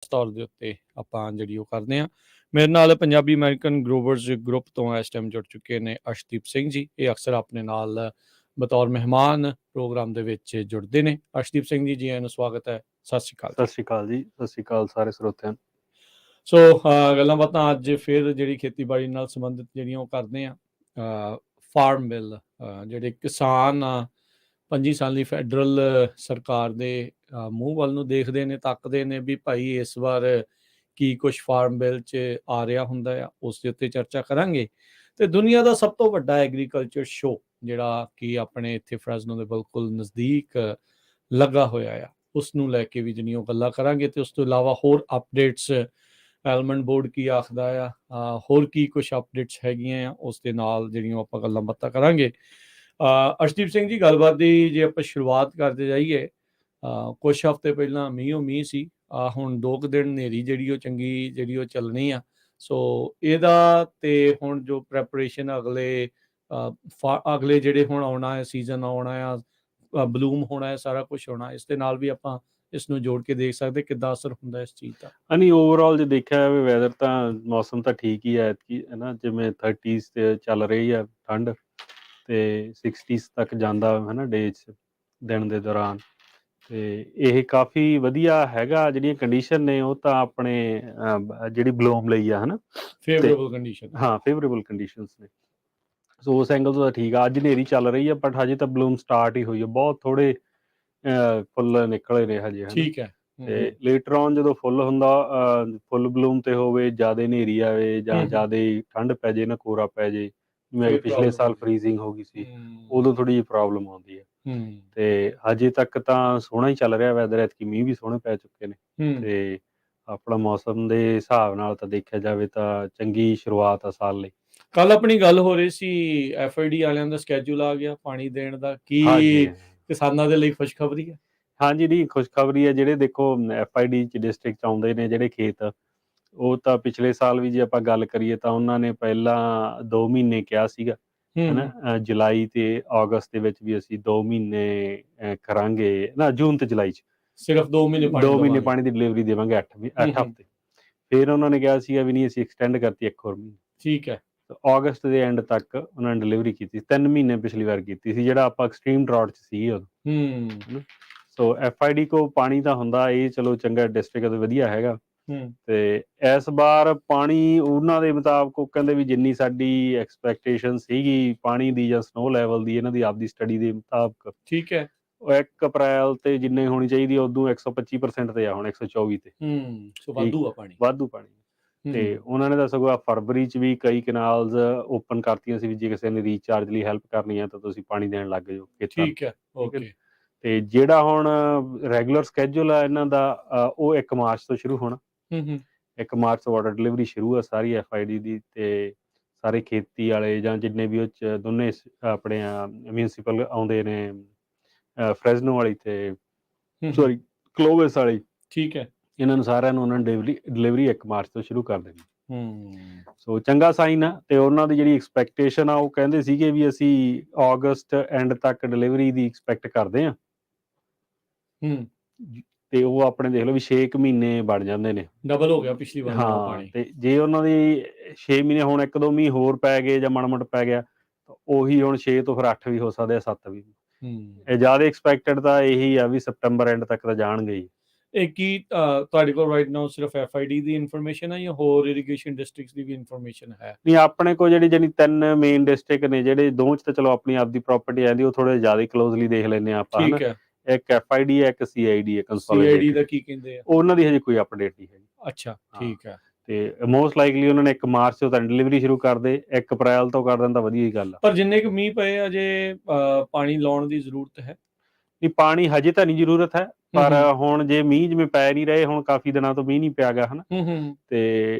ਤੌਰ ਦੇ ਉੱਤੇ ਆਪਾਂ ਜਿਹੜੀ ਉਹ ਕਰਦੇ ਹਾਂ। ਮੇਰੇ ਨਾਲ ਪੰਜਾਬੀ ਅਮਰੀਕਨ ਗਰੋਵਰਜ਼ ਗਰੁੱਪ ਤੋਂ ਇਸ ਟਾਈਮ ਜੁੜ ਚੁੱਕੇ ਨੇ ਅਰਸ਼ਦੀਪ ਸਿੰਘ ਜੀ। ਇਹ ਅਕਸਰ ਆਪਣੇ ਨਾਲ ਬਤੌਰ ਮਹਿਮਾਨ ਪ੍ਰੋਗਰਾਮ ਦੇ ਵਿੱਚ ਜੁੜਦੇ ਨੇ। ਅਰਸ਼ਦੀਪ ਸਿੰਘ ਜੀ, ਜੀ ਆਇਆਂ ਨੂੰ ਸਵਾਗਤ ਹੈ। ਸਤਿ ਸ਼੍ਰੀ ਅਕਾਲ। ਸਤਿ ਸ਼੍ਰੀ ਅਕਾਲ ਜੀ। ਸਤਿ ਸ਼੍ਰੀ ਅਕਾਲ ਸਾਰੇ ਸਰੋਤਿਆਂ ਨੂੰ। ਸੋ ਗੱਲਾਂ ਬਾਤਾਂ ਅੱਜ ਫਿਰ ਜਿਹੜੀ ਖੇਤੀਬਾੜੀ ਨਾਲ ਸੰਬੰਧਿਤ ਜਿਹੜੀਆਂ ਉਹ ਕਰਦੇ ਆ। ਫਾਰਮ ਬਿੱਲ, ਜਿਹੜੇ ਕਿਸਾਨ 25 ਸਾਲੀ ਫੈਡਰਲ ਸਰਕਾਰ ਦੇ ਮੂੰਹ ਵੱਲ ਨੂੰ ਦੇਖਦੇ ਨੇ, ਤੱਕਦੇ ਨੇ ਵੀ ਭਾਈ ਇਸ ਵਾਰ ਕੀ ਕੁਛ ਫਾਰਮ ਬਿੱਲ 'ਚ ਆ ਰਿਹਾ ਹੁੰਦਾ ਆ, ਉਸ ਦੇ ਉੱਤੇ ਚਰਚਾ ਕਰਾਂਗੇ। ਤੇ ਦੁਨੀਆ ਦਾ ਸਭ ਤੋਂ ਵੱਡਾ ਐਗਰੀਕਲਚਰ ਸ਼ੋਅ ਜਿਹੜਾ ਕਿ ਆਪਣੇ ਇੱਥੇ ਫਰੈਜ਼ਨੋ ਦੇ ਬਿਲਕੁਲ ਨਜ਼ਦੀਕ ਲੱਗਾ ਹੋਇਆ ਆ, ਉਸ ਨੂੰ ਲੈ ਕੇ ਵੀ ਜਿਹੜੀਆਂ ਉਹ ਗੱਲਾਂ ਕਰਾਂਗੇ। ਤੇ ਉਸ ਤੋਂ ਇਲਾਵਾ ਹੋਰ ਅਪਡੇਟਸ, ਐਲਮੰਡ ਬੋਰਡ ਕੀ ਆਖਦਾ ਆ, ਹੋਰ ਕੀ ਕੁਛ ਅਪਡੇਟਸ ਹੈਗੀਆਂ ਆ, ਉਸ ਦੇ ਨਾਲ ਜਿਹੜੀਆਂ ਆਪਾਂ ਗੱਲਾਂ ਬਾਤਾਂ ਕਰਾਂਗੇ। ਅਰਸ਼ਦੀਪ ਸਿੰਘ ਜੀ, ਗੱਲਬਾਤ ਦੀ ਜੇ ਆਪਾਂ ਸ਼ੁਰੂਆਤ ਕਰਦੇ ਜਾਈਏ, ਕੁਛ ਹਫ਼ਤੇ ਪਹਿਲਾਂ ਮੀਂਹ ਸੀ। ਹੁਣ 2 ਕੁ ਦਿਨ ਹਨੇਰੀ ਜਿਹੜੀ ਉਹ ਚੰਗੀ ਜਿਹੜੀ ਉਹ ਚੱਲਣੀ ਆ। ਸੋ ਇਹਦਾ ਤੇ ਹੁਣ ਜੋ ਪ੍ਰੈਪਰੇਸ਼ਨ ਅਗਲੇ ਜਿਹੜੇ ਹੁਣ ਆਉਣਾ ਹੈ, ਸੀਜ਼ਨ ਆਉਣਾ ਆ, ਬਲੂਮ ਹੋਣਾ ਹੈ, ਸਾਰਾ ਕੁਛ ਹੋਣਾ, ਇਸ ਦੇ ਨਾਲ ਵੀ ਆਪਾਂ ਇਸ ਨੂੰ ਜੋੜ ਕੇ ਦੇਖ ਸਕਦੇ ਕਿੱਦਾਂ ਅਸਰ ਹੁੰਦਾ ਇਸ ਚੀਜ਼ ਦਾ। ਨਹੀਂ, ਓਵਰਆਲ ਜੇ ਦੇਖਿਆ ਜਾਵੇ ਵੈਦਰ ਤਾਂ ਮੌਸਮ ਤਾਂ ਠੀਕ ਹੀ ਹੈ ਐਤਕੀ, ਹੈ ਨਾ। ਜਿਵੇਂ 30s ਤੇ ਚੱਲ ਰਹੀ ਆ ਠੰਡ, ਤੇ 60s ਤੱਕ ਜਾਂਦਾ ਹੈ ਨਾ ਡੇ 'ਚ, ਦਿਨ ਦੇ ਦੌਰਾਨ। ਤੇ ਇਹ ਕਾਫੀ ਵਧੀਆ ਹੈਗਾ। ਜਿਹੜੀਆਂ ਕੰਡੀਸ਼ਨ ਨੇ ਉਹ ਤਾਂ ਆਪਣੇ ਜਿਹੜੀ ਬਲੂਮ ਲਈ ਆ, ਹੈ ਨਾ, ਫੇਵਰੇਬਲ ਕੰਡੀਸ਼ਨ। ਹਾਂ, ਫੇਵਰੇਬਲ ਕੰਡੀਸ਼ਨਸ ਨੇ। ਸੋ ਉਸ ਐਂਗਲ ਤੋਂ ਤਾਂ ਠੀਕ ਆ। ਅੱਜ ਹਨੇਰੀ ਚੱਲ ਰਹੀ ਆ, ਬਟ ਹਜੇ ਤਾਂ ਬਲੂਮ ਸਟਾਰਟ ਹੀ ਹੋਈ ਆ। ਬਹੁਤ ਥੋੜੇ ਫੁੱਲ ਨਿਕਲੇ ਨੇ ਹਜੇ, ਹੈ। ਠੀਕ ਹੈ। ਤੇ ਲੇਟਰ ਔਨ ਜਦੋਂ ਫੁੱਲ ਹੁੰਦਾ, ਫੁੱਲ ਬਲੂਮ ਤੇ ਹੋਵੇ, ਜ਼ਿਆਦਾ ਹਨੇਰੀ ਆਵੇ ਜਾਂ ਜ਼ਿਆਦਾ ਠੰਡ ਪੈ ਜੇ ਨਾ, ਕੋਰਾ ਪੈ ਜੇ, ਜਿਵੇਂ ਪਿਛਲੇ ਸਾਲ ਫਰੀਜ਼ਿੰਗ ਹੋ ਗਈ ਸੀ, ਉਦੋਂ ਥੋੜੀ ਜਿਹੀ ਪ੍ਰੋਬਲਮ ਆਉਂਦੀ ਹੈ। ਤੇ ਹਜੇ ਤੱਕ ਤਾਂ ਸੋਹਣਾ ਹੀ ਚੱਲ ਰਿਹਾ ਵੈਦਰ। ਐਤਕੀ ਮੀਂਹ ਵੀ ਸੋਹਣੇ ਪੈ ਚੁੱਕੇ ਨੇ। ਤੇ ਆਪਣਾ ਮੌਸਮ ਦੇ ਹਿਸਾਬ ਨਾਲ ਤਾਂ ਦੇਖਿਆ ਜਾਵੇ ਤਾਂ ਚੰਗੀ ਸ਼ੁਰੂਆਤ ਆ ਸਾਲ ਲਈ। ਕੱਲ ਆਪਣੀ ਗੱਲ ਹੋ ਰਹੀ ਸੀ, FID ਵਾਲਿਆਂ ਦਾ ਸਕੈਜੂਲ ਆ ਗਿਆ ਪਾਣੀ ਦੇਣ ਦਾ। ਕੀ ਕਿਸਾਨਾਂ ਦੇ ਲਈ ਖੁਸ਼ਖਬਰੀ ਹੈ? ਹਾਂਜੀ, ਨਹੀਂ, ਖੁਸ਼ਖਬਰੀ ਹੈ। ਜਿਹੜੇ ਦੇਖੋ FID ਚ ਡਿਸਟ੍ਰਿਕਟ 'ਚ ਆਉਂਦੇ ਨੇ ਜਿਹੜੇ ਖੇਤ, ਉਹ ਤਾਂ ਪਿਛਲੇ ਸਾਲ ਵੀ ਜੇ ਆਪਾਂ ਗੱਲ ਕਰੀਏ ਤਾਂ ਉਹਨਾਂ ਨੇ ਪਹਿਲਾਂ 2 ਮਹੀਨੇ ਕਿਹਾ ਸੀਗਾ, ਹੈ ਨਾ। ਜੁਲਾਈ ਤੇ ਅਗਸਤ ਦੇ ਵਿੱਚ ਵੀ ਅਸੀਂ 2 ਮਹੀਨੇ ਕਰਾਂਗੇ ਨਾ, ਜੂਨ ਤੇ ਜੁਲਾਈ 'ਚ ਸਿਰਫ 2 ਮਹੀਨੇ ਪਾਣੀ ਦੀ ਡਿਲੀਵਰੀ ਦੇਵਾਂਗੇ, 8 ਹਫ਼ਤੇ। ਫਿਰ ਉਹਨਾਂ ਨੇ ਕਿਹਾ ਸੀਗਾ ਵੀ ਨਹੀਂ, ਅਸੀਂ ਐਕਸਟੈਂਡ ਕਰਤੀ 1 ਹੋਰ ਮਹੀਨੇ। ਠੀਕ ਹੈ। ਅਗਸਤ ਦੇ ਐਂਡ ਤੱਕ ਉਹਨਾਂ ਨੇ ਡਿਲੀਵਰੀ ਕੀਤੀ। 3 ਮਹੀਨੇ ਪਿਛਲੀ ਵਾਰ ਕੀਤੀ ਸੀ, ਜਿਹੜਾ ਆਪਾਂ ਐਕਸਟ੍ਰੀਮ ਡਰਾਟ 'ਚ ਸੀਗੇ ਉਦੋਂ। ਸੋ FID ਕੋ ਪਾਣੀ ਤਾਂ ਹੁੰਦਾ, ਇਹ ਚਲੋ ਚੰਗਾ, ਡਿਸਟ੍ਰਿਕਟ ਵਧੀਆ ਹੈਗਾ। ਤੇ ਇਸ ਵਾਰ ਪਾਣੀ ਉਹਨਾਂ ਦੇ ਮੁਤਾਬਕ ਉਹ ਕਹਿੰਦੇ ਵੀ ਜਿੰਨੀ ਸਾਡੀ ਐਕਸਪੈਕਟੇਸ਼ਨ ਸੀਗੀ ਪਾਣੀ ਦੀ ਜਾਂ ਸਨੋ ਲੈਵਲ ਦੀ, ਇਹਨਾਂ ਦੀ ਆਪਦੀ ਸਟੱਡੀ ਦੇ ਮੁਤਾਬਕ, ਠੀਕ ਹੈ, ਉਹ 1 ਅਪ੍ਰੈਲ ਤੇ ਜਿੰਨੇ ਹੋਣੀ ਚਾਹੀਦੀ ਉਦੋਂ 125% ਤੇ ਆ, ਹੁਣ 124 ਤੇ। ਵਾਧੂ ਆ ਪਾਣੀ, ਵਾਧੂ ਪਾਣੀ। ਤੇ ਉਹਨਾਂ ਨੇ ਤਾਂ ਸਗੋਂ ਫਰਵਰੀ 'ਚ ਵੀ ਕਈ ਕਨਾਲਸ ਓਪਨ ਕਰਤੀਆਂ ਸੀ ਵੀ ਜੇ ਕਿਸੇ ਨੇ ਰੀਚਾਰਜ ਲਈ ਹੈਲਪ ਕਰਨੀ ਆ ਤਾਂ ਤੁਸੀਂ ਪਾਣੀ ਦੇਣ ਲੱਗ ਜਾਓ ਖੇਤਾਂ ਨੂੰ। ਠੀਕ ਹੈ, ਓਕੇ। ਤੇ ਜਿਹੜਾ ਹੁਣ ਰੈਗੂਲਰ ਸਕੈਜੂਲ ਆ ਇਹਨਾਂ ਦਾ, ਉਹ 1 ਮਾਰਚ ਤੋਂ ਸ਼ੁਰੂ ਹੋਣਾ। 1 ਮਾਰਚ ਤੋਂ ਵਾਟਰ ਡਿਲੀਵਰੀ ਸ਼ੁਰੂ ਆ ਸਾਰੀ FID ਦੀ। ਤੇ ਸਾਰੇ ਖੇਤੀ ਵਾਲੇ ਜਾਂ ਜਿੰਨੇ ਵੀ ਉਹ 'ਚ ਦੋਨੇ ਆਪਣੇ ਮਿਊਨਸੀਪਲ ਆਉਂਦੇ ਨੇ, ਫਰੈਜ਼ਨੋ ਵਾਲੀ ਤੇ ਸੌਰੀ ਕਲੋਵਿਸ ਵਾਲੀ, ਠੀਕ ਹੈ, ਇਹਨਾਂ ਨੂੰ ਸਾਰਿਆਂ ਨੂੰ ਉਹਨਾਂ ਨੇ ਡਿਲੀਵਰੀ 1 ਮਾਰਚ ਤੋਂ ਸ਼ੁਰੂ ਕਰ ਦੇਣੀ। ਸੋ ਚੰਗਾ ਸਾਈਨ ਆ। ਤੇ ਉਹਨਾਂ ਦੀ ਜਿਹੜੀ ਐਕਸਪੈਕਟੇਸ਼ਨ ਆ, ਉਹ ਕਹਿੰਦੇ ਸੀਗੇ ਵੀ ਅਸੀਂ ਅਗਸਤ ਐਂਡ ਤੱਕ ਡਿਲੀਵਰੀ ਦੀ ਐਕਸਪੈਕਟ ਕਰਦੇ ਹਾਂ। ਤੇ ਉਹ ਆਪਣੇ ਦੇਖ ਲਓ ਵੀ 6 ਮਹੀਨੇ ਬਣ ਜਾਂਦੇ ਨੇ, ਡਬਲ ਹੋ ਗਿਆ ਪਿਛਲੀ ਵਾਰ ਨਾਲੋਂ ਪਾਣੀ। ਤੇ ਜੇ ਉਹਨਾਂ ਦੀ 6 ਮਹੀਨੇ, ਹੁਣ 1-2 ਮਹੀਨੇ ਹੋਰ ਪੈ ਗਏ ਜਾਂ ਮਾੜਾ ਮੋਟਾ ਪੈ ਗਿਆ, ਉਹੀ ਹੁਣ 6 ਤੋਂ ਫਿਰ 8 ਵੀ ਹੋ ਸਕਦੇ ਆ, 7 ਵੀ। ਇਹ ਜ਼ਿਆਦਾ ਐਕਸਪੈਕਟਡ ਤਾਂ ਇਹੀ ਆ ਵੀ ਸਤੰਬਰ ਐਂਡ ਤੱਕ ਤਾਂ ਜਾਣਗੇ ਹੀ। ਇਹ ਕੀ ਤੁਹਾਡੇ ਕੋਲ ਰਾਈਟ ਨਾਓ ਸਿਰਫ FID ਦੀ ਇਨਫੋਰਮੇਸ਼ਨ ਹੈ ਜਾਂ ਹੋਰ ਇਰੀਗੇਸ਼ਨ ਡਿਸਟ੍ਰਿਕਟਸ ਦੀ ਵੀ ਇਨਫੋਰਮੇਸ਼ਨ ਹੈ? ਨਹੀਂ, ਆਪਣੇ ਕੋਲ ਜਿਹੜੀ 3 ਮੇਨ ਡਿਸਟ੍ਰਿਕਟ ਨੇ, ਜਿਹੜੇ 2 'ਚ ਤਾਂ ਚਲੋ ਆਪਣੀ ਪ੍ਰਾਪਰਟੀ ਆਉਂਦੀ, ਉਹ ਥੋੜੇ ਜ਼ਿਆਦਾ ਕਲੋਜ਼ਲੀ ਦੇਖ ਲੈਂਦੇ ਆ ਆਪਾਂ, ਹਨਾ। ਇੱਕ FID ਹੈ, ਇੱਕ CID ਹੈ, CID ਦਾ ਕੀ ਕਹਿੰਦੇ ਆ? ਉਹਨਾਂ ਦੀ ਹਜੇ ਕੋਈ ਅਪਡੇਟ ਨਹੀਂ ਹੈਗੀ। ਅੱਛਾ, ਠੀਕ ਹੈ। ਤੇ ਮੋਸਟ ਲਾਈਕਲੀ ਉਹਨਾਂ ਨੇ 1 ਮਾਰਚ ਤੋਂ ਤਾਂ ਡਿਲੀਵਰੀ ਸ਼ੁਰੂ ਕਰ ਦੇ, 1 ਅਪ੍ਰੈਲ ਤੋਂ ਕਰ ਦੇਣ ਤਾਂ ਵਧੀਆ ਹੀ ਗੱਲ ਆ। ਪਰ ਜਿੰਨੇ ਕੁ ਮੀਂਹ ਪਏ, ਅਜੇ ਪਾਣੀ ਲਾਉਣ ਦੀ ਜ਼ਰੂਰਤ ਹੈ? ਨਹੀਂ, ਪਾਣੀ ਹਜੇ ਤਾਂ ਨਹੀਂ ਜ਼ਰੂਰਤ ਹੈ, ਪਰ ਹੁਣ ਜੇ ਮੀਂਹ ਜਿਵੇਂ ਪੈ ਨਹੀਂ ਰਹੇ, ਹੁਣ ਕਾਫੀ ਦਿਨਾਂ ਤੋਂ ਮੀਂਹ ਨਹੀਂ ਪਿਆ ਗਾ, ਹਨਾ। ਤੇ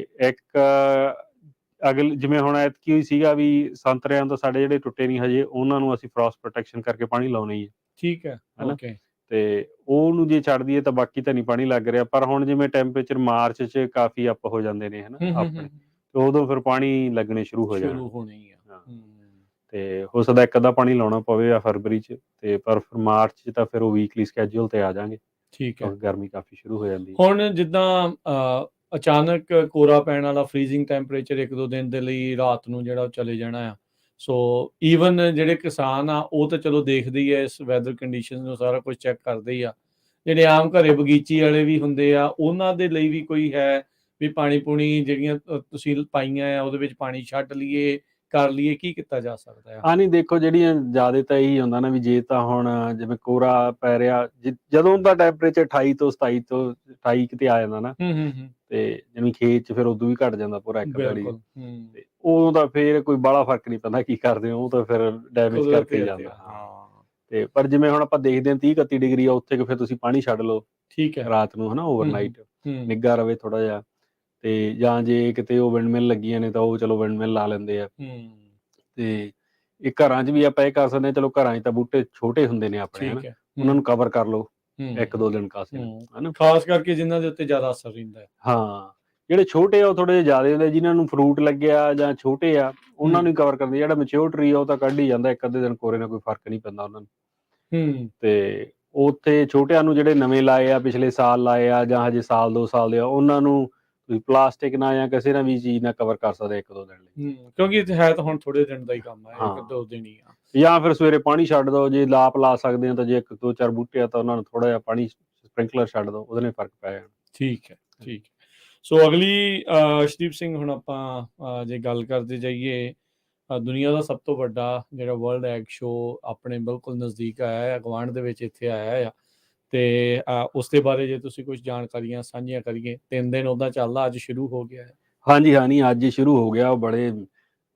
ਜਿਵੇਂ ਹੁਣ ਐਤਕੀ ਹੋਈ ਸੀਗਾ ਵੀ ਸੰਤਰਿਆਂ ਤੋਂ ਸਾਡੇ ਜਿਹੜੇ ਟੁੱਟੇ ਨਹੀਂ ਹਜੇ, ਉਹਨਾਂ ਨੂੰ ਅਸੀਂ ਫਰੋਸਟ ਪ੍ਰੋਟੈਕਸ਼ਨ ਕਰਕੇ ਪਾਣੀ ਲਾਉਣਾ ਹੀ ਹੈ। ਠੀਕ ਹੈ, ਓਕੇ। ਤੇ ਉਹਨੂੰ ਜੇ ਛੱਡ ਦਈਏ ਤਾਂ ਬਾਕੀ ਤਾਂ ਨਹੀਂ ਪਾਣੀ ਲੱਗ ਰਿਹਾ। ਪਰ ਹੁਣ ਜਿਵੇਂ ਟੈਂਪਰੇਚਰ ਮਾਰਚ 'ਚ ਕਾਫੀ ਅਪ ਹੋ ਜਾਂਦੇ ਨੇ, ਹਨਾ, ਆਪਣੇ, ਤੇ ਉਦੋਂ ਫਿਰ ਪਾਣੀ ਲੱਗਣੇ ਸ਼ੁਰੂ ਹੋ ਜਾਣਾ। ਤੇ ਹੋ ਸਕਦਾ 1 ਅੱਧਾ ਪਾਣੀ ਲਾਉਣਾ ਪਵੇ ਆ ਫਰਵਰੀ 'ਚ, ਤੇ ਪਰ ਫਿਰ ਮਾਰਚ 'ਚ ਤਾਂ ਫਿਰ ਉਹ ਵੀਕਲੀ ਸਕੈਜੂਲ ਤੇ ਆ ਜਾਣਗੇ। ਠੀਕ ਹੈ। ਕਿਉਂਕਿ ਗਰਮੀ ਕਾਫੀ ਸ਼ੁਰੂ ਹੋ ਜਾਂਦੀ ਹੈ। ਹੁਣ ਜਿੱਦਾਂ ਅਚਾਨਕ ਕੋਰਾ ਪੈਣ ਵਾਲਾ ਫਰੀਜ਼ਿੰਗ ਟੈਂਪਰੇਚਰ 1-2 ਦਿਨ ਦੇ ਲਈ ਰਾਤ ਨੂੰ ਜਿਹੜਾ ਉਹ ਚਲੇ ਜਾਣਾ ਆ, ਸੋ ਈਵਨ ਜਿਹੜੇ ਕਿਸਾਨ ਆ ਉਹ ਤਾਂ ਚਲੋ ਦੇਖਦੇ ਹੀ ਆ ਇਸ ਵੈਦਰ ਕੰਡੀਸ਼ਨ ਨੂੰ, ਸਾਰਾ ਕੁਝ ਚੈੱਕ ਕਰਦੇ ਹੀ ਆ। ਜਿਹੜੇ ਆਮ ਘਰੇ ਬਗੀਚੀ ਵਾਲੇ ਵੀ ਹੁੰਦੇ ਆ, ਉਹਨਾਂ ਦੇ ਲਈ ਵੀ ਕੋਈ ਹੈ ਵੀ ਪਾਣੀ ਪੂਣੀ ਜਿਹੜੀਆਂ ਤੁਸੀਂ ਪਾਈਆਂ ਆ ਉਹਦੇ ਵਿੱਚ ਪਾਣੀ ਛੱਡ ਲਈਏ, ਕਰ ਲਈਏ, ਕੀ ਕੀਤਾ ਜਾ ਸਕਦਾ ਆ? ਹਾਂ ਨਹੀਂ ਦੇਖੋ, ਜਿਹੜੀਆਂ ਜ਼ਿਆਦਾ ਤਾਂ ਇਹੀ ਹੁੰਦਾ ਨਾ ਵੀ ਜੇ ਤਾਂ ਹੁਣ ਜਿਵੇਂ ਕੋਰਾ ਪੈ ਰਿਹਾ, ਜਦੋਂ ਦਾ ਟੈਂਪਰੇਚਰ 28 ਤੋਂ 27 ਤੋਂ 28 ਕਿਤੇ ਆ ਜਾਂਦਾ ਨਾ, ਤੇ ਜਿਵੇਂ ਖੇਤ 'ਚ ਫਿਰ ਉਦੋਂ ਵੀ ਘਟ ਜਾਂਦਾ ਪੂਰਾ ਇੱਕ ਦਿਹਾੜੀ, ਬਿਲਕੁਲ। ਤੇ ਉਦੋਂ ਤਾਂ ਫਿਰ ਕੋਈ ਬਾਹਲਾ ਫਰਕ ਨਹੀਂ ਪੈਂਦਾ ਕੀ ਕਰਦੇ ਹੋ, ਉਹ ਤਾਂ ਫਿਰ ਡੈਮੇਜ ਕਰਕੇ ਹੀ ਜਾਂਦਾ। ਹਾਂ ਤੇ ਪਰ ਜਿਵੇਂ ਹੁਣ ਆਪਾਂ ਦੇਖਦੇ ਹਾਂ 30-31 ਡਿਗਰੀ ਆ, ਉੱਥੇ ਫਿਰ ਤੁਸੀਂ ਪਾਣੀ ਛੱਡ ਲਓ ਠੀਕ ਹੈ ਰਾਤ ਨੂੰ, ਹਨਾ, ਓਵਰਨਾਈਟ ਨਿੱਘਾ ਰਵੇ ਥੋੜਾ ਜਿਹਾ, ਤੇ ਜਾਂ ਜੇ ਕਿਤੇ ਉਹ ਵਿੰਡਮਿਲ ਲੱਗੀਆਂ ਨੇ ਤਾਂ ਉਹ ਚਲੋ ਵਿੰਡਮਿਲ ਲਾ ਲੈਂਦੇ ਆ। ਤੇ ਇਹ ਘਰਾਂ 'ਚ ਵੀ ਆਪਾਂ ਇਹ ਕਰ ਸਕਦੇ ਹਾਂ, ਚਲੋ ਘਰਾਂ 'ਚ ਤਾਂ ਬੂਟੇ ਛੋਟੇ ਹੁੰਦੇ ਨੇ ਆਪਣੇ, ਹਨਾ, ਉਹਨਾਂ ਨੂੰ ਕਵਰ ਕਰ ਲਓ 1-2 ਦਿਨ ਕਾਸੇ ਨੂੰ, ਹਨਾ, ਖਾਸ ਕਰਕੇ ਜਿਨ੍ਹਾਂ ਦੇ ਉੱਤੇ ਜ਼ਿਆਦਾ ਅਸਰ ਰਹਿੰਦਾ ਹੈ। ਹਾਂ, ਜਿਹੜੇ ਛੋਟੇ ਆ ਉਹ ਥੋੜੇ ਜਿਹੇ ਜ਼ਿਆਦਾ ਹੁੰਦੇ, ਜਿਨ੍ਹਾਂ ਨੂੰ ਫਰੂਟ ਲੱਗਿਆ ਜਾਂ ਛੋਟੇ ਆ ਉਹਨਾਂ ਨੂੰ ਹੀ ਕਵਰ ਕਰਦੇ। ਜਿਹੜਾ ਮੈਚਿਓਰ ਟਰੀ ਆ ਉਹ ਤਾਂ ਕੱਢ ਹੀ ਜਾਂਦਾ, 1-ਅੱਧੇ ਦਿਨ ਕੋਰੇ ਨਾਲ ਕੋਈ ਫਰਕ ਨਹੀਂ ਪੈਂਦਾ ਉਹਨਾਂ ਨੂੰ। ਤੇ ਉੱਥੇ ਛੋਟਿਆਂ ਨੂੰ ਜਿਹੜੇ ਨਵੇਂ ਲਾਏ ਆ, ਪਿਛਲੇ ਸਾਲ ਲਾਏ ਆ ਜਾਂ ਹਜੇ ਸਾਲ 2 ਸਾਲ ਦੇ ਆ, ਉਹਨਾਂ ਨੂੰ ਤੁਸੀਂ ਪਲਾਸਟਿਕ ਨਾਲ ਜਾਂ ਕਿਸੇ ਨਾਲ ਵੀ ਚੀਜ਼ ਨਾਲ ਕਵਰ ਕਰ ਸਕਦੇ 1-2 ਦਿਨ ਲਈ, ਕਿਉਂਕਿ ਇਹ ਹੈ ਤਾਂ ਹੁਣ ਥੋੜੇ ਦਿਨ ਦਾ ਹੀ ਕੰਮ ਹੈ, 1-2 ਦਿਨ ਹੀ ਆ। ਜਾਂ ਫਿਰ ਸਵੇਰੇ ਪਾਣੀ ਛੱਡ ਦਿਓ, ਜੇ ਲਾਪ ਲਾ ਸਕਦੇ ਹੋ ਤਾਂ, ਜੇ 1-2-4 ਬੂਟੇ ਆ ਤਾਂ ਉਹਨਾਂ ਨੂੰ ਥੋੜਾ ਜਿਹਾ ਪਾਣੀ ਸਪ੍ਰਿੰਕਲਰ ਛੱਡ ਦਿਓ, ਉਹਦੇ ਨਾਲ ਫਰਕ ਪੈ ਜਾਣਾ। ਠੀਕ ਹੈ। ਸੋ ਅਗਲੀ ਅਰਸ਼ਦੀਪ ਸਿੰਘ, ਹੁਣ ਆਪਾਂ ਜੇ ਗੱਲ ਕਰਦੇ ਜਾਈਏ, ਦੁਨੀਆ ਦਾ ਸਭ ਤੋਂ ਵੱਡਾ ਜਿਹੜਾ ਵਰਲਡ ਐਗ ਸ਼ੋ ਆਪਣੇ ਬਿਲਕੁਲ ਨਜ਼ਦੀਕ ਆਇਆ ਹੈ, ਗੁਆਂਢ ਦੇ ਵਿੱਚ ਇੱਥੇ ਆਇਆ ਆ, ਤੇ ਉਸ ਦੇ ਬਾਰੇ ਜੇ ਤੁਸੀਂ ਕੁਝ ਜਾਣਕਾਰੀਆਂ ਸਾਂਝੀਆਂ ਕਰੀਏ। 3 ਦਿਨ ਉਹਦਾ ਚੱਲਦਾ, ਅੱਜ ਸ਼ੁਰੂ ਹੋ ਗਿਆ ਹੈ। ਹਾਂਜੀ ਹਾਂ, ਨਹੀਂ ਅੱਜ ਸ਼ੁਰੂ ਹੋ ਗਿਆ। ਬੜੇ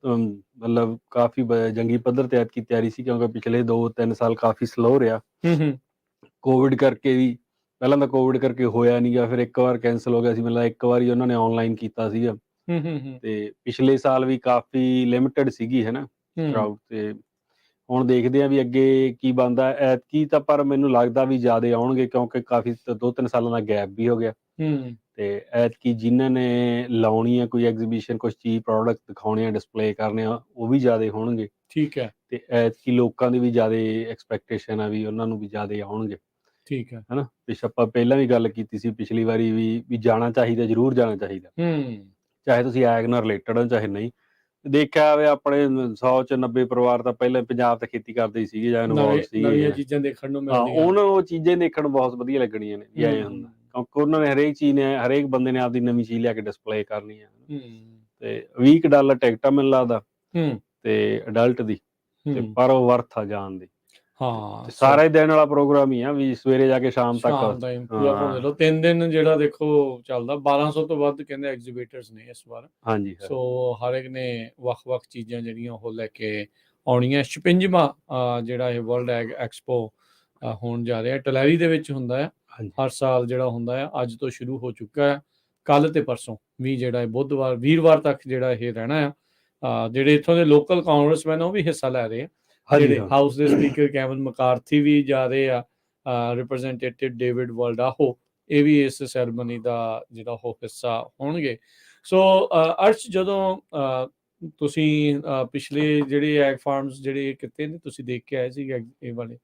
ਮਤਲਬ ਕਾਫੀ ਜੰਗੀ ਪੱਧਰ ਤੇ ਐਤਕੀ ਤਿਆਰੀ ਸੀ, ਕਿਉਂਕਿ ਪਿਛਲੇ 2-3 ਸਾਲ ਕਾਫੀ ਸਲੋ ਰਿਹਾ ਕੋਵਿਡ ਕਰਕੇ ਵੀ। ਪਹਿਲਾਂ ਤਾਂ ਕੋਵਿਡ ਕਰਕੇ ਹੋਇਆ ਨਹੀਂ ਗਾ, ਫਿਰ ਇੱਕ ਵਾਰ ਕੈਂਸਲ ਹੋ ਗਿਆ ਸੀ, ਮਤਲਬ ਇੱਕ ਵਾਰੀ ਉਹਨਾਂ ਨੇ ਆਨਲਾਈਨ ਕੀਤਾ ਸੀਗਾ, ਤੇ ਪਿਛਲੇ ਸਾਲ ਵੀ ਕਾਫੀ ਲਿਮਿਟਡ ਸੀਗੀ, ਹਨਾ, ਕਰਾਊਡ। ਤੇ ਹੁਣ ਦੇਖਦੇ ਆ ਵੀ ਅੱਗੇ ਕੀ ਬਣਦਾ ਐਤਕੀ ਤਾਂ, ਪਰ ਮੈਨੂੰ ਲੱਗਦਾ ਵੀ ਜ਼ਿਆਦਾ ਆਉਣਗੇ, ਕਿਉਂਕਿ ਕਾਫੀ 2-3 ਸਾਲਾਂ ਦਾ ਗੈਪ ਵੀ ਹੋ ਗਿਆ। ਤੇ ਐਤਕੀ ਜਿਨ੍ਹਾਂ ਨੇ ਲਾਉਣੀ ਆ ਕੋਈ ਐਗਜ਼ੀਬਿਸ਼ਨ, ਕੁਛ ਚੀਜ਼ ਪ੍ਰੋਡਕਟ ਦਿਖਾਉਣੇ ਆ, ਡਿਸਪਲੇ ਕਰਨੇ ਆ, ਉਹ ਵੀ ਜ਼ਿਆਦਾ ਹੋਣਗੇ। ਠੀਕ ਹੈ। ਤੇ ਐਤਕੀ ਲੋਕਾਂ ਦੀ ਵੀ ਜ਼ਿਆਦਾ ਐਕਸਪੈਕਟੇਸ਼ਨ ਆ ਵੀ ਉਹਨਾਂ ਨੂੰ ਵੀ ਜ਼ਿਆਦਾ ਆਉਣਗੇ। ਠੀਕ ਹੈ, ਹਨਾ। ਆਪਾਂ ਪਹਿਲਾਂ ਵੀ ਗੱਲ ਕੀਤੀ ਸੀ ਪਿਛਲੀ ਵਾਰੀ ਵੀ ਜਾਣਾ ਚਾਹੀਦਾ, ਜ਼ਰੂਰ ਜਾਣਾ ਚਾਹੀਦਾ, ਚਾਹੇ ਤੁਸੀਂ ਐਗ ਨਾਲ ਰਿਲੇਟਡ ਹੋ ਚਾਹੇ ਨਹੀਂ। ਦੇਖਿਆ ਜਾਵੇ ਆਪਣੇ 100 'ਚ 90 ਪਰਿਵਾਰ ਤਾਂ ਪਹਿਲਾਂ ਪੰਜਾਬ ਤੇ ਖੇਤੀ ਕਰਦੇ ਹੀ ਸੀਗੇ ਜਾਂ ਇਨਵੋਲਵ ਸੀਗੇ। ਨਵੀਆਂ ਚੀਜ਼ਾਂ ਦੇਖਣ ਨੂੰ ਹਾਂ, ਮਿਲਦੀਆਂ। ਉਹਨਾਂ ਨੂੰ ਉਹ ਚੀਜ਼ਾਂ ਦੇਖਣ ਨੂੰ ਬਹੁਤ ਵਧੀਆ ਲੱਗਣੀਆਂ ਨੇ, ਵੀ ਐਂ ਹੁੰਦਾ, ਕਿਉਂਕਿ ਉਹਨਾਂ ਨੇ ਹਰੇਕ ਚੀਜ਼ ਨੇ, ਹਰੇਕ ਬੰਦੇ ਨੇ ਆਪਦੀ ਨਵੀਂ ਚੀਜ਼ ਲਿਆ ਕੇ ਡਿਸਪਲੇ ਕਰਨੀ ਆ। ਤੇ $20 ਟਿਕਟ ਆ ਮੈਨੂੰ ਲੱਗਦਾ, ਤੇ ਅਡਲਟ ਦੀ, ਤੇ ਪਰ ਉਹ ਵਰਥ ਆ ਜਾਣ ਦੀ। ਹਾਂ, ਸਾਰਾ ਦਿਨ ਵਾਲਾ ਪ੍ਰੋਗਰਾਮ ਹੀ ਆ, ਵੀ ਸਵੇਰੇ ਜਾ ਕੇ ਸ਼ਾਮ ਤੱਕ। ਪੂਰਾ ਘੁੰਮ ਲਓ 3 ਦਿਨ ਜਿਹੜਾ ਦੇਖੋ ਚੱਲਦਾ। 1200 ਤੋਂ ਵੱਧ ਕਹਿੰਦੇ ਐਗਜ਼ੀਬਿਟਰਸ ਨੇ ਇਸ ਵਾਰ। ਹਾਂਜੀ, ਸੋ ਹਰ ਇੱਕ ਨੇ ਵੱਖ-ਵੱਖ ਚੀਜ਼ਾਂ ਜਿਹੜੀਆਂ ਉਹ ਲੈ ਕੇ ਆਉਣੀਆਂ। 56ਵਾਂ ਜਿਹੜਾ ਇਹ ਵਰਲਡ ਐਗ ਐਕਸਪੋ ਹੋਣ ਜਾ ਰਿਹਾ, ਟਲੈਰੀ ਦੇ ਵਿੱਚ ਹੁੰਦਾ ਆ ਹਰ ਸਾਲ, ਜਿਹੜਾ ਹੁੰਦਾ ਆ। ਅੱਜ ਤੋਂ ਸ਼ੁਰੂ ਹੋ ਚੁੱਕਾ ਹੈ, ਕੱਲ ਤੇ ਪਰਸੋਂ ਵੀ ਜਿਹੜਾ ਹੈ ਬੁੱਧਵਾਰ ਵੀਰਵਾਰ ਤੱਕ ਜਿਹੜਾ ਇਹ ਰਹਿਣਾ ਆ। ਜਿਹੜੇ ਇੱਥੋਂ ਦੇ ਲੋਕਲ ਕਾਂਗਰਸਮੈਨ ਉਹ ਵੀ ਹਿੱਸਾ ਲੈ ਰਹੇ ਆ, ਜਿਹੜੇ ਹਾਊਸ ਦੇ ਸਪੀਕਰ ਕੈਵਨ ਮਕਾਰਥੀ ਵੀ ਜਾ ਰਹੇ ਆ, ਰਿਪਰੈਜ਼ੈਂਟੇਟਿਵ ਡੇਵਿਡ ਵਲਡਾਹੋ, ਇਹ ਵੀ ਇਸ ਸੈਰੇਮਨੀ ਦਾ ਜਿਹੜਾ ਉਹ ਹਿੱਸਾ ਹੋਣਗੇ। ਸੋ ਅਰਸ਼, ਜਦੋਂ ਤੁਸੀਂ ਪਿਛਲੇ ਜਿਹੜੇ ਐਗ ਫਾਰਮਸ ਜਿਹੜੇ ਕੀਤੇ ਨੇ, ਤੁਸੀਂ ਦੇਖ ਕੇ ਆਏ ਸੀ ਇਹ ਵਾਲੇ?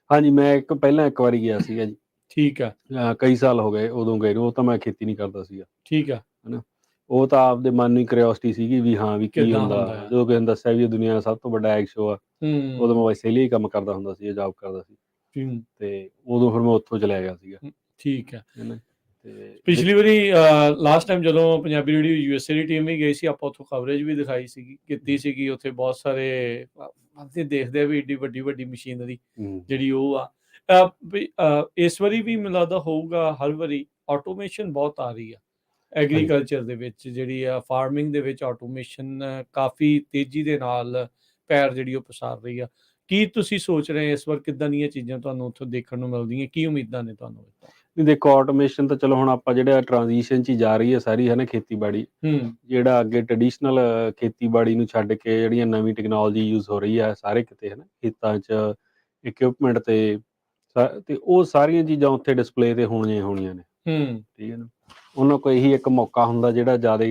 ਹਾਂਜੀ, ਮੈਂ ਪਹਿਲਾਂ ਇੱਕ ਵਾਰੀ ਗਿਆ ਸੀਗਾ ਜੀ। ਠੀਕ ਆ। ਕਈ ਸਾਲ ਹੋ ਗਏ ਉਦੋਂ ਗਏ ਨੂੰ, ਉਹ ਤਾਂ ਮੈਂ ਖੇਤੀ ਨਹੀਂ ਕਰਦਾ ਸੀਗਾ। ਠੀਕ ਆ, ਹਨਾ। ਉਹ ਤਾਂ ਆਪਦੇ ਮਨ ਨੂੰ ਕਿਉਰਿਓਸਿਟੀ ਸੀਗੀ ਵੀ ਹਾਂ ਵੀ ਕੀ ਹੁੰਦਾ। ਜਦੋਂ ਕਿਸੇ ਨੇ ਦੱਸਿਆ ਵੀ ਇਹ ਦੁਨੀਆ ਦਾ ਸਭ ਤੋਂ ਵੱਡਾ ਐਗ ਸ਼ੋ ਆ, ਉਦੋਂ ਮੈਂ ਵੈਸੇ ਲਈ ਕੰਮ ਕਰਦਾ ਹੁੰਦਾ ਸੀ, ਜੌਬ ਕਰਦਾ ਸੀ, ਤੇ ਉਦੋਂ ਫਿਰ ਮੈਂ ਉੱਥੋਂ ਚਲਿਆ ਗਿਆ ਸੀਗਾ। ਠੀਕ ਹੈ। ਪਿਛਲੀ ਵਾਰੀ ਲਾਸਟ ਟਾਈਮ ਜਦੋਂ ਪੰਜਾਬੀ ਰੇਡੀਓ USA ਦੀ ਟੀਮ ਵੀ ਗਈ ਸੀ, ਆਪਾਂ ਉੱਥੋਂ ਕਵਰੇਜ ਵੀ ਦਿਖਾਈ ਸੀਗੀ, ਕੀਤੀ ਸੀਗੀ। ਉੱਥੇ ਬਹੁਤ ਸਾਰੇ ਦੇਖਦੇ ਆ ਵੀ ਏਡੀ ਵੱਡੀ ਮਸ਼ੀਨਰੀ ਜਿਹੜੀ ਉਹ ਆ। ਇਸ ਵਾਰੀ ਵੀ ਮੈਨੂੰ ਲੱਗਦਾ ਹੋਊਗਾ, ਹਰ ਵਾਰੀ ਆਟੋਮੇਸ਼ਨ ਬਹੁਤ ਆ ਰਹੀ ਆ ਐਗਰੀਕਲਚਰ ਦੇ ਵਿੱਚ, ਜਿਹੜੀ ਆ ਫਾਰਮਿੰਗ ਦੇ ਵਿੱਚ ਆਟੋਮੇਸ਼ਨ ਕਾਫੀ ਤੇਜ਼ੀ ਦੇ ਨਾਲ ਪੈਰ ਜਿਹੜੀ ਉਹ ਪਸਾਰ ਰਹੀ ਆ। ਕੀ ਤੁਸੀਂ ਸੋਚ ਰਹੇ ਇਸ ਵਾਰ, ਕਿੱਦਾਂ ਦੀਆਂ ਚੀਜ਼ਾਂ ਤੁਹਾਨੂੰ ਉੱਥੋਂ ਦੇਖਣ ਨੂੰ ਮਿਲਦੀਆਂ, ਕੀ ਉਮੀਦਾਂ ਨੇ ਤੁਹਾਨੂੰ? ਦੇਖੋ, ਆਟੋਮੇਸ਼ਨ ਤਾਂ ਚਲੋ ਹੁਣ ਆਪਾਂ ਜਿਹੜਾ ਟ੍ਰਾਂਜੀਸ਼ਨ 'ਚ ਹੀ ਜਾ ਰਹੀ ਹੈ ਸਾਰੀ, ਹੈ ਨਾ, ਖੇਤੀਬਾੜੀ। ਜਿਹੜਾ ਅੱਗੇ ਟ੍ਰੈਡੀਸ਼ਨਲ ਖੇਤੀਬਾੜੀ ਨੂੰ ਛੱਡ ਕੇ ਜਿਹੜੀਆਂ ਨਵੀਂ ਟੈਕਨੋਲੋਜੀ ਯੂਜ਼ ਹੋ ਰਹੀ ਹੈ ਸਾਰੇ ਕਿਤੇ, ਹੈ ਨਾ, ਖੇਤਾਂ 'ਚ ਇਕਵਿਪਮੈਂਟ ਤੇ ਉਹ ਸਾਰੀਆਂ ਚੀਜ਼ਾਂ ਉੱਥੇ ਡਿਸਪਲੇ ਤੇ ਹੋਣੀਆਂ ਨੇ। ਠੀਕ ਹੈ ਨਾ। ਉਹਨਾਂ ਕੋਲ ਇਹੀ ਇੱਕ ਮੌਕਾ ਹੁੰਦਾ ਜਿਹੜਾ ਜ਼ਿਆਦਾ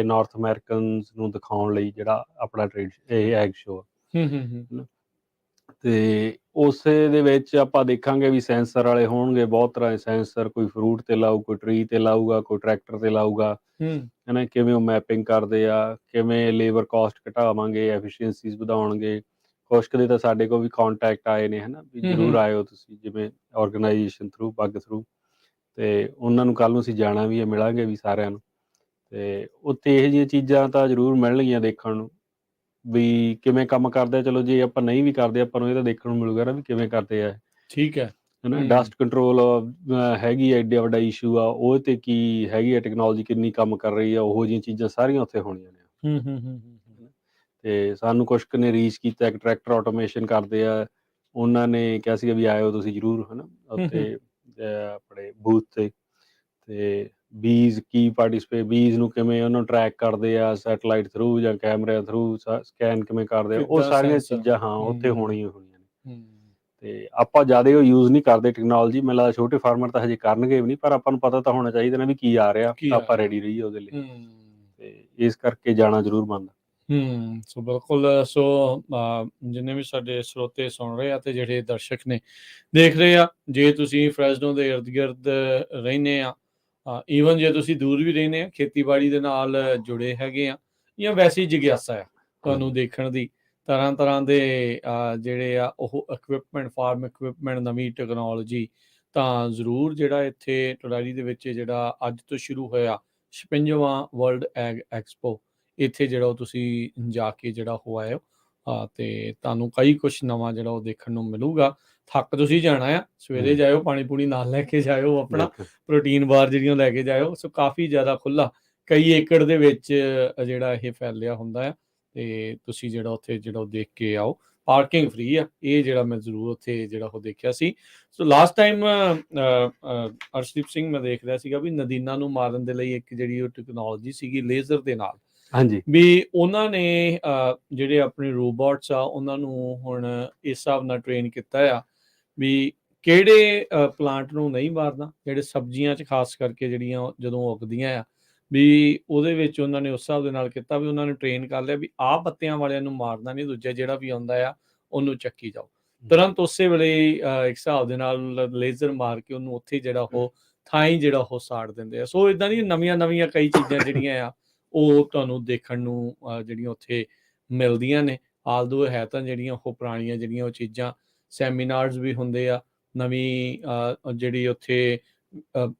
ਨਾਰਥ ਅਮਰੀਕਨਸ ਨੂੰ ਦਿਖਾਉਣ ਲਈ, ਜਿਹੜਾ ਆਪਣਾ ਇਹ ਐਗ ਸ਼ੋ ਆ। ਤੇ ਉਸੇ ਦੇ ਵਿੱਚ ਆਪਾਂ ਦੇਖਾਂਗੇ ਵੀ ਸੈਂਸਰ ਵਾਲੇ ਹੋਣਗੇ, ਬਹੁਤ ਤਰ੍ਹਾਂ ਦੇ ਸੈਂਸਰ, ਕੋਈ ਫਰੂਟ ਤੇ ਲਾਊ, ਕੋਈ ਟਰੀ ਤੇ ਲਾਊਗਾ, ਕੋਈ ਟਰੈਕਟਰ ਤੇ ਲਾਊਗਾ, ਹੈ ਨਾ। ਕਿਵੇਂ ਉਹ ਮੈਪਿੰਗ ਕਰਦੇ ਆ, ਕਿਵੇਂ ਲੇਬਰ ਕਾਸਟ ਘਟਾਵਾਂਗੇ, ਐਫੀਸ਼ੀਐਂਸੀਜ਼ ਵਧਾਉਣਗੇ। ਕੁਛ ਕੁ ਦੇ ਤਾਂ ਸਾਡੇ ਕੋਲ ਵੀ ਕੰਟੈਕਟ ਆਏ ਨੇ, ਹੈ ਨਾ, ਵੀ ਜ਼ਰੂਰ ਆਇਓ ਤੁਸੀਂ, ਜਿਵੇਂ ਆਰਗੇਨਾਈਜੇਸ਼ਨ ਥਰੂ, ਬੱਗ ਥਰੂ, ਤੇ ਉਹਨਾਂ ਨੂੰ ਕੱਲ੍ਹ ਨੂੰ ਅਸੀਂ ਜਾਣਾ ਵੀ ਹੈ, ਮਿਲਾਂਗੇ ਵੀ ਸਾਰਿਆਂ ਨੂੰ। ਤੇ ਉੱਥੇ ਇਹੋ ਜਿਹੀਆਂ ਚੀਜ਼ਾਂ ਤਾਂ ਜ਼ਰੂਰ ਮਿਲਣਗੀਆਂ ਦੇਖਣ ਨੂੰ, ਵੀ ਕਿਵੇਂ ਕੰਮ ਕਰਦੇ ਆ। ਚਲੋ ਜੇ ਆਪਾਂ ਨਹੀਂ ਵੀ ਕਰਦੇ, ਆਪਾਂ ਨੂੰ ਇਹ ਤਾਂ ਦੇਖਣ ਨੂੰ ਮਿਲੂਗਾ ਨਾ ਵੀ ਕਿਵੇਂ ਕਰਦੇ ਆ, ਠੀਕ ਹੈ ਨਾ। ਡਸਟ ਕੰਟਰੋਲ ਹੈਗੀ ਆ, ਐਡਾ ਵੱਡਾ ਇਸ਼ੂ ਆ, ਉਹ 'ਤੇ ਕੀ ਹੈਗੀ ਆ ਟੈਕਨੋਲੋਜੀ, ਕਿੰਨੀ ਕੰਮ ਕਰ ਰਹੀ ਆ, ਉਹੋ ਜਿਹੀਆਂ ਚੀਜ਼ਾਂ ਸਾਰੀਆਂ ਉੱਥੇ ਹੋਣੀਆਂ ਨੇ। ਤੇ ਸਾਨੂੰ ਕੁਛ ਕੁ ਨੇ ਰੀਚ ਕੀਤਾ, ਇੱਕ ਟਰੈਕਟਰ ਆਟੋਮੇਸ਼ਨ ਕਰਦੇ ਆ, ਉਹਨਾਂ ਨੇ ਕਿਹਾ ਸੀਗਾ ਵੀ ਆਇਓ ਤੁਸੀਂ ਜ਼ਰੂਰ, ਹੈ ਨਾ, ਉੱਥੇ ਆਪਣੇ ਬੂਥ 'ਤੇ ਬੀਜ਼ ਕੀ ਪਾਰਟੀਸਪੇਟ, ਬੀਜ਼ ਨੂੰ ਕਿਵੇਂ ਉਹਨੂੰ ਟਰੈਕ ਕਰਦੇ ਆ ਸੈਟਲਾਈਟ ਥਰੂ ਜਾਂ ਕੈਮਰਿਆਂ ਥਰੂ, ਸਕੈਨ ਕਿਵੇਂ ਕਰਦੇ ਆ, ਉਹ ਸਾਰੀਆਂ ਚੀਜ਼ਾਂ ਹਾਂ ਉੱਥੇ ਹੋਣੀਆਂ ਨੇ। ਤੇ ਆਪਾਂ ਜ਼ਿਆਦਾ ਉਹ ਯੂਜ਼ ਨਹੀਂ ਕਰਦੇ ਟੈਕਨੋਲੋਜੀ, ਮੈਨੂੰ ਲੱਗਦਾ ਛੋਟੇ ਫਾਰਮਰ ਤਾਂ ਹਜੇ ਕਰਨਗੇ ਵੀ ਨਹੀਂ, ਪਰ ਆਪਾਂ ਨੂੰ ਪਤਾ ਤਾਂ ਹੋਣਾ ਚਾਹੀਦਾ ਨਾ ਵੀ ਕੀ ਆ ਰਿਹਾ, ਤਾਂ ਆਪਾਂ ਰੈਡੀ ਰਹੀਏ ਉਹਦੇ ਲਈ। ਤੇ ਇਸ ਕਰਕੇ ਜਾਣਾ ਜ਼ਰੂਰ ਬਣਦਾ। ਸੋ ਬਿਲਕੁਲ। ਸੋ ਜਿੰਨੇ ਵੀ ਸਾਡੇ ਸਰੋਤੇ ਸੁਣ ਰਹੇ ਆ ਤੇ ਜਿਹੜੇ ਦਰਸ਼ਕ ਨੇ ਦੇਖ ਰਹੇ ਆ, ਜੇ ਤੁਸੀਂ ਫਰੈਜ਼ਨੋ ਦੇ ਇਰਦ ਗਿਰਦ ਰਹਿੰਦੇ ਆ, ਈਵਨ ਜੇ ਤੁਸੀਂ ਦੂਰ ਵੀ ਰਹਿੰਦੇ ਆ, ਖੇਤੀਬਾੜੀ ਦੇ ਨਾਲ ਜੁੜੇ ਹੈਗੇ ਆ, ਜਾਂ ਵੈਸੀ ਜਿਗਿਆਸਾ ਆ ਤੁਹਾਨੂੰ ਦੇਖਣ ਦੀ, ਤਰ੍ਹਾਂ ਤਰ੍ਹਾਂ ਦੇ ਜਿਹੜੇ ਆ ਉਹ ਇਕਵਿਪਮੈਂਟ, ਫਾਰਮ ਇਕਵਿਪਮੈਂਟ, ਨਵੀਂ ਟੈਕਨੋਲੋਜੀ, ਤਾਂ ਜ਼ਰੂਰ ਜਿਹੜਾ ਇੱਥੇ ਟਰਾਲੀ ਦੇ ਵਿੱਚ ਜਿਹੜਾ ਅੱਜ ਤੋਂ ਸ਼ੁਰੂ ਹੋਇਆ 56ਵਾਂ ਵਰਲਡ ਐਗ ਐਕਸਪੋ, ਇੱਥੇ ਜਿਹੜਾ ਉਹ ਤੁਸੀਂ ਜਾ ਕੇ ਜਿਹੜਾ ਹੋ ਆਇਓ, ਤੇ ਤੁਹਾਨੂੰ ਕਈ ਕੁਛ ਨਵਾਂ ਜਿਹੜਾ ਉਹ ਦੇਖਣ ਨੂੰ ਮਿਲੂਗਾ। ਥੱਕ ਤੁਸੀਂ ਜਾਣਾ ਆ, ਸਵੇਰੇ ਜਾਇਓ, ਪਾਣੀ ਪੂਣੀ ਨਾਲ ਲੈ ਕੇ ਜਾਇਓ, ਆਪਣਾ ਪ੍ਰੋਟੀਨ ਬਾਰ ਜਿਹੜੀਆਂ ਲੈ ਕੇ ਜਾਇਓ। ਸੋ ਕਾਫੀ ਜ਼ਿਆਦਾ ਖੁੱਲ੍ਹਾ, ਕਈ ਏਕੜ ਦੇ ਵਿੱਚ ਜਿਹੜਾ ਇਹ ਫੈਲਿਆ ਹੁੰਦਾ ਆ, ਤੇ ਤੁਸੀਂ ਜਿਹੜਾ ਉੱਥੇ ਜਿਹੜਾ ਉਹ ਦੇਖ ਕੇ ਆਓ। ਪਾਰਕਿੰਗ ਫ੍ਰੀ ਆ, ਇਹ ਜਿਹੜਾ ਮੈਂ ਜ਼ਰੂਰ ਉੱਥੇ ਜਿਹੜਾ ਉਹ ਦੇਖਿਆ ਸੀ। So last time Arshdeep Singh ਮੈਂ ਦੇਖ ਰਿਹਾ ਸੀਗਾ ਵੀ ਨਦੀਨਾਂ ਨੂੰ ਮਾਰਨ ਦੇ ਲਈ ਇੱਕ ਜਿਹੜੀ ਉਹ ਟੈਕਨੋਲੋਜੀ ਸੀਗੀ ਲੇਜ਼ਰ ਦੇ ਨਾਲ, ਹਾਂਜੀ, ਵੀ ਉਹਨਾਂ ਨੇ ਜਿਹੜੇ ਆਪਣੇ ਰੋਬੋਟਸ ਆ ਉਹਨਾਂ ਨੂੰ ਹੁਣ ਇਸ ਹਿਸਾਬ ਨਾਲ ਟ੍ਰੇਨ ਕੀਤਾ ਆ ਵੀ ਕਿਹੜੇ ਪਲਾਂਟ ਨੂੰ ਨਹੀਂ ਮਾਰਨਾ, ਜਿਹੜੇ ਸਬਜ਼ੀਆਂ 'ਚ ਖਾਸ ਕਰਕੇ ਜਿਹੜੀਆਂ ਜਦੋਂ ਉੱਗਦੀਆਂ ਆ, ਵੀ ਉਹਦੇ ਵਿੱਚ ਉਹਨਾਂ ਨੇ ਉਸ ਹਿਸਾਬ ਦੇ ਨਾਲ ਕੀਤਾ ਵੀ ਉਹਨਾਂ ਨੇ ਟ੍ਰੇਨ ਕਰ ਲਿਆ ਵੀ ਆਹ ਪੱਤਿਆਂ ਵਾਲਿਆਂ ਨੂੰ ਮਾਰਨਾ ਨਹੀਂ, ਦੂਜਾ ਜਿਹੜਾ ਵੀ ਆਉਂਦਾ ਆ ਉਹਨੂੰ ਚੱਕੀ ਜਾਓ। ਤੁਰੰਤ ਉਸੇ ਵੇਲੇ ਇੱਕ ਹਿਸਾਬ ਦੇ ਨਾਲ ਲੇਜ਼ਰ ਮਾਰ ਕੇ ਉਹਨੂੰ ਉੱਥੇ ਜਿਹੜਾ ਉਹ ਥਾਂ ਹੀ ਜਿਹੜਾ ਉਹ ਸਾੜ ਦਿੰਦੇ ਆ। ਸੋ ਇੱਦਾਂ ਦੀਆਂ ਨਵੀਆਂ ਕਈ ਚੀਜ਼ਾਂ ਜਿਹੜੀਆਂ ਆ ਉਹ ਤੁਹਾਨੂੰ ਦੇਖਣ ਨੂੰ ਜਿਹੜੀਆਂ ਉੱਥੇ ਮਿਲਦੀਆਂ ਨੇ। ਆਲਦੋ ਹੈ ਤਾਂ ਜਿਹੜੀਆਂ ਉਹ ਪੁਰਾਣੀਆਂ ਜਿਹੜੀਆਂ ਉਹ ਚੀਜ਼ਾਂ, ਸੈਮੀਨਾਰਸ ਵੀ ਹੁੰਦੇ ਆ, ਨਵੀਂ ਜਿਹੜੀ ਉੱਥੇ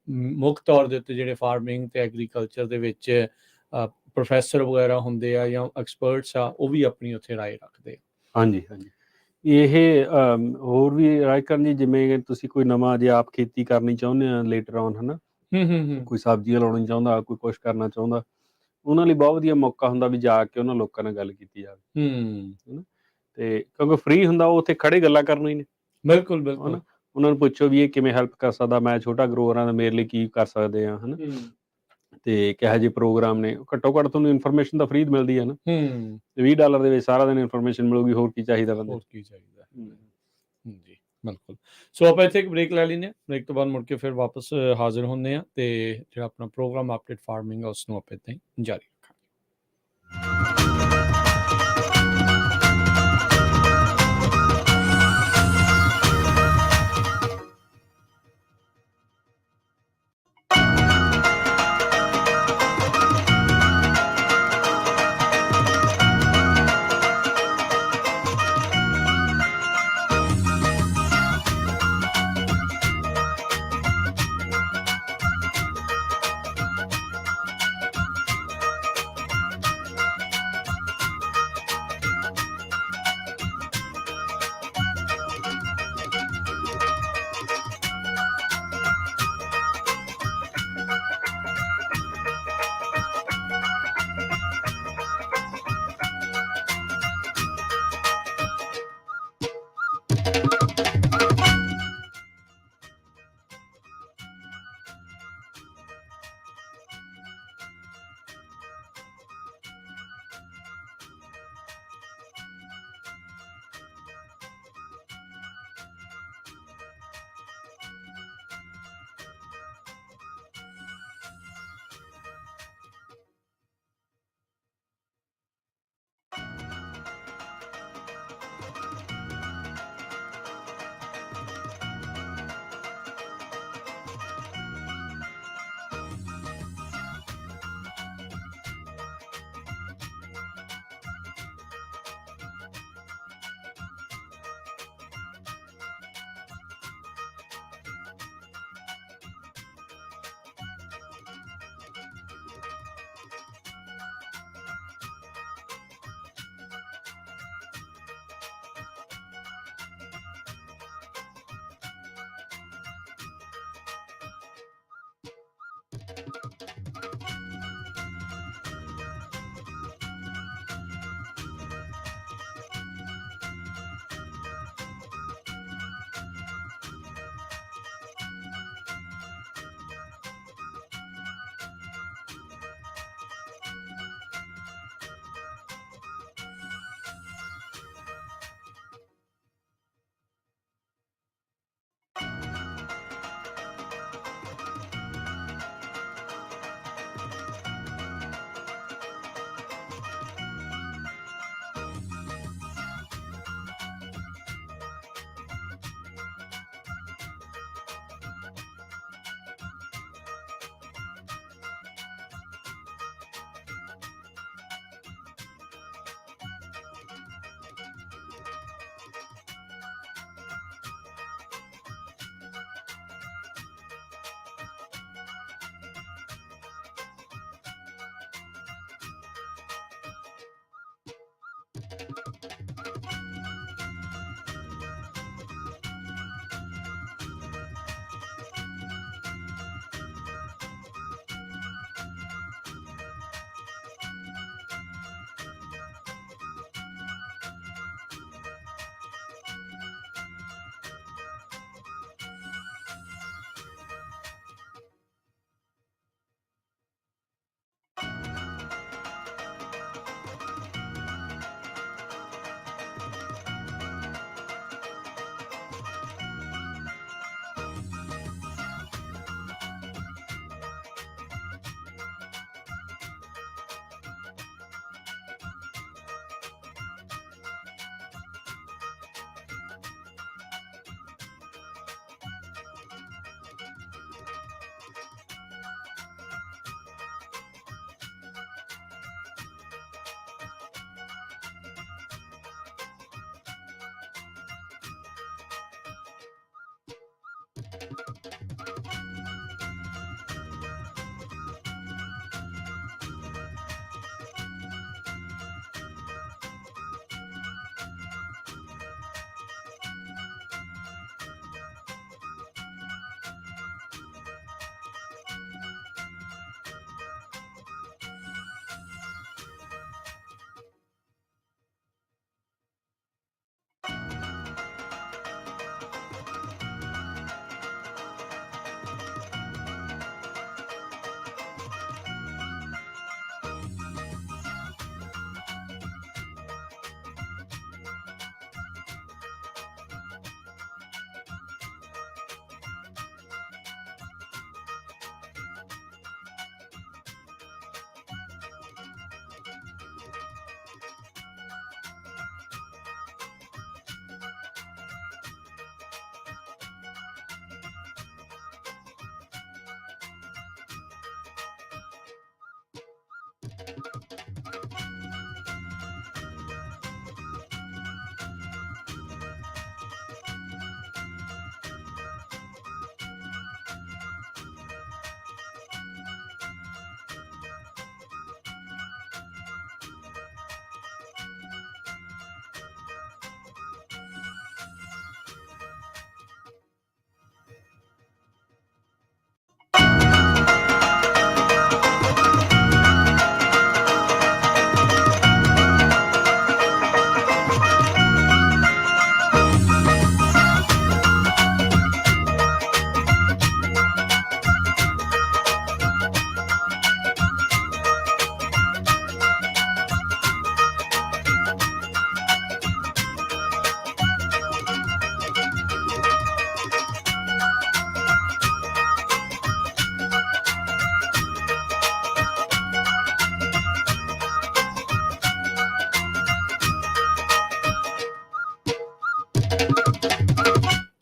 ਮੁੱਖ ਤੌਰ ਦੇ ਉੱਤੇ ਜਿਹੜੇ ਫਾਰਮਿੰਗ ਤੇ ਐਗਰੀਕਲਚਰ ਦੇ ਵਿੱਚ ਪ੍ਰੋਫੈਸਰ ਵਗੈਰਾ ਹੁੰਦੇ ਆ ਜਾਂ ਐਕਸਪਰਟਸ ਆ, ਉਹ ਵੀ ਆਪਣੀ ਉੱਥੇ ਰਾਏ ਰੱਖਦੇ ਆ। ਹਾਂਜੀ। ਇਹ ਹੋਰ ਵੀ ਰਾਏ ਕਰਨ ਜੀ, ਜਿਵੇਂ ਤੁਸੀਂ ਕੋਈ ਨਵਾਂ ਜੇ ਆਪ ਖੇਤੀ ਕਰਨੀ ਚਾਹੁੰਦੇ ਆ ਲੇਟਰ ਔਨ, ਹੈ ਨਾ, ਕੋਈ ਸਬਜ਼ੀਆਂ ਲਾਉਣੀ ਚਾਹੁੰਦਾ, ਕੋਈ ਕੁਛ ਕਰਨਾ ਚਾਹੁੰਦਾ, ਉਹਨਾਂ ਲਈ ਬਹੁਤ ਵਧੀਆ ਮੌਕਾ ਹੁੰਦਾ ਵੀ ਜਾ ਕੇ ਉਹਨਾਂ ਲੋਕਾਂ ਨਾਲ ਗੱਲ ਕੀਤੀ ਜਾਵੇ, ਹੈ ਨਾ। ਤੇ ਕਿਉਂਕਿ ਫ੍ਰੀ ਹੁੰਦਾ, ਉਹ ਉੱਥੇ ਖੜੇ ਗੱਲਾਂ ਕਰਨ ਹੀ ਨੇ। ਬਿਲਕੁਲ ਉਹਨਾਂ ਨੂੰ ਪੁੱਛੋ ਵੀ ਇਹ ਕਿਵੇਂ ਹੈਲਪ ਕਰ ਸਕਦਾ, ਮੈਂ ਛੋਟਾ ਗਰੋਅਰ ਹਾਂ, ਮੇਰੇ ਲਈ ਕੀ ਕਰ ਸਕਦੇ ਆ, ਹੈ ਨਾ, ਤੇ ਕਿਹੋ ਜਿਹੇ ਪ੍ਰੋਗਰਾਮ ਨੇ। ਘੱਟੋ ਘੱਟ ਤੁਹਾਨੂੰ ਇਨਫੋਰਮੇਸ਼ਨ ਤਾਂ ਫ੍ਰੀ ਮਿਲਦੀ ਹੈ ਨਾ। $20 ਦੇ ਵਿੱਚ ਸਾਰਾ ਦਿਨ ਇਨਫੋਰਮੇਸ਼ਨ ਮਿਲੂਗੀ, ਹੋਰ ਕੀ ਚਾਹੀਦਾ ਬੰਦੇ ਨੂੰ। ਜੀ ਬਿਲਕੁਲ। ਸੋ ਆਪਾਂ ਇੱਥੇ ਇੱਕ ਬ੍ਰੇਕ ਲੈ ਲੈਂਦੇ ਹਾਂ, ਬ੍ਰੇਕ ਤੋਂ ਬਾਅਦ ਮੁੜ ਕੇ ਫਿਰ ਵਾਪਸ ਹਾਜ਼ਰ ਹੁੰਦੇ ਹਾਂ, ਤੇ ਜਿਹੜਾ ਆਪਣਾ ਪ੍ਰੋਗਰਾਮ ਅਪਡੇਟ ਫਾਰਮਿੰਗ ਆ ਉਸ ਨੂੰ ਆਪਾਂ ਇੱਦਾਂ ਹੀ ਜਾਰੀ ਰੱਖਾਂਗੇ।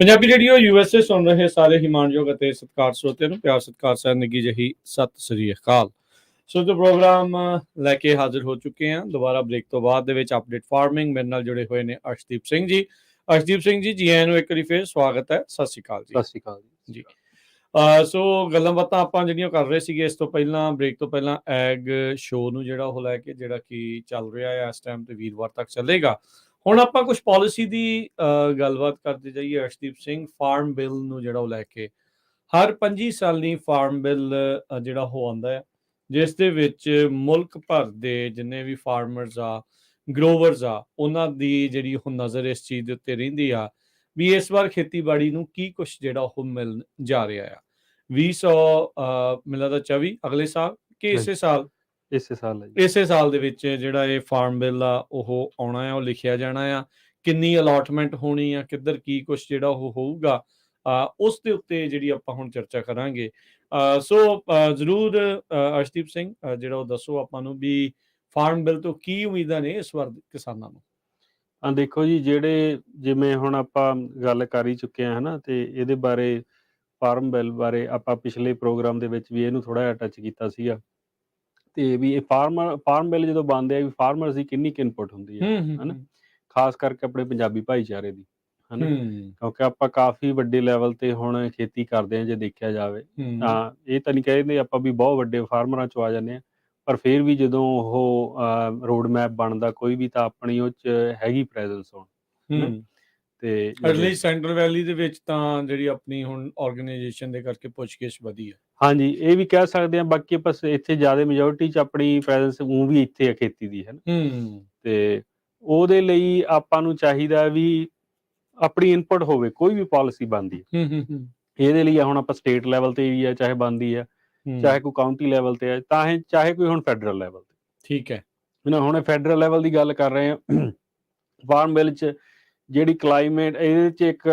ਪੰਜਾਬੀ ਰੇਡੀਓ USA ਸੁਣ ਰਹੇ ਸਾਰੇ ਹਿਮਾਨਯੋਗ ਅਤੇ ਸਤਿਕਾਰ ਸਰੋਤਿਆਂ ਨੂੰ ਪਿਆਰ ਸਤਿਕਾਰ ਸਹਿ ਨਿੱਘੀ ਜਿਹੀ ਸਤਿ ਸ੍ਰੀ ਅਕਾਲ। ਸੋ ਜੋ ਪ੍ਰੋਗਰਾਮ ਲੈ ਕੇ ਹਾਜ਼ਰ ਹੋ ਚੁੱਕੇ ਹਾਂ ਦੁਬਾਰਾ ਬ੍ਰੇਕ ਤੋਂ ਬਾਅਦ ਦੇ ਵਿੱਚ ਅਪਡੇਟ ਫਾਰਮਿੰਗ ਮੇਰੇ ਨਾਲ ਜੁੜੇ ਹੋਏ ਨੇ ਅਰਸ਼ਦੀਪ ਸਿੰਘ ਜੀ। ਅਰਸ਼ਦੀਪ ਸਿੰਘ ਜੀ ਆਇਆਂ ਨੂੰ ਇੱਕ ਵਾਰੀ ਫਿਰ ਸਵਾਗਤ ਹੈ। ਸਤਿ ਸ੍ਰੀ ਅਕਾਲ ਜੀ। ਸਤਿ ਸ਼੍ਰੀ ਅਕਾਲ ਜੀ। ਸੋ ਗੱਲਾਂ ਬਾਤਾਂ ਆਪਾਂ ਜਿਹੜੀਆਂ ਕਰ ਰਹੇ ਸੀਗੇ ਇਸ ਤੋਂ ਪਹਿਲਾਂ ਬ੍ਰੇਕ ਤੋਂ ਪਹਿਲਾਂ ਐਗ ਸ਼ੋਅ ਨੂੰ ਜਿਹੜਾ ਉਹ ਲੈ ਕੇ ਜਿਹੜਾ ਕਿ ਚੱਲ ਰਿਹਾ ਹੈ ਇਸ ਟਾਈਮ ਤੇ ਵੀਰਵਾਰ ਤੱਕ ਚੱਲੇਗਾ। ਹੁਣ ਆਪਾਂ ਕੁਝ ਪਾਲਿਸੀ ਦੀ ਗੱਲਬਾਤ ਕਰਦੇ ਜਾਈਏ ਅਰਸ਼ਦੀਪ ਸਿੰਘ। ਫਾਰਮ ਬਿੱਲ ਨੂੰ ਜਿਹੜਾ ਉਹ ਲੈ ਕੇ ਹਰ 25 ਸਾਲੀ ਫਾਰਮ ਬਿੱਲ ਜਿਹੜਾ ਉਹ ਆਉਂਦਾ ਹੈ, ਜਿਸ ਦੇ ਵਿੱਚ ਮੁਲਕ ਭਰ ਦੇ ਜਿੰਨੇ ਵੀ ਫਾਰਮਰਸ ਆ, ਗਰੋਵਰਸ ਆ, ਉਹਨਾਂ ਦੀ ਜਿਹੜੀ ਉਹ ਨਜ਼ਰ ਇਸ ਚੀਜ਼ ਦੇ ਉੱਤੇ ਰਹਿੰਦੀ ਆ ਵੀ ਇਸ ਵਾਰ ਖੇਤੀਬਾੜੀ ਨੂੰ ਕੀ ਕੁਛ ਜਿਹੜਾ ਉਹ ਮਿਲ ਜਾ ਰਿਹਾ ਆ। 20 ਮੈਨੂੰ ਲੱਗਦਾ 24 ਅਗਲੇ ਸਾਲ ਕਿ ਇਸੇ ਸਾਲ ਇਸੇ ਸਾਲ ਹੈ ਜੀ। ਇਸੇ ਸਾਲ ਦੇ ਵਿੱਚ ਜਿਹੜਾ ਇਹ ਫਾਰਮ ਬਿੱਲ ਆ ਉਹ ਆਉਣਾ ਆ, ਉਹ ਲਿਖਿਆ ਜਾਣਾ ਆ, ਕਿੰਨੀ ਅਲਾਟਮੈਂਟ ਹੋਣੀ ਆ, ਕਿੱਧਰ ਕੀ ਕੁਛ ਜਿਹੜਾ ਉਹ ਹੋਊਗਾ, ਉਸ ਦੇ ਉੱਤੇ ਜਿਹੜੀ ਆਪਾਂ ਹੁਣ ਚਰਚਾ ਕਰਾਂਗੇ। ਸੋ ਜ਼ਰੂਰ ਅਰਸ਼ਦੀਪ ਸਿੰਘ ਜਿਹੜਾ ਉਹ ਦੱਸੋ ਆਪਾਂ ਨੂੰ ਵੀ ਫਾਰਮ ਬਿੱਲ ਤੋਂ ਕੀ ਉਮੀਦਾਂ ਨੇ ਇਸ ਵਾਰ ਕਿਸਾਨਾਂ ਨੂੰ। ਦੇਖੋ ਜੀ, ਜਿਹੜੇ ਜਿਵੇਂ ਹੁਣ ਆਪਾਂ ਗੱਲ ਕਰ ਹੀ ਚੁੱਕੇ ਹਾਂ ਹਨਾ, ਤੇ ਇਹਦੇ ਬਾਰੇ ਫਾਰਮ ਬਿੱਲ ਬਾਰੇ ਆਪਾਂ ਪਿਛਲੇ ਪ੍ਰੋਗਰਾਮ ਦੇ ਵਿੱਚ ਵੀ ਇਹਨੂੰ ਥੋੜ੍ਹਾ ਜਿਹਾ ਟੱਚ ਕੀਤਾ ਸੀਗਾ, ਤੇ ਵੀ ਇਹ ਫਾਰਮ ਬਿੱਲ ਜਦੋਂ ਬਣਦੇ ਆ ਵੀ ਫਾਰਮਰਸ ਦੀ ਕਿੰਨੀ ਕੁ ਇਨਪੁਟ ਹੁੰਦੀ ਹੈ ਹਨਾ, ਖਾਸ ਕਰਕੇ ਆਪਣੇ ਪੰਜਾਬੀ ਭਾਈਚਾਰੇ ਦੀ ਹਨਾ, ਕਿਉਂਕਿ ਆਪਾਂ ਕਾਫੀ ਵੱਡੇ ਲੈਵਲ ਤੇ ਹੁਣ ਖੇਤੀ ਕਰਦੇ ਹਾਂ ਜੇ ਦੇਖਿਆ ਜਾਵੇ ਤਾਂ ਇਹ ਤਾਂ ਨਹੀਂ ਕਹਿੰਦੇ ਆਪਾਂ ਵੀ ਬਹੁਤ ਵੱਡੇ ਫਾਰਮਰਾਂ ਚੋਂ ਆ ਜਾਂਦੇ ਹਾਂ, ਪਰ ਫਿਰ ਵੀ ਜਦੋਂ ਉਹ ਰੋਡ ਮੈਪ ਬਣਦਾ ਕੋਈ ਵੀ ਤਾਂ ਆਪਣੀ ਉਹ 'ਚ ਹੈਗੀ ਪ੍ਰੈਜ਼ੈਂਸ ਹੁਣ ਤੇ ਅਰਲੀ ਸੈਂਟਰਲ ਵੈਲੀ ਦੇ ਵਿੱਚ ਤਾਂ ਜਿਹੜੀ ਆਪਣੀ ਹੁਣ ਆਰਗੇਨਾਈਜੇਸ਼ਨ ਦੇ ਕਰਕੇ ਪੁੱਛਗਿੱਛ ਵਧੀ ਹੈ। ਹਾਂਜੀ, ਇਹ ਵੀ ਕਹਿ ਸਕਦੇ ਹਾਂ। ਬਾਕੀ ਆਪਾਂ ਇੱਥੇ ਜ਼ਿਆਦਾ ਮੈਜੋਰਿਟੀ 'ਚ ਆਪਣੀ ਪ੍ਰੈਜ਼ੈਂਸ ਊਂ ਵੀ ਇੱਥੇ ਆ ਖੇਤੀ ਦੀ ਹਨਾ, ਤੇ ਉਹਦੇ ਲਈ ਆਪਾਂ ਨੂੰ ਚਾਹੀਦਾ ਵੀ ਆਪਣੀ ਇਨਪੁਟ ਹੋਵੇ ਕੋਈ ਵੀ ਪਾਲਿਸੀ ਬਣਦੀ ਹੈ। ਇਹਦੇ ਲਈ ਹੁਣ ਆਪਾਂ ਸਟੇਟ ਲੈਵਲ ਤੇ ਵੀ ਆ ਚਾਹੇ ਬਣਦੀ ਆ, ਚਾਹੇ ਕੋਈ ਕਾਊਂਟੀ ਲੈਵਲ ਤੇ ਆ, ਚਾਹੇ ਕੋਈ ਹੁਣ ਫੈਡਰਲ ਲੈਵਲ ਤੇ। ਠੀਕ ਹੈ ਨਾ ਹੁਣ ਫੈਡਰਲ ਲੈਵਲ ਦੀ ਗੱਲ ਕਰ ਰਹੇ ਹਾਂ, ਫਾਰਮ ਬਿੱਲ 'ਚ ਜਿਹੜੀ ਕਲਾਈਮੇਟ ਇਹਦੇ 'ਚ ਇੱਕ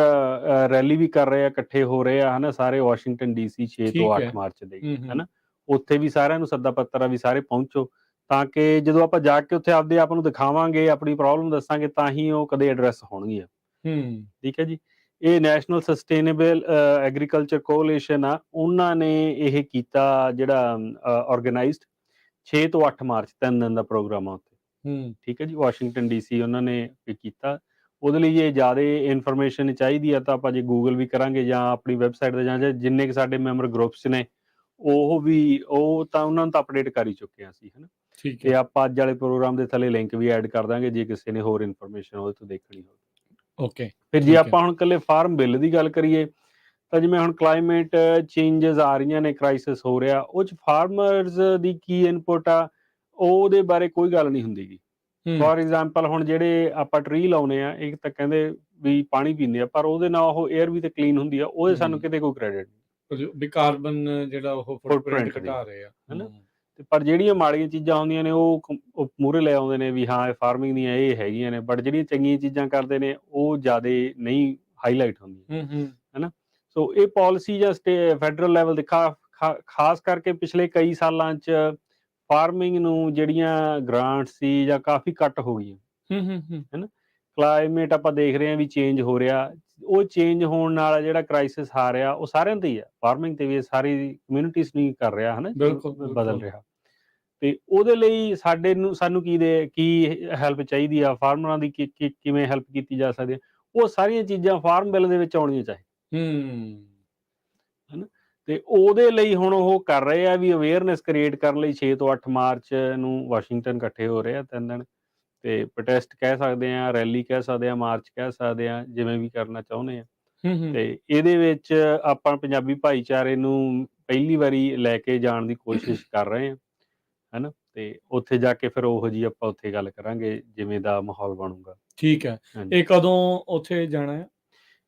ਰੈਲੀ ਵੀ ਕਰ ਰਹੇ ਆ, ਇਕੱਠੇ ਹੋ ਰਹੇ ਆ ਹਨਾ, ਸਾਰੇ ਵਾਸ਼ਿੰਗਟਨ DC 6 ਤੋਂ 8 ਮਾਰਚ ਦੇ ਹਨਾ, ਉੱਥੇ ਵੀ ਸਾਰਿਆਂ ਨੂੰ ਸੱਦਾ ਪੱਤਰ ਆ ਵੀ ਸਾਰੇ ਪਹੁੰਚੋ, ਤਾਂ ਕਿ ਜਦੋਂ ਆਪਾਂ ਜਾ ਕੇ ਉੱਥੇ ਆਪਦੇ ਆਪ ਨੂੰ ਦਿਖਾਵਾਂਗੇ, ਆਪਣੀ ਪ੍ਰੋਬਲਮ ਦੱਸਾਂਗੇ, ਤਾਂ ਹੀ ਉਹ ਕਦੇ ਐਡਰੈਸ ਹੋਣਗੀਆਂ। ਠੀਕ ਹੈ ਜੀ। ਇਹ ਨੈਸ਼ਨਲ ਸਸਟੇਨੇਬਲ ਐਗਰੀਕਲਚਰ ਕੋਅਲੀਸ਼ਨ ਆ, ਉਹਨਾਂ ਨੇ ਇਹ ਕੀਤਾ ਜਿਹੜਾ ਆਰਗੇਨਾਈਜ਼ਡ 6 ਤੋਂ 8 ਮਾਰਚ 3 ਦਿਨ ਦਾ ਪ੍ਰੋਗਰਾਮ ਆ ਉੱਥੇ। ਠੀਕ ਹੈ ਜੀ, ਵਾਸ਼ਿੰਗਟਨ DC ਉਹਨਾਂ ਨੇ ਕੀਤਾ। ਉਹਦੇ ਲਈ ਜੇ ਜ਼ਿਆਦਾ ਇਨਫੋਰਮੇਸ਼ਨ ਚਾਹੀਦੀ ਆ ਤਾਂ ਆਪਾਂ ਜੇ ਗੂਗਲ ਵੀ ਕਰਾਂਗੇ ਜਾਂ ਆਪਣੀ ਵੈਬਸਾਈਟ 'ਤੇ ਜਾਂ ਜਿੰਨੇ ਕੁ ਸਾਡੇ ਮੈਂਬਰ ਗਰੁੱਪਸ ਨੇ ਉਹ ਤਾਂ ਉਹਨਾਂ ਨੂੰ ਤਾਂ ਅਪਡੇਟ ਕਰ ਹੀ ਚੁੱਕੇ ਹਾਂ ਅਸੀਂ ਹਨਾ, ਤੇ ਆਪਾਂ ਅੱਜ ਵਾਲੇ ਪ੍ਰੋਗਰਾਮ ਦੇ ਥੱਲੇ ਲਿੰਕ ਵੀ ਐਡ ਕਰ ਦਾਂਗੇ ਜੇ ਕਿਸੇ ਨੇ ਹੋਰ ਇਨਫੋਰਮੇਸ਼ਨ ਉਹਦੇ ਤੋਂ ਦੇਖਣੀ ਹੋਵੇ। ਓਕੇ, ਫਿਰ ਜੇ ਆਪਾਂ ਹੁਣ ਇਕੱਲੇ ਫਾਰਮ ਬਿੱਲ ਦੀ ਗੱਲ ਕਰੀਏ ਤਾਂ ਜਿਵੇਂ ਹੁਣ ਕਲਾਈਮੇਟ ਚੇਂਜਸ ਆ ਰਹੀਆਂ ਨੇ, ਕ੍ਰਾਈਸਿਸ ਹੋ ਰਿਹਾ, ਉਹ 'ਚ ਫਾਰਮਰਸ ਦੀ ਕੀ ਇਨਪੁਟ ਆ ਉਹਦੇ ਬਾਰੇ ਕੋਈ ਗੱਲ ਨਹੀਂ ਹੁੰਦੀ ਗੀ। ਫੋਰ ਐਗਜ਼ਾਮਪਲ ਹੁਣ ਜਿਹੜੇ ਆਪਾਂ ਟਰੀ ਲਾਉਂਦੇ ਆ, ਇੱਕ ਤਾਂ ਕਹਿੰਦੇ ਵੀ ਪਾਣੀ ਪੀਂਦੇ ਆ, ਪਰ ਉਹਦੇ ਨਾਲ ਉਹ ਏਅਰ ਵੀ ਤੇ ਕਲੀਨ ਹੁੰਦੀ ਆ, ਉਹਦੇ ਸਾਨੂੰ ਕਿਤੇ ਕੋਈ ਕ੍ਰੈਡਿਟ ਨਹੀਂ ਵੀ ਕਾਰਬਨ ਜਿਹੜਾ ਉਹ ਫੁੱਟਪ੍ਰਿੰਟ ਘਟਾ ਰਹੇ ਆ ਹਨਾ, ਤੇ ਪਰ ਜਿਹੜੀਆਂ ਮਾੜੀਆਂ ਚੀਜ਼ਾਂ ਹੁੰਦੀਆਂ ਨੇ ਉਹ ਮੂਹਰੇ ਲੈ ਆਉਂਦੇ ਨੇ ਵੀ ਹਾਂ ਇਹ ਫਾਰਮਿੰਗ ਦੀਆਂ ਇਹ ਹੈਗੀਆਂ ਨੇ, ਬਟ ਜਿਹੜੀਆਂ ਚੰਗੀਆਂ ਚੀਜ਼ਾਂ ਕਰਦੇ ਨੇ ਉਹ ਜ਼ਿਆਦਾ ਨਹੀਂ ਹਾਈਲਾਈਟ ਹੁੰਦੀਆਂ ਹਨਾ। ਸੋ ਇਹ ਪਾਲਿਸੀ ਜਾਂ ਫੈਡਰਲ ਲੈਵਲ ਦੇ ਖਾਸ ਕਰਕੇ ਪਿਛਲੇ ਕਈ ਸਾਲਾਂ 'ਚ ਫਾਰਮਿੰਗ ਨੂੰ ਜਿਹੜੀਆਂ ਗ੍ਰਾਂਟ ਸੀ ਜਾਂ ਕਾਫੀ ਘੱਟ ਹੋ ਗਈਆਂ ਹਨਾ। ਕਲਾਈਮੇਟ ਆਪਾਂ ਦੇਖ ਰਹੇ ਹਾਂ ਵੀ ਚੇਂਜ ਹੋ ਰਿਹਾ, ਉਹ ਚੇਂਜ ਹੋਣ ਨਾਲ ਜਿਹੜਾ ਕ੍ਰਾਈਸਿਸ ਆ ਰਿਹਾ ਉਹ ਸਾਰਿਆਂ ਤੇ ਹੀ ਆ, ਫਾਰਮਿੰਗ ਤੇ ਵੀ ਸਾਰੀ ਕਮਿਊਨਿਟੀਜ਼ ਨਹੀਂ ਕਰ ਰਿਹਾ ਹਨਾ, ਬਦਲ ਰਿਹਾ। ਤੇ ਉਹਦੇ ਲਈ ਸਾਨੂੰ ਕੀ ਹੈਲਪ ਚਾਹੀਦੀ ਆ, ਫਾਰਮਰਾਂ ਦੀ ਕਿਵੇਂ ਹੈਲਪ ਕੀਤੀ ਜਾ ਸਕਦੀ ਹੈ, ਉਹ ਸਾਰੀਆਂ ਚੀਜ਼ਾਂ ਫਾਰਮ ਬਿੱਲ ਦੇ ਵਿੱਚ ਆਉਣੀਆਂ ਚਾਹੀਦੀਆਂ ਹਨਾ। ਤੇ ਉਹਦੇ ਲਈ ਹੁਣ ਉਹ ਕਰ ਰਹੇ ਆ ਵੀ ਅਵੇਅਰਨੈਸ ਕ੍ਰੀਏਟ ਕਰਨ ਲਈ 6 ਤੋਂ 8 ਮਾਰਚ ਨੂੰ ਵਾਸ਼ਿੰਗਟਨ ਇਕੱਠੇ ਹੋ ਰਹੇ ਆ 3 ਦਿਨ, ਤੇ ਪ੍ਰੋਟੈਸਟ ਕਹਿ ਸਕਦੇ ਆ, ਰੈਲੀ ਕਹਿ ਸਕਦੇ ਆ, ਮਾਰਚ ਕਹਿ ਸਕਦੇ ਆ, ਜਿਵੇਂ ਵੀ ਕਰਨਾ ਚਾਹੁੰਦੇ ਆ। ਤੇ ਇਹਦੇ ਵਿੱਚ ਆਪਾਂ ਪੰਜਾਬੀ ਭਾਈਚਾਰੇ ਨੂੰ ਪਹਿਲੀ ਵਾਰੀ ਲੈ ਕੇ ਜਾਣ ਦੀ ਕੋਸ਼ਿਸ਼ ਕਰ ਰਹੇ ਆ ਹਨਾ, ਤੇ ਉੱਥੇ ਜਾ ਕੇ ਫਿਰ ਉਹੋ ਜਿਹੀ ਆਪਾਂ ਉੱਥੇ ਗੱਲ ਕਰਾਂਗੇ ਜਿਵੇਂ ਦਾ ਮਾਹੌਲ ਬਣੂਗਾ। ਠੀਕ ਹੈ, ਇਹ ਕਦੋਂ ਉੱਥੇ ਜਾਣਾ ਹੈ?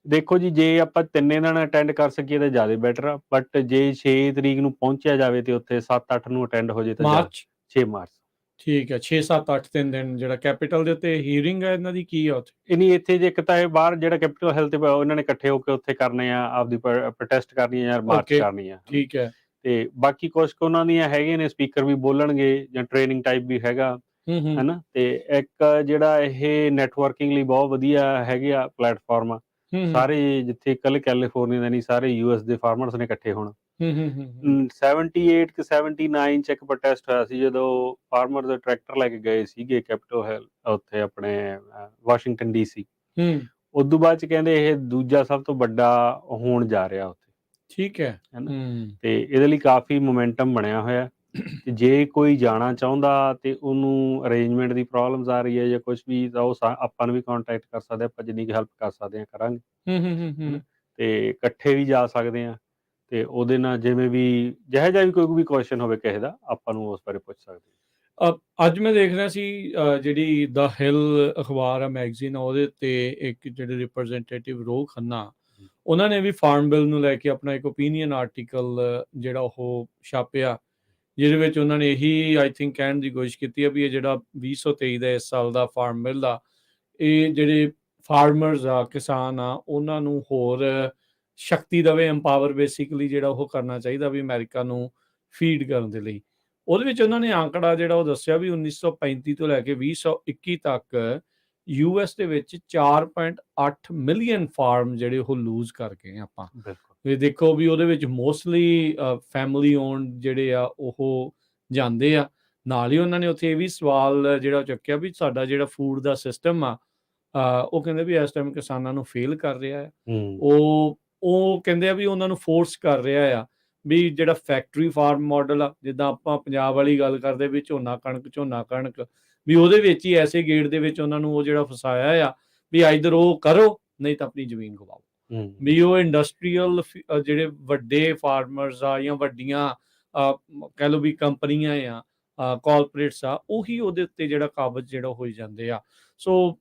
ਦੇਖੋ ਜੀ, ਜੇ ਆਪਾਂ 3 ਦਿਨ ਅਟੈਂਡ ਕਰ ਸਕੀਏ ਤਾਂ ਜ਼ਿਆਦਾ ਬੈਟਰ ਆ, ਬਟ ਜੇ 6 ਤਰੀਕ ਨੂੰ ਪਹੁੰਚਿਆ ਜਾਵੇ ਤੇ ਉੱਥੇ 7-8 ਨੂੰ ਅਟੈਂਡ ਹੋ ਜੇ ਤਾਂ ਮਾਰਚ 6 ਮਾਰਚ। ਠੀਕ ਹੈ, 6-7-8 3 ਦਿਨ ਜਿਹੜਾ ਕੈਪੀਟਲ ਦੇ ਉੱਤੇ ਹੀਅਰਿੰਗ ਹੈ ਇਹਨਾਂ ਦੀ ਕੀ ਆ ਉੱਥੇ? ਨਹੀਂ, ਇੱਥੇ ਜੇ ਇੱਕ ਤਾਂ ਇਹ ਬਾਹਰ ਜਿਹੜਾ ਕੈਪੀਟਲ ਹਿੱਲ ਤੇ ਉਹਨਾਂ ਨੇ ਇਕੱਠੇ ਹੋ ਕੇ ਉੱਥੇ ਕਰਨੇ ਆ, ਆਪਦੀ ਪ੍ਰੋਟੈਸਟ ਕਰਨੀ ਆ ਜਾਂ ਮਾਰਚ ਕਰਨੀ ਆ। ਠੀਕ ਹੈ, ਤੇ ਬਾਕੀ ਕੁਛ ਕੁ ਉਹਨਾਂ ਦੀਆਂ ਹੈਗੇ ਨੇ, ਸਪੀਕਰ ਵੀ ਬੋਲਣਗੇ ਜਾਂ ਟ੍ਰੇਨਿੰਗ ਟਾਈਪ ਵੀ ਹੈਗਾ ਹਨਾ। ਤੇ ਇੱਕ ਜਿਹੜਾ ਇਹ ਨੈਟਵਰਕਿੰਗ ਲਈ ਬਹੁਤ ਵਧੀਆ ਹੈਗੇ ਆ ਪਲੇਟਫਾਰਮ ਆ, ਸਾਰੇ ਜਿੱਥੇ ਇਕੱਲੇ ਕੈਲੀਫੋਰਨੀਆ ਦੇ ਨਹੀਂ, ਸਾਰੇ US ਦੇ ਫਾਰਮਰਸ ਨੇ ਇਕੱਠੇ ਹੋਣਾ। 78 ਕਿ 79 ਚ ਇੱਕ ਪ੍ਰੋਟੈਸਟ ਹੋਇਆ ਸੀ ਜਦੋਂ ਫਾਰਮਰ ਟਰੈਕਟਰ ਲੈ ਕੇ ਗਏ ਸੀਗੇ ਕੈਪੀਟਲ ਹਿੱਲ, ਉੱਥੇ ਆਪਣੇ ਵਾਸ਼ਿੰਗਟਨ DC। ਉਦੋਂ ਬਾਅਦ ਚ ਕਹਿੰਦੇ ਇਹ ਦੂਜਾ ਸਭ ਤੋਂ ਵੱਡਾ ਹੋਣ ਜਾ ਰਿਹਾ ਉੱਥੇ। ਠੀਕ ਹੈ ਹਨਾ, ਤੇ ਇਹਦੇ ਲਈ ਕਾਫੀ ਮੋਮੈਂਟਮ ਬਣਿਆ ਹੋਇਆ। ਤੇ ਜੇ ਕੋਈ ਜਾਣਾ ਚਾਹੁੰਦਾ ਤੇ ਉਹਨੂੰ ਅਰੇਂਜਮੈਂਟ ਦੀ ਪ੍ਰੋਬਲਮਸ ਆ ਰਹੀ ਹੈ ਜਾਂ ਕੁਛ ਵੀ, ਤਾਂ ਉਹ ਆਪਾਂ ਨੂੰ ਵੀ ਕੰਟੈਕਟ ਕਰ ਸਕਦੇ, ਆਪਾਂ ਜਿੰਨੀ ਕੁ ਹੈਲਪ ਕਰ ਸਕਦੇ ਹਾਂ ਕਰਾਂਗੇ। ਤੇ ਇਕੱਠੇ ਵੀ ਜਾ ਸਕਦੇ ਹਾਂ ਤੇ ਉਹਦੇ ਨਾਲ ਜਿਵੇਂ ਵੀ ਜਿਹੋ ਜਿਹਾ ਵੀ ਕੋਈ ਵੀ ਕੁਐਸਚਨ ਹੋਵੇ ਕਿਸੇ ਦਾ ਆਪਾਂ ਨੂੰ ਉਸ ਬਾਰੇ ਪੁੱਛ ਸਕਦੇ ਅੱਜ ਮੈਂ ਦੇਖ ਰਿਹਾ ਸੀ ਜਿਹੜੀ ਦ ਹਿੱਲ ਅਖਬਾਰ ਆ, ਮੈਗਜ਼ੀਨ ਆ, ਉਹਦੇ ਉੱਤੇ ਇੱਕ ਜਿਹੜੇ ਰਿਪਰੈਜ਼ੈਂਟੇਟਿਵ ਰੋਹ ਖੰਨਾ, ਉਹਨਾਂ ਨੇ ਵੀ ਫਾਰਮ ਬਿੱਲ ਨੂੰ ਲੈ ਕੇ ਆਪਣਾ ਇੱਕ ਓਪੀਨੀਅਨ ਆਰਟੀਕਲ ਜਿਹੜਾ ਉਹ ਛਾਪਿਆ, ਜਿਹਦੇ ਵਿੱਚ ਉਹਨਾਂ ਨੇ ਇਹੀ ਆਈ ਥਿੰਕ ਕਹਿਣ ਦੀ ਕੋਸ਼ਿਸ਼ ਕੀਤੀ ਹੈ ਵੀ ਇਹ ਜਿਹੜਾ 2023 ਦਾ ਇਸ ਸਾਲ ਦਾ ਫਾਰਮ ਬਿੱਲ ਆ, ਇਹ ਜਿਹੜੇ ਫਾਰਮਰਸ ਆ, ਕਿਸਾਨ ਆ, ਉਹਨਾਂ ਨੂੰ ਹੋਰ ਸ਼ਕਤੀ ਦੇਵੇ, ਐਮਪਾਵਰ ਬੇਸਿਕਲੀ ਜਿਹੜਾ ਉਹ ਕਰਨਾ ਚਾਹੀਦਾ ਵੀ ਅਮਰੀਕਾ ਨੂੰ ਫੀਡ ਕਰਨ ਦੇ ਲਈ। ਉਹਦੇ ਵਿੱਚ ਉਹਨਾਂ ਨੇ ਆંકੜਾ ਜਿਹੜਾ ਉਹ ਦੱਸਿਆ ਵੀ 1935 ਤੋਂ ਲੈ ਕੇ 2021 ਤੱਕ US ਦੇ ਵਿੱਚ 4.8 ਮਿਲੀਅਨ ਫਾਰਮ ਜਿਹੜੇ ਉਹ ਲੂਜ਼ ਕਰ ਗਏ ਆਪਾਂ। ਬਿਲਕੁਲ ਇਹ ਦੇਖੋ ਵੀ ਉਹਦੇ ਵਿੱਚ ਮੋਸਟਲੀ ਫੈਮਿਲੀ ਓਨਡ ਜਿਹੜੇ ਆ ਉਹ ਜਾਂਦੇ ਆ। ਨਾਲ ਹੀ ਉਹਨਾਂ ਨੇ ਉੱਥੇ ਇਹ ਵੀ ਸਵਾਲ ਜਿਹੜਾ ਚੱਕਿਆ ਵੀ ਸਾਡਾ ਜਿਹੜਾ ਫੂਡ ਦਾ ਸਿਸਟਮ ਆ, ਉਹ ਕਹਿੰਦੇ ਵੀ ਇਸ ਟਾਈਮ ਕਿਸਾਨਾਂ ਨੂੰ ਫੇਲ ਕਰ ਰਿਹਾ ਆ। ਉਹ ਕਹਿੰਦੇ ਆ ਵੀ ਉਹਨਾਂ ਨੂੰ ਫੋਰਸ ਕਰ ਰਿਹਾ ਆ ਵੀ ਜਿਹੜਾ ਫੈਕਟਰੀ ਫਾਰਮ ਮਾਡਲ ਆ, ਜਿੱਦਾਂ ਆਪਾਂ ਪੰਜਾਬ ਵਾਲੀ ਗੱਲ ਕਰਦੇ ਵੀ ਝੋਨਾ ਕਣਕ, ਵੀ ਉਹਦੇ ਵਿੱਚ ਹੀ ਐਸੇ ਗੇੜ ਦੇ ਵਿੱਚ ਉਹਨਾਂ ਨੂੰ ਉਹ ਜਿਹੜਾ ਫਸਾਇਆ ਆ ਵੀ ਆਈਦਰ ਉਹ ਕਰੋ ਨਹੀਂ ਤਾਂ ਆਪਣੀ ਜ਼ਮੀਨ ਗਵਾਓ। ਵੀ ਉਹ ਇੰਡਸਟਰੀਅਲ ਜਿਹੜੇ ਵੱਡੇ ਫਾਰਮਰਸ ਆ ਜਾਂ ਵੱਡੀਆਂ ਕਹਿ ਲਓ ਵੀ ਕੰਪਨੀਆਂ ਆ, ਕਾਰਪੋਰੇਟਸ ਆ, ਉਹੀ ਉਹਦੇ ਉੱਤੇ ਜਿਹੜਾ ਕਾਬਜ਼ ਜਿਹੜਾ ਹੋਈ ਜਾਂਦੇ ਆ। ਸੋ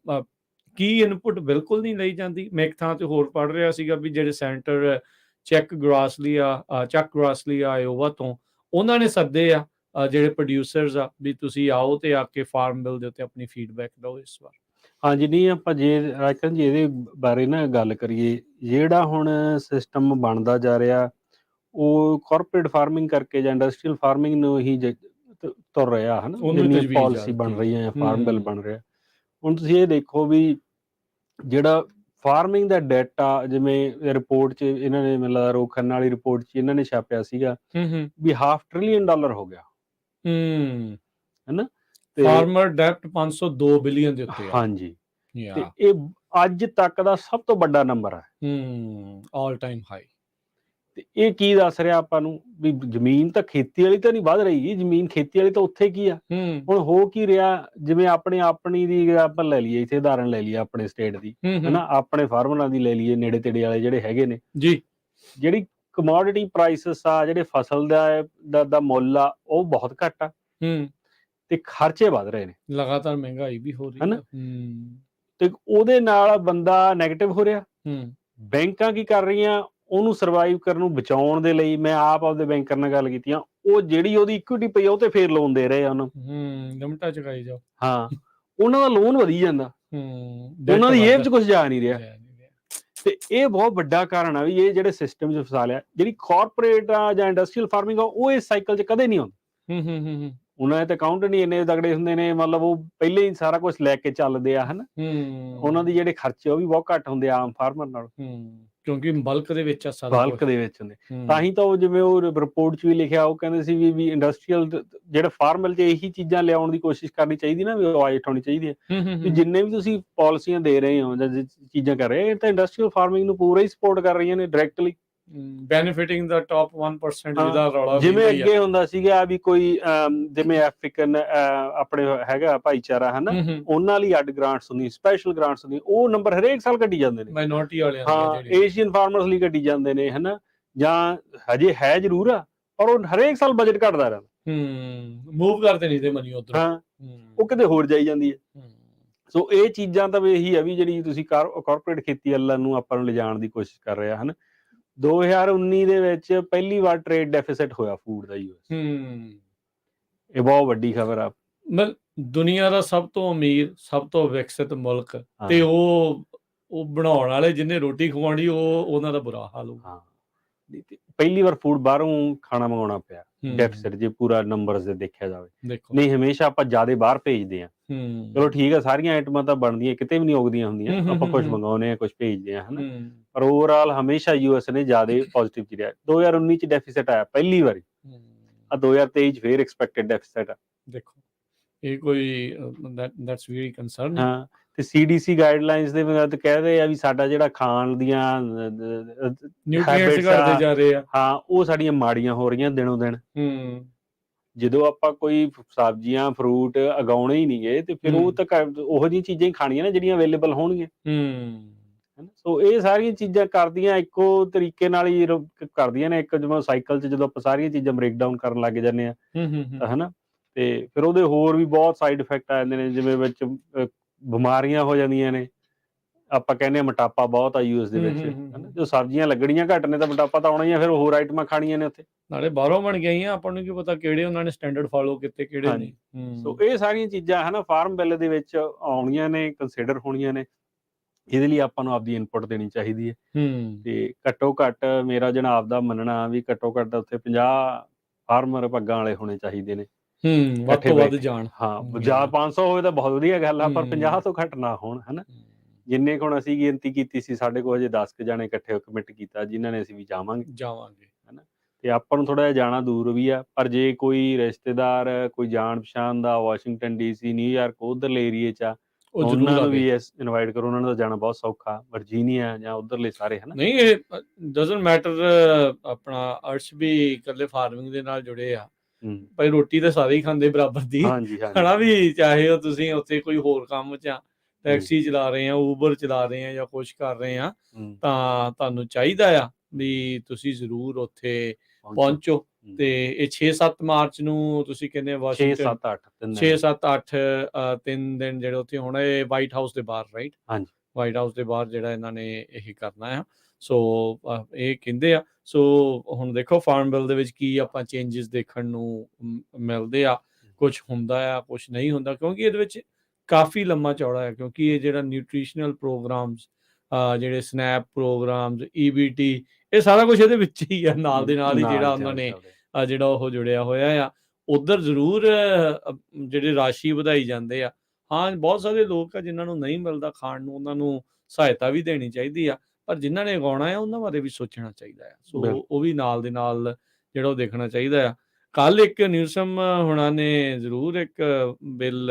ਕੀ ਇਨਪੁਟ ਬਿਲਕੁਲ ਨਹੀਂ ਲਈ ਜਾਂਦੀ। ਮੈਂ ਇੱਕ ਥਾਂ ਤੇ ਹੋਰ ਪੜ੍ਹ ਰਿਹਾ ਸੀਗਾ ਵੀ ਜਿਹੜੇ ਸੈਂਟਰ ਚੱਕ ਗਰਾਸਲੀ ਆ ਆਇਓਵਾ ਤੋਂ, ਉਹਨਾਂ ਨੇ ਸੱਦੇ ਆ ਜਿਹੜੇ ਪ੍ਰੋਡਿਊਸਰਸ ਆ ਵੀ ਤੁਸੀਂ ਆਓ ਤੇ ਆ ਕੇ ਫਾਰਮ ਬਿੱਲ ਦੇ ਉੱਤੇ ਆਪਣੀ ਫੀਡਬੈਕ ਦਿਓ ਇਸ ਵਾਰ। ਹਾਂਜੀ, ਨਹੀਂ ਆਪਾਂ ਜੇ ਰਾਜਕਰਨ ਜੀ ਇਹਦੇ ਬਾਰੇ ਨਾ ਗੱਲ ਕਰੀਏ, ਜਿਹੜਾ ਹੁਣ ਸਿਸਟਮ ਬਣਦਾ ਜਾ ਰਿਹਾ ਉਹ ਕਾਰਪੋਰੇਟ ਫਾਰਮਿੰਗ ਕਰਕੇ ਜਾਂ ਇੰਡਸਟਰੀਅਲ ਫਾਰਮਿੰਗ ਨੂੰ ਹੀ ਤੁਰ ਰਿਹਾ ਹੈ ਨਾ, ਜਿੰਨੀ ਪਾਲਿਸੀ ਬਣ ਰਹੀ ਹੈ, ਫਾਰਮ ਬਿੱਲ ਬਣ ਰਿਹਾ। ਹੁਣ ਤੁਸੀਂ ਇਹ ਦੇਖੋ ਵੀ ਜਿਹੜਾ ਫਾਰਮਿੰਗ ਦਾ ਡਾਟਾ, ਜਿਵੇਂ ਰਿਪੋਰਟ 'ਚ ਇਹਨਾਂ ਨੇ ਮੈਨੂੰ ਲੱਗਦਾ ਰੋਹ ਖੰਨਾ ਵਾਲੀ ਰਿਪੋਰਟ 'ਚ ਇਹਨਾਂ ਨੇ ਛਾਪਿਆ ਸੀਗਾ ਵੀ $500 billion ਹੋ ਗਿਆ ਹੈ ਨਾ। ਫਾਰਮਰ ਡੈਪਟ 502 ਬਿਲੀਅਨ ਦੇ ਉੱਤੇ ਆ। ਹਾਂਜੀ, ਤੇ ਇਹ ਅੱਜ ਤੱਕ ਦਾ ਸਭ ਤੋਂ ਵੱਡਾ ਨੰਬਰ ਹੈ, ਆਲ ਟਾਈਮ ਹਾਈ। ਤੇ ਇਹ ਕੀ ਦੱਸ ਰਿਹਾ ਆਪਾਂ ਨੂੰ ਵੀ ਜ਼ਮੀਨ ਤਾਂ ਖੇਤੀ ਵਾਲੀ ਤਾਂ ਨਹੀਂ ਵੱਧ ਰਹੀ, ਜ਼ਮੀਨ ਖੇਤੀ ਵਾਲੀ ਤਾਂ ਉੱਥੇ ਕੀ ਆ। ਹੁਣ ਹੋ ਕੀ ਰਿਹਾ, ਜਿਵੇਂ ਆਪਣੀ ਦੀ ਆਪਾਂ ਲੈ ਲਈਏ, ਇੱਥੇ ਉਦਾਹਰਨ ਲੈ ਲਈਏ ਆਪਣੇ ਸਟੇਟ ਦੀ ਹਨਾ, ਆਪਣੇ ਫਾਰਮਰਾਂ ਦੀ ਲੈ ਲਈਏ, ਨੇੜੇ ਤੇੜੇ ਵਾਲੇ ਜਿਹੜੇ ਹੈਗੇ ਨੇ ਜੀ, ਜਿਹੜੀ ਕਮੋਡਿਟੀ ਪ੍ਰਾਈਸਿਸ ਆ, ਜਿਹੜੇ ਫਸਲ ਦਾ ਮੁੱਲ ਆ, ਉਹ ਬਹੁਤ ਘੱਟ ਆ ਤੇ ਖਰਚੇ ਵੱਧ ਰਹੇ ਨੇ, ਲਗਾਤਾਰ ਮਹਿੰਗਾਈ ਵੀ ਹੋ ਰਹੀ ਹੈ, ਤੇ ਉਹਦੇ ਨਾਲ ਬੰਦਾ ਨੈਗੇਟਿਵ ਹੋ ਰਿਹਾ। ਬੈਂਕਾਂ ਕੀ ਕਰ ਰਹੀਆਂ, ਉਹਨੂੰ ਸਰਵਾਈਵ ਕਰਨ ਨੂੰ ਬਚਾਉਣ ਦੇ ਲਈ, ਮੈਂ ਆਪ ਆਪਦੇ ਬੈਂਕਰ ਨਾਲ ਗੱਲ ਕੀਤੀ ਆ, ਉਹ ਜਿਹੜੀ ਉਹਦੀ ਇਕੁਇਟੀ ਪਈ ਆ ਉਹ ਤੇ ਫੇਰ ਲੋਨ ਦੇ ਰਹੇ ਆ ਉਹਨੂੰ, ਲਿਮਟਾਂ ਚੁਕਾਈ ਜਾਓ। ਹਾਂ, ਉਹਨਾਂ ਦਾ ਲੋਨ ਵਧੀ ਜਾਂਦਾ, ਉਹਨਾਂ ਦੀ ਜੇਬ 'ਚ ਕੁਝ ਜਾ ਨਹੀਂ ਰਿਹਾ। ਤੇ ਇਹ ਬਹੁਤ ਵੱਡਾ ਕਾਰਨ ਆ ਵੀ ਇਹ ਜਿਹੜੇ ਸਿਸਟਮ 'ਚ ਫਸਾ ਲਿਆ। ਜਿਹੜੀ ਕਾਰਪੋਰੇਟ ਆ ਜਾਂ ਇੰਡਸਟਰੀਅਲ ਫਾਰਮਿੰਗ ਆ, ਉਹ ਇਸ ਸਾਈਕਲ 'ਚ ਕਦੇ ਨਹੀਂ ਆਉਂਦੀ। ਉਹਨਾਂ ਦੇ ਤਾਂ ਅਕਾਊਂਟੈਂਟ ਹੀ ਇੰਨੇ ਤਗੜੇ ਹੁੰਦੇ ਨੇ, ਮਤਲਬ ਉਹ ਪਹਿਲੇ ਹੀ ਸਾਰਾ ਕੁਝ ਲੈ ਕੇ ਚੱਲਦੇ ਆ, ਹਨਾ। ਉਹਨਾਂ ਦੇ ਜਿਹੜੇ ਖਰਚੇ ਉਹ ਵੀ ਬਹੁਤ ਘੱਟ ਹੁੰਦੇ ਆ ਆਮ ਫਾਰਮਰ ਨਾਲ, ਕਿਉਂਕਿ ਬਲਕ ਦੇ ਵਿੱਚ ਹੁੰਦੇ। ਤਾਂ ਹੀ ਤਾਂ ਉਹ ਜਿਵੇਂ ਉਹ ਰਿਪੋਰਟ 'ਚ ਵੀ ਲਿਖਿਆ, ਉਹ ਕਹਿੰਦੇ ਸੀ ਵੀ ਇੰਡਸਟਰੀਅਲ ਜਿਹੜੇ ਫਾਰਮਲ 'ਚ ਇਹੀ ਚੀਜ਼ਾਂ ਲਿਆਉਣ ਦੀ ਕੋਸ਼ਿਸ਼ ਕਰਨੀ ਚਾਹੀਦੀ ਨਾ, ਵੀ ਆਇਟ ਹੋਣੀ ਚਾਹੀਦੀ ਹੈ ਵੀ ਜਿੰਨੇ ਵੀ ਤੁਸੀਂ ਪਾਲਿਸੀਆਂ ਦੇ ਰਹੇ ਹੋ ਜਾਂ ਚੀਜ਼ਾਂ ਕਰ ਰਹੇ, ਇਹ ਤਾਂ ਇੰਡਸਟਰੀਅਲ ਫਾਰਮਿੰਗ ਨੂੰ ਪੂਰਾ ਹੀ ਸਪੋਰਟ ਕਰ ਰਹੀਆਂ ਨੇ ਡਾਇਰੈਕਟਲੀ, ਬੈਨੀਫਿਟਿੰਗ ਦਾ ਟਾਪ 1% ਜਿਹਦਾ ਰੌਲਾ। ਜਿਵੇਂ ਅੱਗੇ ਹੁੰਦਾ ਸੀਗਾ ਵੀ ਕੋਈ ਜਿਵੇਂ ਅਫਰੀਕਨ ਆਪਣੇ ਹੈਗਾ ਭਾਈਚਾਰਾ ਹਨਾ, ਉਹਨਾਂ ਲਈ ਅੱਡ ਗ੍ਰਾਂਟਸ ਹੁੰਦੀ, ਸਪੈਸ਼ਲ ਗ੍ਰਾਂਟਸ ਹੁੰਦੀ, ਉਹ ਨੰਬਰ ਹਰੇਕ ਸਾਲ ਕੱਢੀ ਜਾਂਦੇ ਨੇ, ਮਾਈਨੋਰਟੀ ਵਾਲਿਆਂ ਹਾਂ, ਏਸ਼ੀਅਨ ਫਾਰਮਰਸ ਲਈ ਕੱਢੀ ਜਾਂਦੇ ਨੇ, ਹਨਾ, ਜਾਂ ਹਜੇ ਹੈ ਜ਼ਰੂਰ ਆ ਪਰ ਉਹ ਹਰੇਕ ਸਾਲ ਬਜਟ ਘਟਦਾ ਰਹਿੰਦਾ, ਮੂਵ ਕਰਦੇ ਨਹੀਂ ਤੇ ਮਨੀ ਉੱਧਰ, ਹਾਂ, ਉਹ ਕਿਤੇ ਹੋਰ ਜਾਈ ਜਾਂਦੀ ਹੈ। ਸੋ ਇਹ ਚੀਜ਼ਾਂ ਤਾਂ ਇਹੀ ਆ ਵੀ ਜਿਹੜੀ ਤੁਸੀਂ ਕਾਰਪੋਰੇਟ ਖੇਤੀ ਵੱਲ ਨੂੰ ਆਪਾਂ ਨੂੰ ਲਿਜਾਣ ਦੀ ਕੋਸ਼ਿਸ਼ ਕਰ ਰਿਹਾ ਹਨ। 2019 ਦੇ ਵਿੱਚ ਪਹਿਲੀ ਵਾਰ ਟ੍ਰੇਡ ਡੈਫਿਸਿਟ ਹੋਇਆ ਫੂਡ ਦਾ US, ਇਹ ਬਹੁਤ ਵੱਡੀ ਖਬਰ ਆ। ਦੁਨੀਆ ਦਾ ਸਭ ਤੋਂ ਅਮੀਰ, ਸਭ ਤੋਂ ਵਿਕਸਿਤ ਮੁਲਕ, ਤੇ ਉਹ ਬਣਾਉਣ ਵਾਲੇ ਜਿਹਨੇ ਰੋਟੀ ਖਵਾਉਣੀ, ਉਹਨਾਂ ਦਾ ਬੁਰਾ ਹਾਲ ਹੋਊ। ਪਹਿਲੀ ਵਾਰ ਫੂਡ ਬਾਹਰੋਂ ਖਾਣਾ ਮੰਗਾਉਣਾ ਪਿਆ ਡੈਫਿਸਿਟ, ਜੇ ਪੂਰਾ ਨੰਬਰਸ ਦੇ ਦੇਖਿਆ ਜਾਵੇ। ਨਹੀਂ, ਹਮੇਸ਼ਾ ਆਪਾਂ ਜ਼ਿਆਦਾ ਬਾਹਰ ਭੇਜਦੇ ਹਾਂ, ਚਲੋ ਠੀਕ ਆ, ਸਾਰੀਆਂ ਆਈਟਮਾਂ ਤਾਂ ਬਣਦੀਆਂ ਕਿਤੇ ਵੀ ਨਹੀਂ ਉਗਦੀਆਂ ਹੁੰਦੀਆਂ, ਆਪਾਂ ਕੁਝ ਮੰਗਾਉਂਦੇ ਹਾਂ, ਕੁਝ ਭੇਜਦੇ ਹਾਂ, ਹਨਾ, ਪਰ ਓਵਰਆਲ ਹਮੇਸ਼ਾ US ਨੇ ਜ਼ਿਆਦਾ ਪੋਜ਼ਿਟਿਵ ਚ ਰਿਹਾ। 2019 ਚ ਡੈਫਿਸਿਟ ਆਇਆ ਪਹਿਲੀ ਵਾਰੀ, 2023 ਚ ਫੇਰ ਐਕਸਪੈਕਟਡ ਡੈਫਿਸਿਟ ਆ। ਦੇਖੋ, ਇਹ ਕੋਈ ਦੈਟਸ ਵੈਰੀ ਕੰਸਰਨਿੰਗ। ਹਾਂ, ਤੇ CDC ਗਾਈਡਲਾਈਨਸ ਦੇ ਵਿੱਚ ਕਹਿੰਦੇ ਆ ਵੀ ਸਾਡਾ ਜਿਹੜਾ ਖਾਣ ਦੀਆਂ ਨਿਊਟ੍ਰੀਐਂਟਸ ਘਟਦੇ ਜਾ ਰਹੇ ਆ, ਹਾਂ, ਉਹ ਸਾਡੀਆਂ ਮਾੜੀਆਂ ਹੋ ਰਹੀਆਂ ਦਿਨੋਂ ਦਿਨ। ਜਦੋਂ ਆਪਾਂ ਕੋਈ ਸਬਜ਼ੀਆਂ ਫਰੂਟ ਉਗਾਉਣੇ ਹੀ ਨਹੀਂ ਗਏ ਤੇ ਫਿਰ ਉਹ ਤਾਂ ਉਹੋ ਜਿਹੀਆਂ ਚੀਜ਼ਾਂ ਹੀ ਖਾਣੀਆਂ ਨੇ ਜਿਹੜੀਆਂ ਅਵੇਲੇਬਲ ਹੋਣਗੀਆਂ। ਹਨਾ। ਸੋ ਇਹ ਸਾਰੀਆਂ ਚੀਜ਼ਾਂ ਕਰਦੀਆਂ ਇੱਕੋ ਤਰੀਕੇ ਨਾਲ ਹੀ ਕਰਦੀਆਂ ਨੇ, ਇੱਕ ਜਿਵੇਂ ਸਾਈਕਲ 'ਚ ਜਦੋਂ ਆਪਾਂ ਸਾਰੀਆਂ ਚੀਜ਼ਾਂ ਬ੍ਰੇਕਡਾਊਨ ਕਰਨ ਲੱਗ ਜਾਂਦੇ ਆ ਤਾਂ ਹਨਾ, ਤੇ ਫਿਰ ਉਹਦੇ ਹੋਰ ਵੀ ਬਹੁਤ ਸਾਈਡ ਇਫੈਕਟ ਆ ਜਾਂਦੇ ਨੇ, ਜਿਵੇਂ ਵਿੱਚ ਬਿਮਾਰੀਆਂ ਹੋ ਜਾਂਦੀਆਂ ਨੇ। ਆਪਾਂ ਕਹਿੰਦੇ ਆ ਮੋਟਾਪਾ ਬਹੁਤ ਆ ਯੂਐਸ ਦੇ ਵਿੱਚ, ਹਨਾ। ਜੋ ਸਬਜ਼ੀਆਂ ਲੱਗਣੀਆਂ ਘੱਟ ਨੇ ਤਾਂ ਮੋਟਾਪਾ ਤਾਂ ਆਉਣਾ ਹੀ ਆ, ਫਿਰ ਹੋਰ ਆਈਟਮਾਂ ਖਾਣੀਆਂ ਨੇ ਉੱਥੇ। ਨਾਲੇ ਬਾਹਰੋਂ ਬਣ ਕੇ ਆਈਆਂ, ਆਪਾਂ ਨੂੰ ਕੀ ਪਤਾ ਕਿਹੜੇ ਉਹਨਾਂ ਨੇ ਸਟੈਂਡਰਡ ਫਾਲੋ ਕੀਤੇ, ਕਿਹੜੇ ਹਾਂਜੀ। ਨਹੀਂ। ਸੋ ਇਹ ਸਾਰੀਆਂ ਚੀਜ਼ਾਂ ਹਨਾ ਫਾਰਮ ਬਿੱਲ ਦੇ ਵਿੱਚ ਆਉਣੀਆਂ ਨੇ, ਕੰਸੀਡਰ ਹੋਣੀਆਂ ਨੇ। ਇਹਦੇ ਲਈ ਆਪਾਂ ਨੂੰ ਆਪਦੀ ਇਨਪੁਟ ਦੇਣੀ ਚਾਹੀਦੀ ਹੈ, ਤੇ ਘੱਟੋ ਘੱਟ ਮੇਰਾ ਜਨਾਬ ਦਾ ਮੰਨਣਾ ਵੀ ਘੱਟੋ ਘੱਟ ਉੱਥੇ 50 ਫਾਰਮਰ ਪੱਗਾਂ ਵਾਲੇ ਹੋਣੇ ਚਾਹੀਦੇ ਨੇ ਵੱਧ ਇਕੱਠੇ ਤੋਂ ਵੱਧ ਬੈਠੇ। ਜਾਣ। ਹਾਂ, ਜਾਂ 500 ਹੋਵੇ ਤਾਂ ਬਹੁਤ ਵਧੀਆ ਗੱਲ ਆ, ਪਰ 50 ਤੋਂ ਘੱਟ ਨਾ ਹੋਣ, ਹਨਾ। ਜਿੰਨੇ ਕੁ ਹੁਣ ਅਸੀਂ ਗਿਣਤੀ ਕੀਤੀ ਸੀ, ਸਾਡੇ ਕੋਲ ਅਜੇ 10 ਕੁ ਜਾਣੇ ਇਕੱਠੇ ਕਮਿਟ ਕੀਤਾ, ਜਿਨ੍ਹਾਂ ਨੇ ਅਸੀਂ ਵੀ ਜਾਵਾਂਗੇ, ਹਨਾ। ਤੇ ਆਪਾਂ ਨੂੰ ਥੋੜਾ ਜਿਹਾ ਜਾਣਾ ਦੂਰ ਵੀ ਆ, ਪਰ ਜੇ ਕੋਈ ਰਿਸ਼ਤੇਦਾਰ, ਕੋਈ ਜਾਣ ਪਛਾਣ ਦਾ ਵਾਸ਼ਿੰਗਟਨ DC, ਨਿਊਯਾਰਕ ਉਧਰਲੇ ਏਰੀਏ 'ਚ ਆ, ਉਹ ਜ਼ਰੂਰ ਉਹਨਾਂ ਨੂੰ ਆਵੇ। ਵੀ ਇਨਵਾਈਟ ਕਰੋ। ਉਹਨਾਂ ਨੂੰ ਤਾਂ ਜਾਣਾ ਬਹੁਤ ਸੌਖਾ, ਵਰਜੀਨੀਆ ਜਾਂ ਉਧਰਲੇ ਸਾਰੇ, ਹਨਾ। ਨਹੀਂ, ਇਹ ਡਜ਼ਨਟ ਮੈਟਰ, ਆਪਣਾ ਅਰਸ਼ ਵੀ ਇਕੱਲੇ ਫਾਰਮਿੰਗ ਦੇ ਨਾਲ ਜੁੜੇ ਆ, ਭਾਈ ਰੋਟੀ ਤਾਂ ਸਾਰੇ ਹੀ ਖਾਂਦੇ ਬਰਾਬਰ ਦੀ, ਹਾਂਜੀ ਹਨਾ ਵੀ। ਚਾਹੇ ਉਹ ਤੁਸੀਂ ਉੱਥੇ ਕੋਈ ਹੋਰ ਕੰਮ 'ਚ ਆ, ਟੈਕਸੀ ਚਲਾ ਰਹੇ ਆ, ਊਬਰ ਚਲਾ ਰਹੇ ਆ, ਜਾਂ ਕੁਛ ਕਰ ਰਹੇ ਆ, ਤਾਂ ਤੁਹਾਨੂੰ ਚਾਹੀਦਾ ਆ ਵੀ ਤੁਸੀਂ ਜ਼ਰੂਰ ਉੱਥੇ ਪਹੁੰਚੋ। ਤੇ ਇਹ 6-7 ਮਾਰਚ ਨੂੰ ਤੁਸੀਂ ਕਹਿੰਦੇ ਵਾਸ਼ਿੰਗਟਨ, 6-7-8 3 ਦਿਨ ਜਿਹੜੇ ਉੱਥੇ ਹੋਣਾ, ਇਹ ਵਾਈਟ ਹਾਊਸ ਦੇ ਬਾਹਰ, ਰਾਈਟ? ਹਾਂਜੀ, ਵਾਈਟ ਹਾਊਸ ਦੇ ਬਾਹਰ ਜਿਹੜਾ ਇਹਨਾਂ ਨੇ ਇਹ ਕਰਨਾ ਆ। ਸੋ ਇਹ ਕਹਿੰਦੇ ਆ। ਸੋ ਹੁਣ ਦੇਖੋ ਫਾਰਮ ਬਿੱਲ ਦੇ ਵਿੱਚ ਕੀ ਆਪਾਂ ਚੇਂਜਸ ਦੇਖਣ ਨੂੰ ਮਿਲਦੇ ਆ, ਕੁਛ ਹੁੰਦਾ ਆ, ਕੁਛ ਨਹੀਂ ਹੁੰਦਾ, ਕਿਉਂਕਿ ਇਹਦੇ ਵਿੱਚ ਕਾਫੀ ਲੰਮਾ ਚੌੜਾ ਹੈ। ਕਿਉਂਕਿ ਇਹ ਜਿਹੜਾ ਨਿਊਟ੍ਰੀਸ਼ਨਲ ਪ੍ਰੋਗਰਾਮਸ, ਜਿਹੜੇ ਸਨੈਪ ਪ੍ਰੋਗਰਾਮਸ, EBT, ਇਹ ਸਾਰਾ ਕੁਛ ਇਹਦੇ ਵਿੱਚ ਹੀ ਆ, ਨਾਲ ਦੇ ਨਾਲ ਹੀ ਜਿਹੜਾ ਉਹਨਾਂ ਨੇ ਜਿਹੜਾ ਉਹ ਜੁੜਿਆ ਹੋਇਆ ਆ। ਉੱਧਰ ਜ਼ਰੂਰ ਜਿਹੜੇ ਰਾਸ਼ੀ ਵਧਾਈ ਜਾਂਦੇ ਆ। ਹਾਂ, ਬਹੁਤ ਸਾਰੇ ਲੋਕ ਆ ਜਿਨ੍ਹਾਂ ਨੂੰ ਨਹੀਂ ਮਿਲਦਾ ਖਾਣ ਨੂੰ, ਉਹਨਾਂ ਨੂੰ ਸਹਾਇਤਾ ਵੀ ਦੇਣੀ ਚਾਹੀਦੀ ਆ, ਪਰ ਜਿਨ੍ਹਾਂ ਨੇ ਉਗਾਉਣਾ ਆ ਉਹਨਾਂ ਬਾਰੇ ਵੀ ਸੋਚਣਾ ਚਾਹੀਦਾ ਆ। ਸੋ ਉਹ ਵੀ ਨਾਲ ਦੇ ਨਾਲ ਜਿਹੜਾ ਉਹ ਦੇਖਣਾ ਚਾਹੀਦਾ ਆ। ਕੱਲ ਇੱਕ ਨਿਊਸਮ ਹੁਣਾਂ ਨੇ ਜ਼ਰੂਰ ਇੱਕ ਬਿੱਲ,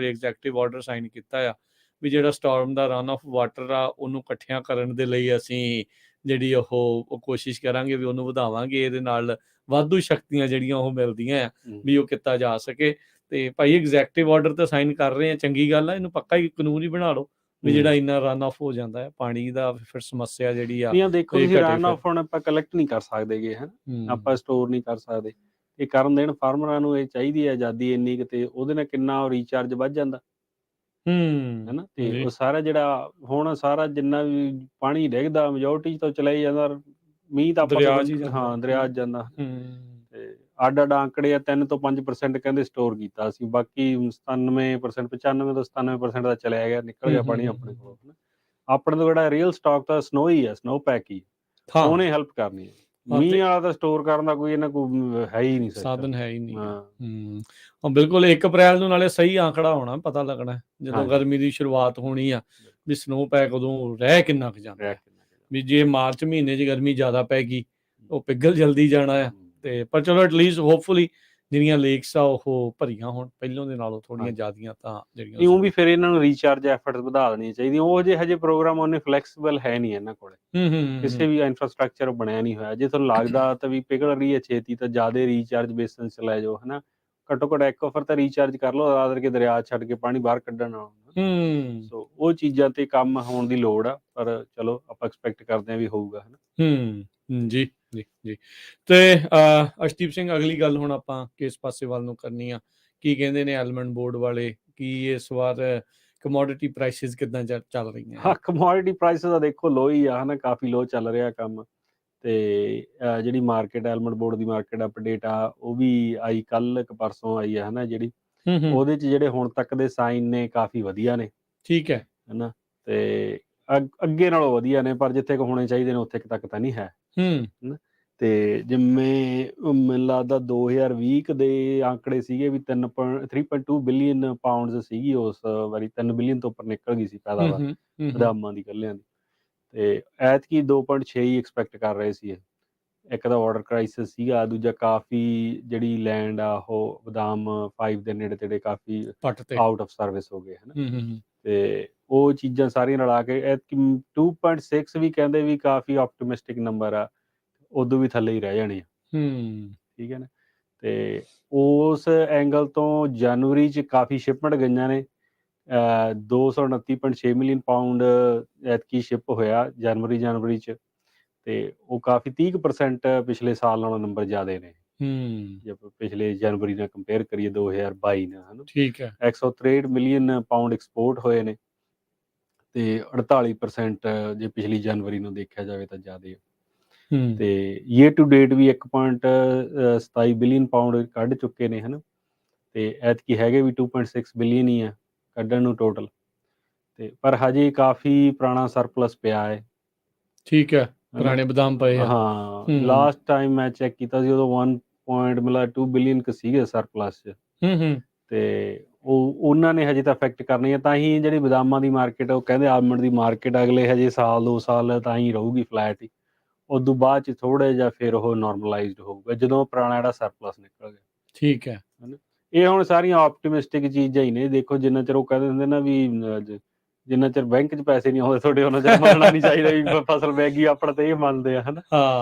ਐਗਜ਼ੈਕਟਿਵ ਆਰਡਰ ਸਾਈਨ ਕੀਤਾ ਆ ਵੀ ਜਿਹੜਾ storm the run of water ਆ, ਉਹਨੂੰ ਇਕੱਠਿਆਂ ਕਰਨ ਦੇ ਲਈ ਅਸੀਂ ਜਿਹੜੀ ਉਹ ਕੋਸ਼ਿਸ਼ ਕਰਾਂਗੇ ਵੀ ਉਹਨੂੰ ਵਧਾਵਾਂਗੇ। ਇਹਦੇ ਨਾਲ ਵਾਧੂ ਸ਼ਕਤੀਆਂ ਜਿਹੜੀਆਂ ਉਹ ਮਿਲਦੀਆਂ ਆ ਵੀ ਉਹ ਕੀਤਾ ਜਾ ਸਕੇ। ਤੇ ਭਾਈ ਐਗਜ਼ੈਕਟਿਵ ਆਰਡਰ ਤਾਂ ਸਾਈਨ ਕਰ ਰਹੇ ਆ, ਚੰਗੀ ਗੱਲ ਆ, ਇਹਨੂੰ ਪੱਕਾ ਹੀ ਕਾਨੂੰਨ ਹੀ ਬਣਾ ਲਓ ਵੀ ਜਿਹੜਾ ਇੰਨਾ ਰਨ ਆਫ ਹੋ ਜਾਂਦਾ ਹੈ ਪਾਣੀ ਦਾ, ਫਿਰ ਸਮੱਸਿਆ ਜਿਹੜੀ ਆ ਦੇਖੋ ਤੁਸੀਂ ਰਨ ਆਫ ਹੁਣ ਆਪਾਂ ਕਲੈਕਟ ਨਹੀਂ ਕਰ ਸਕਦੇਗੇ, ਹਨਾ। ਆਪਾਂ ਸਟੋਰ ਨਹੀਂ ਕਰ ਸਕਦੇ। ਇਹ ਕਰਨ ਦੇਣ ਫਾਰਮਰਾਂ ਨੂੰ, ਇਹ ਚਾਹੀਦੀ ਹੈ ਆਜ਼ਾਦੀ ਇੰਨੀ ਕੁ, ਤੇ ਉਹਦੇ ਨਾਲ ਕਿੰਨਾ ਰੀਚਾਰਜ ਵੱਧ ਜਾਂਦਾ, ਹਨਾ। ਤੇ ਉਹ ਸਾਰਾ ਜਿਹੜਾ ਹੁਣ ਸਾਰਾ ਜਿੰਨਾ ਵੀ ਪਾਣੀ ਡਿੱਗਦਾ, ਮੈਜੋਰਟੀ ਤੋਂ ਚਲਾ ਹੀ ਜਾਂਦਾ। ਮੀਂਹ ਤਾਂ ਆਪਾਂ ਦਰਿਆ 'ਚ ਜਾਂਦਾ। ਤੇ ਅੱਡ ਆਂਕੜੇ ਆ, 3 ਤੋਂ 5% ਕਹਿੰਦੇ ਸਟੋਰ ਕੀਤਾ ਸੀ, ਬਾਕੀ 97%, 95 ਤੋਂ 97% ਦਾ ਚਲਿਆ ਗਿਆ, ਨਿਕਲ ਗਿਆ ਪਾਣੀ ਆਪਣੇ ਕੋਲੋਂ, ਹਨਾ। ਆਪਣੇ ਤੋਂ ਜਿਹੜਾ ਰੀਅਲ ਸਟਾਕ ਤਾਂ ਸਨੋ ਹੀ ਆ, ਸਨੋ ਪੈਕ ਹੀ, ਉਹਨੇ ਹੈਲਪ ਕਰਨੀ ਹੈ। ਮੀਂਹ ਵਾਲਾ ਤਾਂ ਸਟੋਰ ਕਰਨ ਦਾ ਕੋਈ ਇਹਨਾਂ ਕੋਈ ਹੈ ਹੀ ਨਹੀਂ, ਸਾਧਨ ਹੈ ਹੀ ਨਹੀਂ। ਬਿਲਕੁਲ 1 ਅਪ੍ਰੈਲ ਨੂੰ ਨਾਲੇ ਸਹੀ ਆંકੜਾ ਹੋਣਾ, ਪਤਾ ਲੱਗਣਾ ਜਦੋਂ ਗਰਮੀ ਦੀ ਸ਼ੁਰੂਆਤ ਹੋਣੀ ਆ ਵੀ ਸਨੋ ਪੈਕ ਉਦੋਂ ਰਹਿ ਕਿੰਨਾ ਕੁ ਜਾਂਦਾ ਵੀ। ਜੇ ਮਾਰਚ ਮਹੀਨੇ 'ਚ ਗਰਮੀ ਜ਼ਿਆਦਾ ਪੈ ਗਈ, ਉਹ ਪਿਘਲ ਜਲਦੀ ਜਾਣਾ ਆ। ਤੇ ਪਰ ਚਲੋ ਐਟਲੀਸਟ ਹੋਪਫੁਲੀ ਜਿਹੜੀਆਂ ਲੇਕਸ ਆ ਉਹ ਭਰੀਆਂ ਹੋਣ ਪਹਿਲੋਂ ਦੇ ਨਾਲੋਂ ਥੋੜ੍ਹੀਆਂ ਜ਼ਿਆਦੀਆਂ, ਤਾਂ ਜਿਹੜੀਆਂ ਉਹ ਵੀ ਫਿਰ ਇਹਨਾਂ ਨੂੰ ਰੀਚਾਰਜ ਐਫਰਟਸ ਵਧਾ ਦੇਣੀਆਂ ਚਾਹੀਦੀਆਂ। ਉਹ ਹਜੇ ਪ੍ਰੋਗਰਾਮ ਉਹਨੇ ਫਲੈਕਸੀਬਲ ਹੈ ਨਹੀਂ ਇਹਨਾਂ ਕੋਲੇ, ਕਿਸੇ ਵੀ ਇਨਫਰਾਸਟਰਕਚਰ ਬਣਿਆ ਨਹੀਂ ਹੋਇਆ। ਜੇ ਤੁਹਾਨੂੰ ਲੱਗਦਾ ਤਾਂ ਵੀ ਪਿਘਲ ਰਹੀ ਹੈ ਛੇਤੀ, ਤਾਂ ਜ਼ਿਆਦਾ ਰੀਚਾਰਜ ਬੇਸਿਸ 'ਚ ਲੈ ਜਾਓ, ਹਨਾ। ਘੱਟੋ ਘੱਟ ਇੱਕ ਵਾਰ ਤਾਂ ਰੀਚਾਰਜ ਕਰ ਲਓ, ਰਾਤ ਕਰਕੇ ਦਰਿਆ ਛੱਡ ਕੇ ਪਾਣੀ ਬਾਹਰ ਕੱਢਣ ਨਾਲ। ਸੋ ਉਹ ਚੀਜ਼ਾਂ ਤੇ ਕੰਮ ਹੋਣ ਦੀ ਲੋੜ ਆ, ਪਰ ਚਲੋ ਆਪਾਂ ਐਕਸਪੈਕਟ ਕਰਦੇ ਹਾਂ ਵੀ ਹੋਊਗਾ, ਹਨਾ। ਜੀ ਜੀ ਜੀ। ਤੇ ਅਰਸ਼ਦੀਪ ਸਿੰਘ, ਅਗਲੀ ਗੱਲ ਹੁਣ ਆਪਾਂ ਕਿਸ ਪਾਸੇ ਵੱਲ ਨੂੰ ਕਰਨੀ ਆ? ਕੀ ਕਹਿੰਦੇ ਨੇ ਐਲਮੰਡ ਬੋਰਡ ਵਾਲੇ? ਕੀ ਇਸ ਵਾਰ ਕਮੋਡਿਟੀ ਪ੍ਰਾਈਸਿਸ ਕਿੱਦਾਂ ਚੱਲ ਰਹੀਆਂ? ਹਾਂ, ਕਮੋਡਿਟੀ ਪ੍ਰਾਈਸਿਸ ਦਾ ਦੇਖੋ ਲੋ ਹੀ ਆ, ਹਨਾ। ਕਾਫੀ ਲੋ ਚੱਲ ਰਿਹਾ ਕੰਮ। ਤੇ ਜਿਹੜੀ ਮਾਰਕੀਟ, ਐਲਮੰਡ ਬੋਰਡ ਦੀ ਮਾਰਕੀਟ ਅਪਡੇਟ ਆ, ਉਹ ਵੀ ਆਈ ਕੱਲ ਕਿ ਪਰਸੋਂ ਆਈ ਆ, ਹਨਾ। ਜਿਹੜੀ ਉਹਦੇ 'ਚ ਜਿਹੜੇ ਹੁਣ ਤੱਕ ਦੇ ਸਾਈਨ ਨੇ ਕਾਫੀ ਵਧੀਆ ਨੇ, ਠੀਕ ਹੈ, ਹਨਾ। ਤੇ ਅੱਗੇ ਨਾਲੋਂ ਵਧੀਆ ਨੇ, ਪਰ ਜਿੱਥੇ ਕੁ ਹੋਣੇ ਚਾਹੀਦੇ ਨੇ ਉੱਥੇ ਤੱਕ ਤਾਂ ਨਹੀਂ ਹੈ, ਹਨਾ। ਤੇ ਜਿਵੇਂ ਮੈਨੂੰ ਲੱਗਦਾ 2020 ਦੇ ਆંકੜੇ ਸੀਗੇ ਵੀ 3.2 ਬਿਲੀਅਨ ਪਾਉਂਡਸ ਸੀਗੀ ਉਸ ਵਾਰੀ, 3 ਬਿਲੀਅਨ ਤੋਂ ਉੱਪਰ ਨਿਕਲ ਗਈ ਸੀ ਪੈਦਾਵਾਰ ਬਦਾਮਾਂ ਦੀ, ਇਕੱਲਿਆਂ ਦੀ। ਤੇ ਐਤਕੀ 2.6 ਹੀ ਐਕਸਪੈਕਟ ਕਰ ਰਹੇ ਸੀ। ਇੱਕ ਤਾਂ ਵਾਟਰ ਕ੍ਰਾਈਸਿਸ ਸੀਗਾ, ਦੂਜਾ ਕਾਫੀ ਜਿਹੜੀ ਲੈਂਡ ਆ ਉਹ ਬਦਾਮ 5 ਦੇ ਨੇੜੇ ਤੇੜੇ ਕਾਫੀ ਆਊਟ ਆਫ ਸਰਵਿਸ ਹੋ ਗਏ, ਹਨਾ। ਤੇ ਉਹ ਚੀਜ਼ਾਂ ਸਾਰੀਆਂ ਰਲਾ ਕੇ ਐਤਕੀ 2.6 ਵੀ ਕਹਿੰਦੇ ਵੀ ਕਾਫੀ ਆਪਟੀਮਿਸਟਿਕ ਨੰਬਰ ਆ, ਉਦੋਂ ਵੀ ਥੱਲੇ ਹੀ ਰਹਿ ਜਾਣੇ ਆ, ਠੀਕ ਹੈ ਨਾ। ਤੇ ਉਸ ਐਂਗਲ ਤੋਂ ਜਨਵਰੀ 'ਚ ਕਾਫੀ ਸ਼ਿਪਮੈਂਟ ਗਈਆਂ ਨੇ, 229.6 ਮਿਲੀਅਨ ਪਾਉਂਡ ਐਤਕੀ ਸ਼ਿਪ ਹੋਇਆ ਜਨਵਰੀ 'ਚ, ਤੇ ਉਹ ਕਾਫੀ 30% ਪਿਛਲੇ ਸਾਲ ਨਾਲੋਂ ਨੰਬਰ ਜ਼ਿਆਦੇ ਨੇ। ਜੇ ਆਪਾਂ ਪਿਛਲੇ ਜਨਵਰੀ ਨਾਲ ਕੰਪੇਅਰ ਕਰੀਏ 2022 ਨਾਲ, ਹੈ ਨਾ। ਠੀਕ ਹੈ। 163 ਮਿਲੀਅਨ ਪਾਉਂਡ ਐਕਸਪੋਰਟ ਹੋਏ ਨੇ, ਤੇ 48% ਜੇ ਪਿਛਲੀ ਜਨਵਰੀ ਨੂੰ ਦੇਖਿਆ ਜਾਵੇ ਤਾਂ ਜ਼ਿਆਦੇ ਆ। ਤੇ ਈਅਰ ਟੂ ਡੇਟ ਵੀ 1.27 ਬਿਲੀਅਨ ਪਾਉਂਡ ਕੱਢ ਚੁੱਕੇ ਨੇ, ਹੈ ਨਾ। ਤੇ ਐਤਕੀ ਹੈਗੇ ਵੀ 2.6 ਬਿਲੀਅਨ ਹੀ ਆ ਕੱਢਣ ਨੂੰ ਟੋਟਲ, ਤੇ ਪਰ ਹਜੇ ਕਾਫੀ ਪੁਰਾਣਾ ਸਰਪਲਸ ਪਿਆ ਹੈ। ਠੀਕ ਹੈ, ਪੁਰਾਣੇ ਬਦਾਮ ਪਏ ਆ। ਹਾਂ, ਲਾਸਟ ਟਾਈਮ ਮੈਂ ਚੈੱਕ ਕੀਤਾ ਸੀ ਉਦੋਂ 1.2 ਬਿਲੀਅਨ ਕੁ ਸੀਗੇ ਸਰਪਲਸ 'ਚ। ਤੇ ਉਹਨਾਂ ਨੇ ਹਜੇ ਤਾਂ ਇਫੈਕਟ ਕਰਨੀ ਹੈ, ਤਾਂ ਹੀ ਜਿਹੜੀ ਬਦਾਮਾਂ ਦੀ ਮਾਰਕੀਟ ਉਹ ਕਹਿੰਦੇ ਆਲਮੰਡ ਦੀ ਮਾਰਕੀਟ ਅਗਲੇ ਹਜੇ 1-2 ਸਾਲ ਤਾਂ ਹੀ ਰਹੂਗੀ ਫਲੈਟ ਹੀ। ਉਦੋਂ ਬਾਅਦ 'ਚ ਥੋੜ੍ਹਾ ਜਿਹਾ ਫਿਰ ਉਹ ਨੋਰਮਲਾਈਜ਼ਡ ਹੋਊਗਾ ਜਦੋਂ ਪੁਰਾਣਾ ਜਿਹੜਾ ਸਰਪਲਸ ਨਿਕਲ ਗਿਆ। ਠੀਕ ਹੈ। ਇਹ ਹੁਣ ਸਾਰੀਆਂ ਆਪਟੀਮਿਸਟਿਕ ਚੀਜ਼ਾਂ ਹੀ ਨੇ। ਦੇਖੋ ਜਿੰਨਾ ਚਿਰ ਉਹ ਕਹਿੰਦੇ ਹੁੰਦੇ ਨਾ ਵੀ ਜਿੰਨਾ ਚਿਰ ਬੈਂਕ 'ਚ ਪੈਸੇ ਨਹੀਂ ਆਉਂਦੇ ਤੁਹਾਡੇ, ਉਹਨਾਂ ਚਿਰ ਮੰਨਣਾ ਨਹੀਂ ਚਾਹੀਦਾ ਵੀ ਫਸਲ ਬਹਿ ਗਈ। ਆਪਣਾ ਤਾਂ ਇਹ ਮੰਨਦੇ ਆ, ਹਨਾ।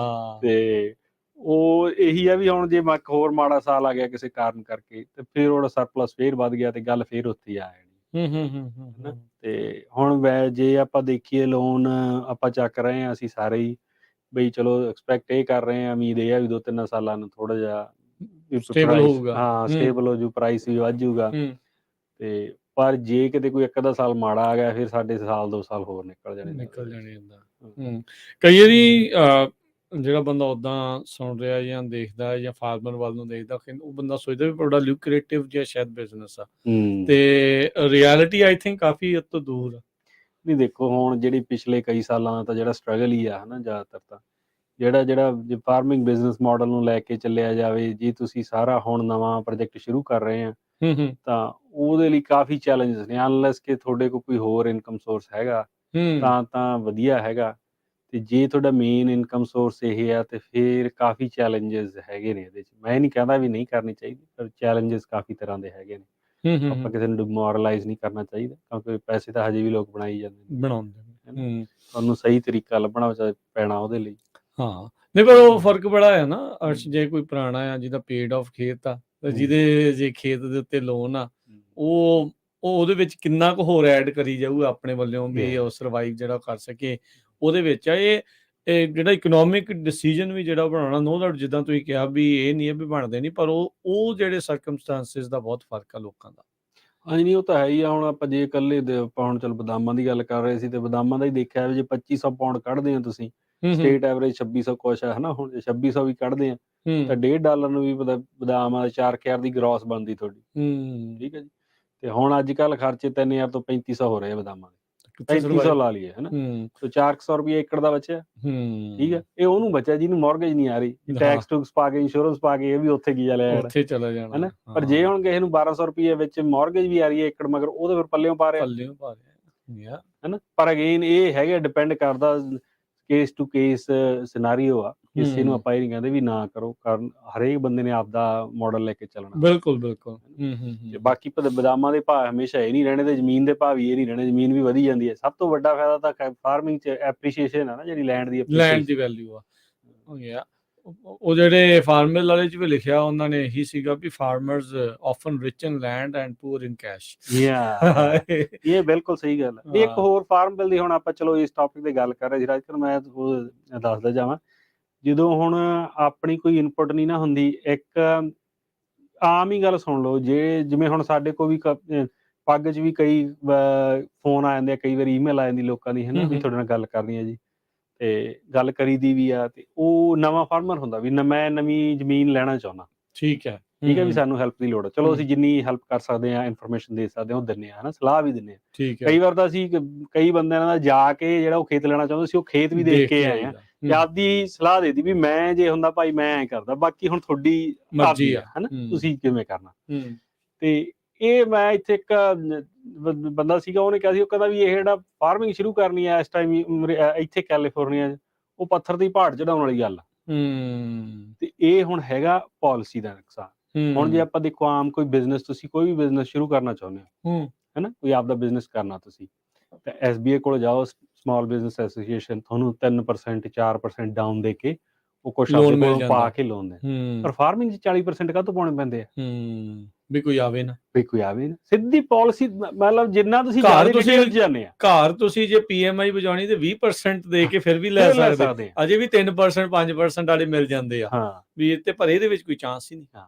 ਤੇ ਉਹ ਇਹੀ ਆ ਵੀ ਹੁਣ ਜੇ ਹੋਰ ਮਾੜਾ ਸਾਲ ਆ ਗਿਆ ਕਿਸੇ ਕਾਰਨ ਕਰਕੇ, ਤੇ ਫਿਰ ਉਹਦਾ ਸਰਪਲਸ ਫੇਰ ਵੱਧ ਗਿਆ ਤੇ ਗੱਲ ਫੇਰ ਉੱਥੇ ਹੀ ਆ ਜਾਣੀ। ਤੇ ਹੁਣ ਜੇ ਆਪਾਂ ਦੇਖੀਏ ਲੋਨ ਆਪਾਂ ਚੱਕ ਰਹੇ ਹਾਂ ਅਸੀਂ ਸਾਰੇ ਹੀ, ਬਈ ਚਲੋ ਐਕਸਪੈਕਟ ਇਹ ਕਰ ਰਹੇ ਹਾਂ, ਉਮੀਦ ਇਹ ਆ ਵੀ 2-3 ਸਾਲਾਂ ਨੂੰ ਥੋੜਾ ਜਿਹਾ ਸਟੇਬਲ ਹੋਊਗਾ। ਹਾਂ, ਸਟੇਬਲ ਹੋ ਜੂ, ਪ੍ਰਾਈਸ ਵੀ ਵੱਧ ਜੂਗਾ। ਤੇ ਪਰ ਜੇ ਕਿਤੇ ਕੋਈ 1 ਅੱਧਾ ਸਾਲ ਮਾੜਾ ਆ ਗਿਆ, ਫਿਰ ਸਾਡੇ 1-2 ਸਾਲ ਹੋਰ ਨਿਕਲ ਜਾਣੇ। ਕਈ ਵਾਰੀ ਜਿਹੜਾ ਬੰਦਾ ਉੱਦਾਂ ਸੁਣ ਰਿਹਾ ਜਾਂ ਦੇਖਦਾ ਜਾਂ ਫਾਰਮਰ ਵੱਲ ਨੂੰ ਦੇਖਦਾ, ਉਹ ਬੰਦਾ ਸੋਚਦਾ ਵੀ ਬੜਾ ਲੂਕਰੇਟਿਵ ਜਿਹਾ ਸ਼ਾਇਦ ਬਿਜ਼ਨਸ ਆ, ਤੇ ਰਿਐਲਿਟੀ ਆਈ ਥਿੰਕ ਕਾਫੀ ਇਹ ਤੋਂ ਦੂਰ ਆ। ਨਹੀਂ, ਦੇਖੋ ਹੁਣ ਜਿਹੜੀ ਪਿਛਲੇ ਕਈ ਸਾਲਾਂ ਦਾ ਤਾਂ ਜਿਹੜਾ ਸਟਰਗਲ ਹੀ ਆ, ਹਨਾ, ਜ਼ਿਆਦਾਤਰ ਤਾਂ ਜਿਹੜਾ ਜੇ ਫਾਰਮਿੰਗ ਬਿਜ਼ਨਸ ਮਾਡਲ ਨੂੰ ਲੈ ਕੇ ਚੱਲਿਆ ਜਾਵੇ, ਜੇ ਤੁਸੀਂ ਸਾਰਾ ਹੁਣ ਨਵਾਂ ਪ੍ਰੋਜੈਕਟ ਸ਼ੁਰੂ ਕਰ ਰਹੇ ਆ, ਤਾਂ ਉਹਦੇ ਲਈ ਕਾਫੀ ਚੈਲੰਜਸ ਨੇ। ਅਨਲੈਸ ਕਿ ਤੁਹਾਡੇ ਕੋਲ ਕੋਈ ਹੋਰ ਇਨਕਮ ਸੋਰਸ ਹੈਗਾ ਤਾਂ ਵਧੀਆ ਹੈਗਾ। ਤੇ ਜੇ ਤੁਹਾਡਾ ਮੇਨ ਇਨਕਮ ਸੋਰਸ ਇਹ ਆ, ਤੇ ਫਿਰ ਕਾਫੀ ਚੈਲੰਜਸ ਹੈਗੇ ਨੇ ਇਹਦੇ 'ਚ। ਮੈਂ ਨਹੀਂ ਕਹਿੰਦਾ ਵੀ ਨਹੀਂ ਕਰਨੀ ਚਾਹੀਦੀ, ਪਰ ਚੈਲੰਜਸ ਕਾਫੀ ਤਰ੍ਹਾਂ ਦੇ ਹੈਗੇ ਨੇ। ਆਪਾਂ ਕਿਸੇ ਨੂੰ ਡਿਮੋਰਲਾਈਜ਼ ਨਹੀਂ ਕਰਨਾ ਚਾਹੀਦਾ, ਕਿਉਂਕਿ ਪੈਸੇ ਤਾਂ ਹਜੇ ਵੀ ਲੋਕ ਬਣਾਈ ਜਾਂਦੇ ਨੇ। ਤੁਹਾਨੂੰ ਸਹੀ ਤਰੀਕਾ ਲੱਭਣਾ ਪੈਣਾ ਉਹਦੇ ਲਈ। ਨਹੀਂ, ਪਰ ਉਹ ਫਰਕ ਬੜਾ ਹੈ ਨਾ ਅਰਸ਼, ਜੇ ਕੋਈ ਪੁਰਾਣਾ ਆ ਜਿਹਦਾ ਪੇਡ ਆਫ ਖੇਤ ਆ, ਜਿਹਦੇ ਜੇ ਖੇਤ ਦੇ ਉੱਤੇ ਲੋਨ ਆ, ਉਹ ਉਹਦੇ ਵਿੱਚ ਕਿੰਨਾ ਕੁ ਹੋਰ ਐਡ ਕਰੀ ਜਾਊਗਾ ਆਪਣੇ ਵੱਲੋਂ ਵੀ ਉਹ ਸਰਵਾਈਵ ਜਿਹੜਾ ਕਰ ਸਕੇ ਉਹਦੇ ਵਿੱਚ ਆ। ਇਹ ਜਿਹੜਾ ਇਕਨੋਮਿਕ ਡਿਸੀਜਨ ਵੀ ਜਿਹੜਾ ਬਣਾਉਣਾ, ਨੋ ਡਾਊਟ ਜਿੱਦਾਂ ਤੁਸੀਂ ਕਿਹਾ ਵੀ ਇਹ ਨਹੀਂ ਹੈ ਵੀ ਬਣਦੇ ਨਹੀਂ, ਪਰ ਉਹ ਜਿਹੜੇ ਸਰਕਮਸਟੈਂਸਿਸ ਦਾ ਬਹੁਤ ਫਰਕ ਆ ਲੋਕਾਂ ਦਾ। ਹਾਂਜੀ, ਨਹੀਂ ਉਹ ਤਾਂ ਹੈ ਹੀ ਆ। ਹੁਣ ਆਪਾਂ ਜੇ ਇਕੱਲੇ ਆਪਾਂ ਹੁਣ ਚਲ ਬਦਾਮਾਂ ਦੀ ਗੱਲ ਕਰ ਰਹੇ ਸੀ, ਤੇ ਬਦਾਮਾਂ ਦਾ ਹੀ ਦੇਖਿਆ ਜੇ 2500 ਪਾਉਂਡ ਕੱਢਦੇ ਆ ਤੁਸੀਂ, ਸਟੇਟ ਐਵਰੇਜ 2600 ਕੁਛ ਆ, ਹਨਾ। ਹੁਣ ਜੇ 2600 ਵੀ ਕੱਢਦੇ ਆ ਤਾਂ $1.5 ਨੂੰ ਵੀ ਬਦਾਮ ਆ 4000 ਦੀ ਗਰੋਸ ਬਣਦੀ ਤੁਹਾਡੀ। ਠੀਕ ਹੈ ਜੀ। ਤੇ ਹੁਣ ਅੱਜ ਕੱਲ੍ਹ ਖਰਚੇ 3000 ਤੋਂ 3500 ਹੋ ਰਹੇ ਆ ਬਦਾਮਾਂ ਦੇ। 3500 ਲਾ ਲਈਏ, ਹਨਾ। ਤੇ 400 ਰੁਪਏ ਏਕੜ ਦਾ ਬਚਿਆ। ਠੀਕ ਹੈ, ਇਹ ਉਹਨੂੰ ਬਚਿਆ ਜਿਹਨੂੰ ਮੌਰਗੇਜ ਨਹੀਂ ਆ ਰਹੀ, ਟੈਕਸ ਟੂਕਸ ਪਾ ਕੇ, ਇੰਸ਼ੋਰੈਂਸ ਪਾ ਕੇ, ਇਹ ਵੀ ਉੱਥੇ ਕੀ ਚਲਾ ਜਾਣਾ, ਹਨਾ। ਪਰ ਜੇ ਹੁਣ ਕਿਸੇ ਨੂੰ 1200 ਰੁਪਏ ਵਿੱਚ ਮੌਰਗੇਜ ਵੀ ਆ ਰਹੀ ਹੈ ਏਕੜ ਮਗਰ, ਉਹਦੇ ਫਿਰ ਪੱਲਿਓਂ ਪਾ ਰਿਹਾ, ਹਨਾ। ਪਰ ਅਗੇਨ ਇਹ ਹੈਗਾ, ਡਿਪੈਂਡ ਕਰਦਾ ਕੇਸ ਟੂ ਕੇਸ ਸਿਨਾਰੀਓ ਆ। ਕਿਸੇ ਨੂੰ ਆਪਾਂ ਇਹ ਨਹੀਂ ਕਹਿੰਦੇ ਵੀ ਨਾ ਕਰੋ, ਕਾਰਨ ਹਰੇਕ ਬੰਦੇ ਨੇ ਆਪਦਾ ਮਾਡਲ ਲੈ ਕੇ ਚੱਲਣਾ। ਬਿਲਕੁਲ। ਤੇ ਬਾਕੀ ਬਦਾਮਾਂ ਦੇ ਭਾਅ ਹਮੇਸ਼ਾ ਇਹ ਨਹੀਂ ਰਹਿਣੇ, ਤੇ ਜ਼ਮੀਨ ਦੇ ਭਾਅ ਵੀ ਇਹ ਨਹੀਂ ਰਹਿਣੇ। ਜ਼ਮੀਨ ਵੀ ਵਧੀ ਜਾਂਦੀ ਹੈ। ਸਭ ਤੋਂ ਵੱਡਾ ਫਾਇਦਾ ਤਾਂ ਫਾਰਮਿੰਗ 'ਚ ਐਪਰੀਸ਼ੀਏਸ਼ਨ ਆ ਨਾ, ਜਿਹੜੀ ਲੈਂਡ ਦੀ ਵੈਲਿਊ ਆ। ਉਹ ਜਿਹੜੇ ਫਾਰਮਿਲ ਵਾਲੇ 'ਚ ਵੀ ਲਿਖਿਆ ਉਹਨਾਂ ਨੇ ਇਹੀ ਸੀਗਾ ਵੀ farmers often rich in land and poor in cash. ਇਹ ਬਿਲਕੁਲ ਸਹੀ ਗੱਲ ਹੈ। ਇੱਕ ਹੋਰ ਫਾਰਮ ਬਿੱਲ ਦੀ, ਹੁਣ ਆਪਾਂ ਚਲੋ ਇਸ ਟੌਪਿਕ ਤੇ ਗੱਲ ਕਰ ਰਹੇ ਸੀ ਰਾਜਕਰ, ਮੈਂ ਉਹ ਦੱਸਦਾ ਜਾਵਾਂ। ਜਦੋਂ ਹੁਣ ਆਪਣੀ ਕੋਈ ਇਨਪੁਟ ਨਹੀਂ ਨਾ ਹੁੰਦੀ, ਇੱਕ ਆਮ ਹੀ ਗੱਲ ਸੁਣ ਲਓ, ਜਿਵੇਂ ਹੁਣ ਸਾਡੇ ਕੋਲ ਵੀ ਪੱਗ 'ਚ ਵੀ ਕਈ ਫੋਨ ਆ ਜਾਂਦੇ ਆ, ਕਈ ਵਾਰੀ ਈਮੇਲ ਆ ਜਾਂਦੀ ਲੋਕਾਂ ਦੀ, ਹਨਾ, ਵੀ ਤੁਹਾਡੇ ਨਾਲ ਗੱਲ ਕਰਨੀ ਹੈ ਜੀ, ਤੇ ਗੱਲ ਕਰੀ ਦੀ ਵੀ ਆ। ਤੇ ਉਹ ਨਵਾਂ ਫਾਰਮਰ ਹੁੰਦਾ ਵੀ ਮੈਂ ਨਵੀਂ ਜ਼ਮੀਨ ਲੈਣਾ ਚਾਹੁੰਦਾ। ਠੀਕ ਹੈ ਵੀ ਸਾਨੂੰ ਹੈਲਪ ਦੀ ਲੋੜ ਹੈ। ਚਲੋ ਅਸੀਂ ਜਿੰਨੀ ਹੈਲਪ ਕਰ ਸਕਦੇ ਹਾਂ, ਇਨਫੋਰਮੇਸ਼ਨ ਦੇ ਸਕਦੇ ਹਾਂ, ਉਹ ਦਿੰਦੇ ਹਾਂ, ਹਨਾ, ਸਲਾਹ ਵੀ ਦਿੰਦੇ ਹਾਂ। ਕਈ ਵਾਰ ਤਾਂ ਅਸੀਂ ਕਈ ਬੰਦਿਆਂ ਨਾਲ ਜਾ ਕੇ ਜਿਹੜਾ ਉਹ ਖੇਤ ਲੈਣਾ ਚਾਹੁੰਦੇ ਸੀ, ਉਹ ਖੇਤ ਵੀ ਦੇਖ ਕੇ ਆਏ ਆ, ਤੇ ਆਪਦੀ ਸਲਾਹ ਦੇ ਦਿੱਤੀ ਵੀ ਮੈਂ ਜੇ ਹੁੰਦਾ ਭਾਈ ਮੈਂ ਐਂ ਕਰਦਾ, ਬਾਕੀ ਹੁਣ ਤੁਹਾਡੀ ਮਰਜ਼ੀ ਆ, ਹਨਾ, ਤੁਸੀਂ ਕਿਵੇਂ ਕਰਨਾ। ਤੇ ਇਹ ਮੈਂ ਇੱਥੇ ਇੱਕ ਬੰਦਾ ਸੀਗਾ, ਉਹਨੇ ਕਿਹਾ ਸੀ, ਉਹ ਕਹਿੰਦਾ ਵੀ ਇਹ ਜਿਹੜਾ ਫਾਰਮਿੰਗ ਸ਼ੁਰੂ ਕਰਨੀ ਹੈ ਇਸ ਟਾਈਮ ਇੱਥੇ ਕੈਲੀਫੋਰਨੀਆ 'ਚ, ਉਹ ਪੱਥਰ ਦੀ ਪਹਾੜ ਚੜਾਉਣ ਵਾਲੀ ਗੱਲ ਆ। ਤੇ ਇਹ ਹੁਣ ਹੈਗਾ ਪਾਲਿਸੀ ਦਾ ਨੁਕਸਾਨ। ਹੁਣ ਜੇ ਆਪਾਂ ਦੇਖੋ, ਆਮ ਕੋਈ ਬਿਜ਼ਨਸ, ਤੁਸੀਂ ਕੋਈ ਵੀ ਬਿਜ਼ਨਸ ਸ਼ੁਰੂ ਕਰਨਾ ਚਾਹੁੰਦੇ ਹੋ, ਹਨਾ, ਕੋਈ ਆਪਦਾ ਬਿਜ਼ਨਸ ਕਰਨਾ ਤੁਸੀਂ, ਤਾਂ SBA ਕੋਲ ਜਾਓ, ਸਮਾਲ ਬਿਜ਼ਨਸ ਐਸੋਸੀਏਸ਼ਨ, ਤੁਹਾਨੂੰ 3% 4% ਡਾਊਨ ਦੇ ਕੇ ਉਹ ਕੁਛ ਲੋਨ ਆਪਦੇ ਮਿਲ ਕੋਲੋਂ ਪਾ ਜਾਂਦਾ। ਕੇ ਲੋਨ ਦੇਣ। ਪਰ ਫਾਰਮਿੰਗ 'ਚ 40% ਕਾਹਤੋਂ ਪਾਉਣੇ ਪੈਂਦੇ ਆ? ਵੀ ਕੋਈ ਆਵੇ ਨਾ। ਵੀ ਕੋਈ ਆਵੇ ਨਾ। ਸਿੱਧੀ ਪਾਲਿਸੀ ਮਤਲਬ ਜਿੰਨਾ ਤੁਸੀਂ ਘਰ ਜ਼ਿਆਦਾ ਤੁਸੀਂ ਡਿਟੇਲ 'ਚ ਜਾਂਦੇ ਆ। ਘਰ ਤੁਸੀਂ ਜੇ PMI ਵਜਾਉਣੀ ਤੇ 20% ਦੇ ਕੇ ਫਿਰ ਵੀ ਲੈ ਫਿਰ ਲੈ ਸਕਦੇ। ਸਕਦੇ ਆ। ਅਜੇ ਵੀ 3% 5% ਵਾਲੇ ਮਿਲ ਜਾਂਦੇ ਆ। ਹਾਂ, ਵੀ ਪਰ ਇਹਦੇ ਵਿੱਚ ਕੋਈ ਚਾਂਸ ਹੀ ਨਹੀਂ। ਹਾਂ।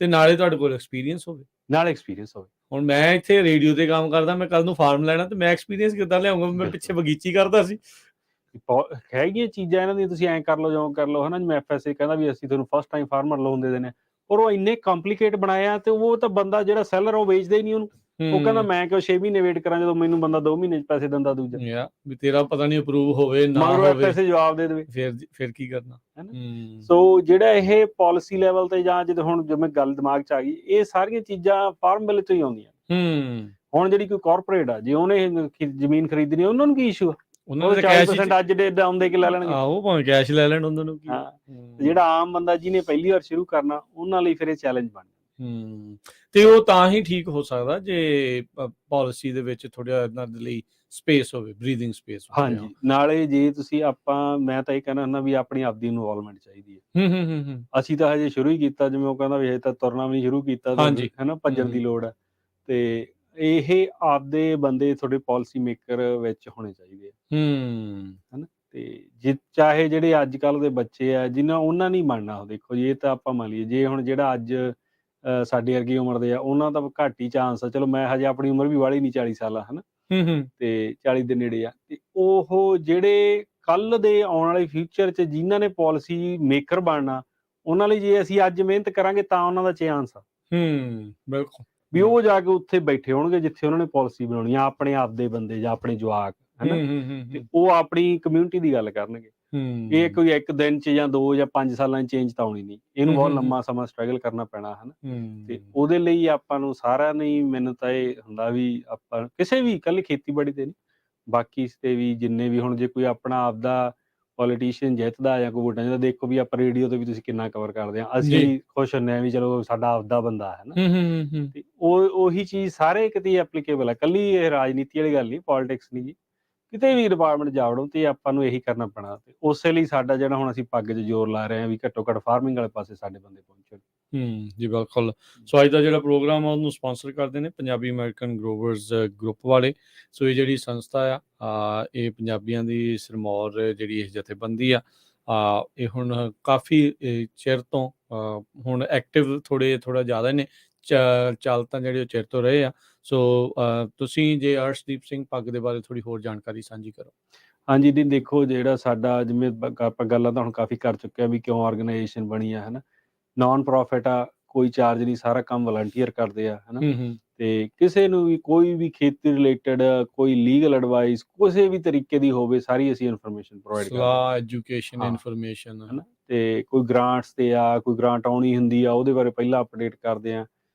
ਤੇ ਨਾਲੇ ਤੁਹਾਡੇ ਕੋਲ ਐਕਸਪੀਰੀਅੰਸ ਹੋਵੇ। ਨਾਲ ਐਕਸਪੀਰੀਅੰਸ ਹੋਵੇ। ਹੁਣ ਮੈਂ ਇੱਥੇ ਰੇਡੀਓ ਤੇ ਕੰਮ ਕਰਦਾ, ਮੈਂ ਕੱਲ ਨੂੰ ਫਾਰਮ ਲੈਣਾ ਤੇ ਮੈਂ ਐਕਸਪੀਰੀਅੰਸ ਕਿੱਦਾਂ ਲਿਆਉਂਗਾ? ਮੈਂ ਪਿੱਛੇ ਬਗੀਚੀ ਕਰਦਾ ਸੀ। ਹੈਗੀਆਂ ਚੀਜ਼ਾਂ ਇਹਨਾਂ ਦੀਆਂ, ਤੁਸੀਂ ਐਂ ਕਰ ਲਓ, ਜਿਉਂ ਕਰ ਲਓ, ਹਨਾ। ਜਿਵੇਂ FSA ਕਹਿੰਦਾ ਵੀ ਅਸੀਂ ਤੁਹਾਨੂੰ ਫਸਟ ਟਾਈਮ ਫਾਰਮਰ ਲੋਨ ਦੇ ਦਿੰਦੇ ਹਾਂ, ਪਰ ਉਹ ਇੰਨੇ ਕੰਪਲੀਕੇਟ ਬਣਾਇਆ, ਤੇ ਉਹ ਤਾਂ ਬੰਦਾ ਜਿਹੜਾ ਸੈਲਰ ਉਹ ਵੇਚਦਾ ਹੀ ਨਹੀਂ ਉਹਨੂੰ। ਉਹ ਕਹਿੰਦਾ ਮੈਂ ਕਿਉਂ 6 ਮਹੀਨੇ ਵੇਟ ਕਰਾਂ ਜਦੋਂ ਮੈਨੂੰ ਬੰਦਾ 2 ਮਹੀਨੇ 'ਚ ਪੈਸੇ ਦਿੰਦਾ ਦੂਜਾ। ਵੀ ਤੇਰਾ ਪਤਾ ਨਹੀਂ ਅਪਰੂਵ ਹੋਵੇ ਨਾ ਮਗਰੋਂ ਹੋਵੇ, FSA ਜਵਾਬ ਦੇ ਦੇਵੇ। ਫਿਰ ਕੀ ਕਰਨਾ? ਸੋ ਜਿਹੜਾ ਇਹ ਪਾਲਿਸੀ ਲੈਵਲ ਤੇ ਜਾਂ ਜਦੋਂ ਹੁਣ ਜਿਵੇਂ ਗੱਲ ਦਿਮਾਗ 'ਚ ਆ ਗਈ, ਇਹ ਸਾਰੀਆਂ ਚੀਜ਼ਾਂ ਫਾਰਮ ਬਿੱਲ 'ਚ ਹੀ ਆਉਂਦੀਆਂ। ਹੁਣ ਜਿਹੜੀ ਕੋਈ ਕਾਰਪੋਰੇਟ ਆ, ਜੇ ਉਹਨੇ ਜ਼ਮੀਨ ਖਰੀਦਣੀ, ਉਹਨਾਂ ਨੂੰ ਕੀ ਇਸ਼ੂ ਆ? ਉਹ 40% ਅੱਜ ਦੇ ਡਾਊਨ ਦੇ ਕੇ ਲੈ ਲੈਣਗੇ। ਉਹ ਭਾਵੇਂ ਕੈਸ਼ ਲੈ ਲੈਣ, ਉਹਨਾਂ ਨੂੰ ਕੀ। ਜਿਹੜਾ ਆਮ ਬੰਦਾ ਜਿਹਨੇ ਪਹਿਲੀ ਵਾਰ ਸ਼ੁਰੂ ਕਰਨਾ, ਉਹਨਾਂ ਲਈ ਫਿਰ ਇਹ ਚੈਲੰਜ ਬਣ ਜਾਂਦਾ। ਤੇ ਉਹ ਤਾਂ ਹੀ ਠੀਕ ਹੋ ਸਕਦਾ ਜੇ ਪਾਲਿਸੀ ਦੇ ਵਿੱਚ ਥੋੜਾ ਇਹਨਾਂ ਦੇ ਲਈ ਸਪੇਸ ਹੋਵੇ, ਬਰੀਥਿੰਗ ਸਪੇਸ ਹੋਵੇ। ਹਾਂਜੀ, ਨਾਲੇ ਜੇ ਤੁਸੀਂ ਮੈਂ ਤਾਂ ਇਹ ਕਹਿਣਾ ਹੁੰਦਾ ਵੀ ਆਪਣੀ ਆਪਦੀ ਇਨਵੋਲਵਮੈਂਟ ਚਾਹੀਦੀ ਹੈ। ਅਸੀਂ ਤਾਂ ਹਜੇ ਸ਼ੁਰੂ ਹੀ ਕੀਤਾ, ਜਿਵੇਂ ਉਹ ਕਹਿੰਦਾ ਵੀ ਹਜੇ ਤਾਂ ਤੁਰਨਾ ਵੀ ਨਹੀਂ ਸ਼ੁਰੂ ਕੀਤਾ, ਹਨਾ, ਭੱਜਣ ਦੀ ਲੋੜ ਹੈ। ਤੇ ਇਹ ਆਪਦੇ ਬੰਦੇ ਤੁਹਾਡੇ ਪਾਲਿਸੀ ਮੇਕਰ ਵਿੱਚ ਹੋਣੇ ਚਾਹੀਦੇ ਆ, ਹਨਾ। ਤੇ ਚਾਹੇ ਜਿਹੜੇ ਅੱਜ ਕੱਲ੍ਹ ਦੇ ਬੱਚੇ ਆ, ਉਹਨਾਂ ਨਹੀਂ ਮੰਨਣਾ। ਉਹ ਦੇਖੋ ਜੀ, ਇਹ ਤਾਂ ਆਪਾਂ ਮੰਨ ਲਈਏ, ਜੇ ਹੁਣ ਜਿਹੜਾ ਅੱਜ ਸਾਡੀ ਵਰਗੀ ਉਮਰ ਦੇ ਆ, ਉਹਨਾਂ ਦਾ ਘੱਟ ਹੀ ਚਾਂਸ ਆ। ਚਲੋ ਮੈਂ ਹਜੇ ਆਪਣੀ ਉਮਰ ਵੀ ਵਾਲੀ ਨਹੀਂ, 40 ਸਾਲ ਆ, ਹਨਾ, ਤੇ 40 ਦੇ ਨੇੜੇ ਆ। ਤੇ ਉਹ ਜਿਹੜੇ ਕੱਲ ਦੇ ਆਉਣ ਵਾਲੇ ਫਿਊਚਰ 'ਚ ਜਿਨ੍ਹਾਂ ਨੇ ਪਾਲਿਸੀ ਮੇਕਰ ਬਣਨਾ, ਉਹਨਾਂ ਲਈ ਜੇ ਅਸੀਂ ਅੱਜ ਮਿਹਨਤ ਕਰਾਂਗੇ ਤਾਂ ਉਹਨਾਂ ਦਾ ਚਾਂਸ ਆ। ਬਿਲਕੁਲ। ਵੀ ਉਹ ਜਾ ਕੇ ਉੱਥੇ ਬੈਠੇ ਹੋਣਗੇ ਜਿੱਥੇ ਉਹਨਾਂ ਨੇ ਪਾਲਿਸੀ ਬਣਾਉਣੀ ਆ, ਆਪਣੇ ਆਪ ਦੇ ਬੰਦੇ ਜਾਂ ਆਪਣੇ ਜਵਾਕ, ਹਨਾ। ਤੇ ਉਹ ਆਪਣੀ ਕਮਿਊਨਿਟੀ ਦੀ ਗੱਲ ਕਰਨਗੇ। ਇਹ ਕੋਈ ਇੱਕ ਦਿਨ 'ਚ ਜਾਂ 2 ਜਾਂ 5 ਸਾਲਾਂ 'ਚ ਚੇਂਜ ਤਾਂ ਆਉਣੀ ਨਹੀਂ। ਇਹਨੂੰ ਬਹੁਤ ਲੰਮਾ ਸਮਾਂ ਸਟਰਗਲ ਕਰਨਾ ਪੈਣਾ, ਹਨਾ। ਤੇ ਉਹਦੇ ਲਈ ਆਪਾਂ ਨੂੰ ਸਾਰਿਆਂ ਨੇ, ਮੈਨੂੰ ਤਾਂ ਇਹ ਹੁੰਦਾ ਵੀ ਆਪਾਂ ਕਿਸੇ ਵੀ ਇਕੱਲੀ ਖੇਤੀਬਾੜੀ ਤੇ ਨਹੀਂ, ਬਾਕੀ ਇਸ ਤੇ ਵੀ ਜਿੰਨੇ ਵੀ, ਹੁਣ ਜੇ ਕੋਈ ਆਪਣਾ ਆਪਦਾ ਪੋਲੀਟੀਸ਼ੀਅਨ ਜਿੱਤਦਾ ਜਾਂ ਕੋਈ ਵੋਟਾਂ 'ਚ, ਦੇਖੋ ਵੀ ਆਪਾਂ ਰੇਡੀਓ ਤੇ ਵੀ ਤੁਸੀਂ ਕਿੰਨਾ ਕਵਰ ਕਰਦੇ ਆ। ਅਸੀਂ ਖੁਸ਼ ਹੁੰਦੇ ਹਾਂ ਵੀ ਚਲੋ ਸਾਡਾ ਆਪਦਾ ਬੰਦਾ ਹੈ, ਨਾ। ਤੇ ਉਹੀ ਚੀਜ਼ ਸਾਰੇ ਕਿਤੇ ਐਪਲੀਕੇਬਲ ਹੈ। ਇਕੱਲੀ ਇਹ ਰਾਜਨੀਤੀ ਵਾਲੀ ਗੱਲ ਨਹੀਂ, ਪੋਲੀਟਿਕਸ ਨਹੀਂ ਜੀ, ਕਿਤੇ ਵੀ ਡਿਪਾਰਟਮੈਂਟ ਜਾ ਵੜੋ ਤੇ ਆਪਾਂ ਨੂੰ ਇਹੀ ਕਰਨਾ ਪੈਣਾ। ਤੇ ਉਸੇ ਲਈ ਸਾਡਾ ਜਿਹੜਾ ਹੁਣ ਅਸੀਂ ਪੱਗ 'ਚ ਜ਼ੋਰ ਲਾ ਰਹੇ ਹਾਂ ਵੀ ਘੱਟੋ ਘੱਟ ਫਾਰਮਿੰਗ ਵਾਲੇ ਪਾਸੇ ਸਾਡੇ ਬੰਦੇ ਪਹੁੰਚਣ। ਜੀ ਬਿਲਕੁਲ। ਸੋ ਅੱਜ ਦਾ ਜਿਹੜਾ ਪ੍ਰੋਗਰਾਮ ਆ ਉਹਨੂੰ ਸਪਾਂਸਰ ਕਰਦੇ ਨੇ ਪੰਜਾਬੀ ਅਮਰੀਕਨ ਗਰੋਵਰਜ਼ ਗਰੁੱਪ ਵਾਲੇ। ਸੋ ਇਹ ਜਿਹੜੀ ਸੰਸਥਾ ਆ, ਇਹ ਪੰਜਾਬੀਆਂ ਦੀ ਸਿਰਮੌਰ ਜਿਹੜੀ ਇਹ ਜਥੇਬੰਦੀ ਆ, ਇਹ ਹੁਣ ਕਾਫੀ ਚਿਰ ਤੋਂ ਹੁਣ ਐਕਟਿਵ ਥੋੜਾ ਜ਼ਿਆਦਾ ਨੇ। ਚੱਲ ਤਾਂ ਜਿਹੜੇ ਉਹ ਚਿਰ ਤੋਂ ਰਹੇ ਆ। ਸੋ ਤੁਸੀਂ ਜੇ ਅਰਸ਼ਦੀਪ ਸਿੰਘ ਪੱਗ ਦੇ ਬਾਰੇ ਥੋੜੀ ਹੋਰ ਜਾਣਕਾਰੀ ਸਾਂਝੀ ਕਰੋ। ਹਾਂਜੀ ਦੀ, ਦੇਖੋ ਜਿਹੜਾ ਸਾਡਾ, ਜਿਵੇਂ ਆਪਾਂ ਗੱਲਾਂ ਤਾਂ ਹੁਣ ਕਾਫੀ ਕਰ ਚੁੱਕੇ ਹਾਂ ਵੀ ਕਿਉਂ ਆਰਗੇਨਾਈਜੇਸ਼ਨ ਬਣੀ ਆ, ਹਨਾ। ਨਾਨ ਪ੍ਰੋਫਿਟ ਆ, ਕੋਈ ਚਾਰਜ ਨਹੀਂ, ਸਾਰਾ ਕੰਮ ਵਲੰਟੀਅਰ ਕਰਦੇ ਆ, ਹਨਾ। ਤੇ ਕਿਸੇ ਨੂੰ ਵੀ ਕੋਈ ਵੀ ਖੇਤੀ ਰਿਲੇਟਡ ਕੋਈ ਲੀਗਲ ਐਡਵਾਈਸ ਕਿਸੇ ਵੀ ਤਰੀਕੇ ਦੀ ਹੋਵੇ, ਸਾਰੀ ਅਸੀਂ ਇਨਫੋਰਮੇਸ਼ਨ ਪ੍ਰੋਵਾਈਡ ਕਰਦੇ ਹਾਂ। ਐਜੂਕੇਸ਼ਨ, ਇਨਫੋਰਮੇਸ਼ਨ, ਹਨਾ। ਤੇ ਕੋਈ ਗ੍ਰਾਂਟਸ ਤੇ ਆ, ਕੋਈ ਗ੍ਰਾਂਟ ਆਉਣੀ ਹੁੰਦੀ ਆ, ਉਹਦੇ ਬਾਰੇ ਪਹਿਲਾਂ ਅਪਡੇਟ ਕਰਦੇ ਹਾਂ।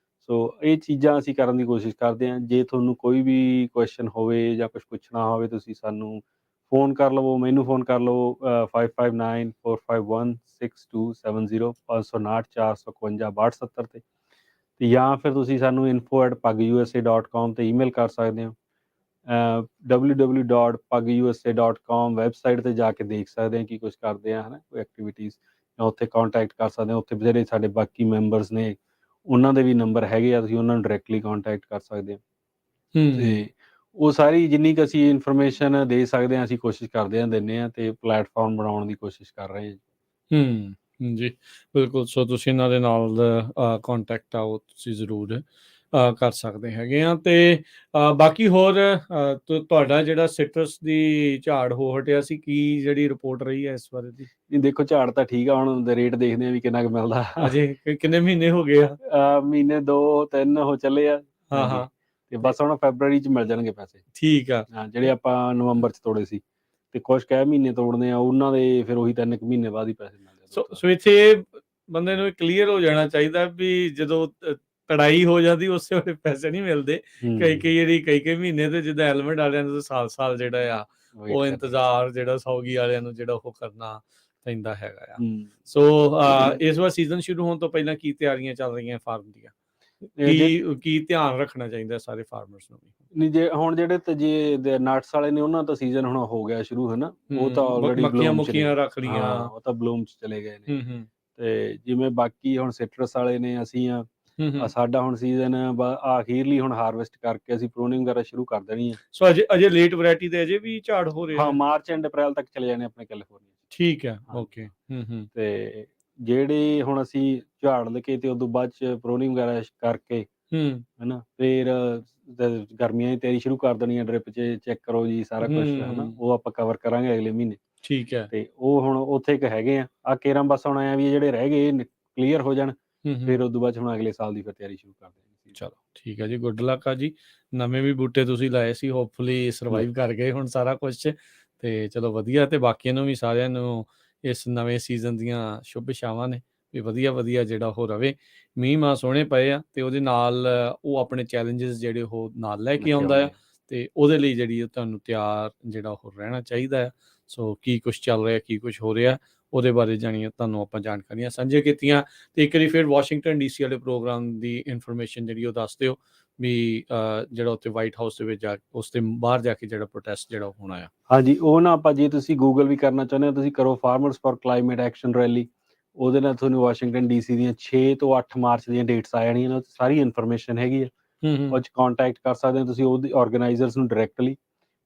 ਸੋ ਇਹ ਚੀਜ਼ਾਂ ਅਸੀਂ ਕਰਨ ਦੀ ਕੋਸ਼ਿਸ਼ ਕਰਦੇ ਹਾਂ। ਜੇ ਤੁਹਾਨੂੰ ਕੋਈ ਵੀ ਕੁਐਸਚਨ ਹੋਵੇ ਜਾਂ ਕੁਛ ਪੁੱਛਣਾ ਹੋਵੇ, ਤੁਸੀਂ ਸਾਨੂੰ ਫੋਨ ਕਰ ਲਵੋ, ਮੈਨੂੰ ਫੋਨ ਕਰ ਲਵੋ 5594516270 559 455 62 ਤੇ ਜਾਂ ਫਿਰ ਤੁਸੀਂ ਸਾਨੂੰ info@pagusa.com ਤੇ ਈਮੇਲ ਕਰ ਸਕਦੇ ਹੋ। www.pagusa.com ਵੈਬਸਾਈਟ ਤੇ ਜਾ ਕੇ ਦੇਖ ਸਕਦੇ ਹਾਂ ਕੀ ਕੁਛ ਕਰਦੇ ਆ, ਹਨਾ, ਕੋਈ ਐਕਟੀਵਿਟੀਜ਼, ਜਾਂ ਉੱਥੇ ਕੰਟੈਕਟ ਕਰ ਸਕਦੇ ਹੋ। ਉੱਥੇ ਜਿਹੜੇ ਸਾਡੇ ਬਾਕੀ ਮੈਂਬਰਸ ਨੇ, ਉਹਨਾਂ ਦੇ ਵੀ ਨੰਬਰ ਹੈਗੇ ਆ, ਤੁਸੀਂ ਉਹਨਾਂ ਨੂੰ ਡਾਇਰੈਕਟਲੀ ਕੰਟੈਕਟ ਕਰ ਸਕਦੇ ਹੋ। ਤੇ ਉਹ ਸਾਰੀ ਜਿੰਨੀ ਕੁ ਅਸੀਂ ਇਨਫੋਰਮੇਸ਼ਨ ਦੇ ਸਕਦੇ ਹਾਂ, ਅਸੀਂ ਕੋਸ਼ਿਸ਼ ਕਰਦੇ ਹਾਂ, ਦਿੰਦੇ ਹਾਂ, ਤੇ ਪਲੇਟਫਾਰਮ ਬਣਾਉਣ ਦੀ ਕੋਸ਼ਿਸ਼ ਕਰ ਰਹੇ ਹਾਂ। ਜੀ ਬਿਲਕੁਲ। ਸੋ ਤੁਸੀਂ ਇਹਨਾਂ ਦੇ ਨਾਲ ਕੰਟੈਕਟ ਆਓ, ਤੁਸੀਂ ਜ਼ਰੂਰ ਕਰ ਸਕਦੇ ਹੈਗੇ ਆ। ਤੇ ਬਾਕੀ ਹੋਰ ਤੁਹਾਡਾ ਜਿਹੜਾ ਸਿਟਰਸ ਦੀ ਝਾੜ ਹੋ ਹਟਿਆ ਸੀ, ਕੀ ਜਿਹੜੀ ਰਿਪੋਰਟ ਰਹੀ ਹੈ ਇਸ ਬਾਰੇ ਦੀ? ਨਹੀਂ ਦੇਖੋ, ਝਾੜ ਤਾਂ ਠੀਕ ਆ, ਹੁਣ ਰੇਟ ਦੇਖਦੇ ਆ ਵੀ ਕਿੰਨਾ ਕੁ ਮਿਲਦਾ। ਅਜੇ ਕਿੰਨੇ ਮਹੀਨੇ ਹੋ ਗਏ ਆ? ਮਹੀਨੇ 2-3 ਹੋ ਚੱਲੇ ਆ। ਹਾਂ। ਤੇ ਬਸ ਹੁਣ ਫੈਬਰਵਰੀ 'ਚ ਮਿਲ ਜਾਣਗੇ ਪੈਸੇ। ਠੀਕ ਆ। ਜਿਹੜੇ ਆਪਾਂ ਨਵੰਬਰ 'ਚ ਤੋੜੇ ਸੀ, ਤੇ ਕੁਛ ਕੁ ਮਹੀਨੇ ਤੋੜਨੇ ਆ, ਉਹਨਾਂ ਦੇ ਫਿਰ ਉਹੀ 3 ਮਹੀਨੇ ਬਾਅਦ ਹੀ ਪੈਸੇ ਮਿਲਦੇ। ਸੋ ਇੱਥੇ ਬੰਦੇ ਨੂੰ ਕਲੀਅਰ ਹੋ ਜਾਣਾ ਚਾਹੀਦਾ ਵੀ ਜਦੋਂ ਤੜਾਈ ਹੋ ਜਾਂਦੀ, ਉਸੇ ਵੇਲੇ ਪੈਸੇ ਨਹੀਂ ਮਿਲਦੇ। ਕਈ ਮਹੀਨੇ ਤੇ ਜਿੱਦਾਂ ਐਲੀਮੈਂਟ ਵਾਲਿਆਂ ਨੂੰ ਸਾਲ ਜਿਹੜਾ ਆ, ਉਹ ਇੰਤਜ਼ਾਰ ਜਿਹੜਾ ਸੌਗੀ ਵਾਲਿਆਂ ਨੂੰ ਜਿਹੜਾ ਉਹ ਕਰਨਾ ਪੈਂਦਾ ਹੈਗਾ ਆ। ਸੋ ਇਸ ਵਾਰ ਸੀਜ਼ਨ ਸ਼ੁਰੂ ਹੋਣ ਤੋਂ ਪਹਿਲਾਂ ਕੀ ਤਿਆਰੀਆਂ ਚੱਲ ਰਹੀਆਂ ਫਾਰਮ ਦੀਆਂ? ਕੀ ਧਿਆਨ ਰੱਖਣਾ ਚਾਹੀਦਾ ਸਾਰੇ ਫਾਰਮਰਸ ਨੂੰ? ਨਹੀਂ ਜੇ ਹੁਣ ਜਿਹੜੇ ਜੇ ਨਟਸ ਵਾਲੇ ਨੇ ਉਹਨਾਂ ਦਾ ਸੀਜ਼ਨ ਹੁਣ ਹੋ ਗਿਆ ਸ਼ੁਰੂ, ਹਨਾ, ਉਹ ਤਾਂ ਆਲਰੇਡੀ ਮੱਖੀਆਂ ਬਲੂਮ ਚ ਨੇ। ਮੁੱਖੀਆਂ ਰੱਖ ਲੀਆਂ। ਹਾਂ, ਉਹ ਤਾਂ ਬਲੂਮ ਚ ਚਲੇ ਗਏ ਨੇ। ਤੇ ਜਿਵੇਂ ਬਾਕੀ ਹੁਣ ਸਿਟਰਸ ਵਾਲੇ ਨੇ, ਅਸੀਂ ਆ ਸਾਡਾ ਹੁਣ ਸੀਜ਼ਨ ਅਖੀਰਲੀ ਹੁਣ ਹਾਰਵੈਸਟ ਕਰਕੇ ਅਸੀਂ ਪ੍ਰੂਨਿੰਗ ਵਗੈਰਾ ਸ਼ੁਰੂ ਕਰ ਦੇਣੀ ਹੈ। ਸੋ ਅਜੇ ਲੇਟ ਵੈਰਾਈਟੀ ਦੇ ਅਜੇ ਵੀ ਝਾੜ ਹੋ ਰਿਹਾ? ਹਾਂ, ਮਾਰਚ ਐਂਡ ਅਪ੍ਰੈਲ ਤੱਕ ਚਲੇ ਜਾਣੇ ਆਪਣੇ ਕੈਲੀਫੋਰਨੀਆ। ਠੀਕ ਹੈ, ਓਕੇ। ਤੇ ਜਿਹੜੇ ਹੁਣ ਅਸੀਂ ਝਾੜ ਲਕੇ ਤੇ ਉਦੋਂ ਬਾਅਦ ਚ ਪ੍ਰੂਨਿੰਗ ਵਗੈਰਾ ਕਰਕੇ ਹਨਾ, ਫਿਰ ਗਰਮੀਆਂ ਦੀ ਤਿਆਰੀ ਸ਼ੁਰੂ ਕਰ ਦੇਣੀ ਹੈ। ਡ੍ਰਿਪ 'ਚ ਚੈੱਕ ਕਰੋ ਜੀ ਸਾਰਾ ਕੁਛ, ਹਨਾ, ਉਹ ਆਪਾਂ ਕਵਰ ਕਰਾਂਗੇ ਅਗਲੇ ਮਹੀਨੇ। ਠੀਕ ਹੈ। ਤੇ ਉਹ ਹੁਣ ਉੱਥੇ ਇੱਕ ਹੈਗੇ ਆ ਕੇਰਾਂ, ਬਸ ਹੁਣ ਆਇਆ ਵੀ ਜਿਹੜੇ ਰਹਿ ਗਏ ਕਲੀਅਰ ਹੋ ਜਾਣ, ਫਿਰ ਉਦੋਂ ਬਾਅਦ ਹੁਣ ਅਗਲੇ ਸਾਲ ਦੀ ਫਿਰ ਤਿਆਰੀ ਸ਼ੁਰੂ ਕਰ ਦੇਣੀ। ਚਲੋ ਠੀਕ ਹੈ ਜੀ, ਗੁੱਡ ਲੱਕ ਆ ਜੀ। ਨਵੇਂ ਵੀ ਬੂਟੇ ਤੁਸੀਂ ਲਾਏ ਸੀ, ਹੋਪਫੁਲੀ ਸਰਵਾਈਵ ਕਰ ਗਏ ਹੁਣ ਸਾਰਾ ਕੁਛ, ਤੇ ਚਲੋ ਵਧੀਆ। ਤੇ ਬਾਕੀਆਂ ਨੂੰ ਵੀ ਸਾਰਿਆਂ ਨੂੰ ਇਸ ਨਵੇਂ ਸੀਜ਼ਨ ਦੀਆਂ ਸ਼ੁਭ ਇਛਾਵਾਂ ਨੇ ਵੀ ਵਧੀਆ ਜਿਹੜਾ ਉਹ ਰਵੇ। ਮੀਂਹ ਮਾਂ ਸੋਹਣੇ ਪਏ ਆ, ਤੇ ਉਹਦੇ ਨਾਲ ਉਹ ਆਪਣੇ ਚੈਲੰਜਸ ਜਿਹੜੇ ਉਹ ਨਾਲ ਲੈ ਕੇ ਆਉਂਦਾ ਆ, ਤੇ ਉਹਦੇ ਲਈ ਜਿਹੜੀ ਤੁਹਾਨੂੰ ਤਿਆਰ ਜਿਹੜਾ ਉਹ ਰਹਿਣਾ ਚਾਹੀਦਾ ਆ। ਸੋ ਕੀ ਕੁਛ ਚੱਲ ਰਿਹਾ, ਕੀ ਕੁਛ ਹੋ ਰਿਹਾ, ਉਹਦੇ ਬਾਰੇ ਜਾਣੀਆਂ ਤੁਹਾਨੂੰ ਆਪਾਂ ਜਾਣਕਾਰੀਆਂ ਸਾਂਝੀਆਂ ਕੀਤੀਆਂ। ਤੇ ਇੱਕ ਵਾਰੀ ਫਿਰ ਵਾਸ਼ਿੰਗਟਨ DC ਵਾਲੇ ਪ੍ਰੋਗਰਾਮ ਦੀ ਇਨਫੋਰਮੇਸ਼ਨ ਜਿਹੜੀ ਉਹ ਦੱਸ ਦਿਓ ਵੀ ਜਿਹੜਾ ਉੱਥੇ ਵਾਈਟ ਹਾਊਸ ਦੇ ਵਿੱਚ ਉਸ ਦੇ ਬਾਹਰ ਜਾ ਕੇ ਜਿਹੜਾ ਪ੍ਰੋਟੈਸਟ ਜਿਹੜਾ ਹੋਣਾ ਆ। ਹਾਂਜੀ, ਉਹ ਨਾ ਆਪਾਂ ਜੇ ਤੁਸੀਂ ਗੂਗਲ ਵੀ ਕਰਨਾ ਚਾਹੁੰਦੇ ਹੋ, ਤੁਸੀਂ ਕਰੋ farmers for climate action rally. ਉਹਦੇ ਨਾਲ ਤੁਹਾਨੂੰ ਵਾਸ਼ਿੰਗਟਨ DC ਦੀਆਂ 6 ਤੋਂ 8 ਮਾਰਚ ਦੀਆਂ ਡੇਟਸ ਆ ਜਾਣੀਆਂ ਨੇ, ਸਾਰੀ ਇਨਫੋਰਮੇਸ਼ਨ ਹੈਗੀ ਹੈ। ਉਹ 'ਚ ਕੰਟੈਕਟ ਕਰ ਸਕਦੇ ਹੋ ਤੁਸੀਂ ਉਹਦੀ ਆਰਗੇਨਾਈਜ਼ਰਸ ਨੂੰ ਡਾਇਰੈਕਟਲੀ।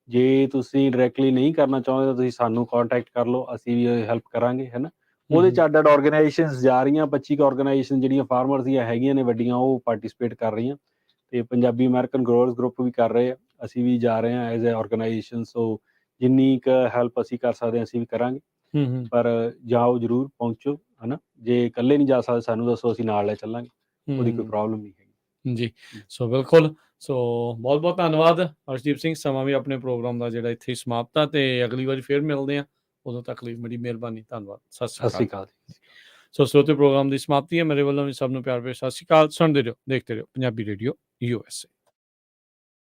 ਜੇ ਤੁਸੀਂ ਡਾਇਰੈਕਟਲੀ ਨਹੀਂ ਕਰਨਾ ਚਾਹੁੰਦੇ ਤਾਂ ਤੁਸੀਂ ਸਾਨੂੰ ਕੰਟੈਕਟ ਕਰ ਲਓ, ਅਸੀਂ ਵੀ ਹੈਲਪ ਕਰਾਂਗੇ, ਹੈ ਨਾ। ਉਹਦੇ 'ਚ ਅੱਡ-ਅੱਡ ਆਰਗੇਨਾਈਜ਼ੇਸ਼ਨਸ ਜਾ ਰਹੀਆਂ, 25 ਕੁ ਆਰਗੇਨਾਈਜ਼ੇਸ਼ਨ ਜਿਹੜੀਆਂ ਫਾਰਮਰਸ ਦੀਆਂ ਹੈਗੀਆਂ ਨੇ ਵੱਡੀਆਂ, ਉਹ ਪਾਰਟੀਸਪੇਟ ਕਰ ਰਹੀਆਂ। ਤੇ ਪੰਜਾਬੀ ਅਮਰੀਕਨ ਗਰੋਅਰਸ ਗਰੁੱਪ ਵੀ ਕਰ ਰਹੇ ਆ, ਅਸੀਂ ਵੀ ਜਾ ਰਹੇ ਹਾਂ ਐਜ਼ ਅ ਆਰਗੇਨਾਈਜ਼ੇਸ਼ਨ। ਸੋ ਜਿੰਨੀ ਕੁ ਹੈਲਪ ਅਸੀਂ ਕਰ ਸਕਦੇ ਹਾਂ ਅਸੀਂ ਵੀ ਕਰਾਂਗੇ। ਪਰ ਜਾਓ ਜ਼ਰੂਰ, ਪਹੁੰਚੋ, ਹੈ ਨਾ। ਜੇ ਇਕੱਲੇ ਨਹੀਂ ਜਾ ਸਕਦੇ ਸਾਨੂੰ ਦੱਸੋ, ਅਸੀਂ ਨਾਲ ਲੈ ਚੱਲਾਂਗੇ, ਉਹਦੀ ਕੋਈ ਪ੍ਰੋਬਲਮ ਨਹੀਂ ਹੈਗੀ ਜੀ। ਸੋ ਬਿਲਕੁਲ। ਸੋ ਬਹੁਤ ਧੰਨਵਾਦ ਅਰਸ਼ਦੀਪ ਸਿੰਘ। ਸਮਾਂ ਵੀ ਆਪਣੇ ਪ੍ਰੋਗਰਾਮ ਦਾ ਜਿਹੜਾ ਇੱਥੇ ਹੀ ਸਮਾਪਤ ਆ, ਤੇ ਅਗਲੀ ਵਾਰੀ ਫਿਰ ਮਿਲਦੇ ਹਾਂ। ਉਦੋਂ ਤੱਕ ਲਈ ਬੜੀ ਮਿਹਰਬਾਨੀ, ਧੰਨਵਾਦ, ਸਤਿ ਸ਼੍ਰੀ ਅਕਾਲ। ਸੋ ਸਰੋਤੇ ਪ੍ਰੋਗਰਾਮ ਦੀ ਸਮਾਪਤੀ ਹੈ। ਮੇਰੇ ਵੱਲੋਂ ਵੀ ਸਭ ਨੂੰ ਪਿਆਰ ਭਰੀ ਸਤਿ ਸ਼੍ਰੀ ਅਕਾਲ। ਸੁਣਦੇ ਰਹੋ, ਦੇਖਦੇ ਰਹੋ ਪੰਜਾਬੀ ਰੇਡੀਓ USA।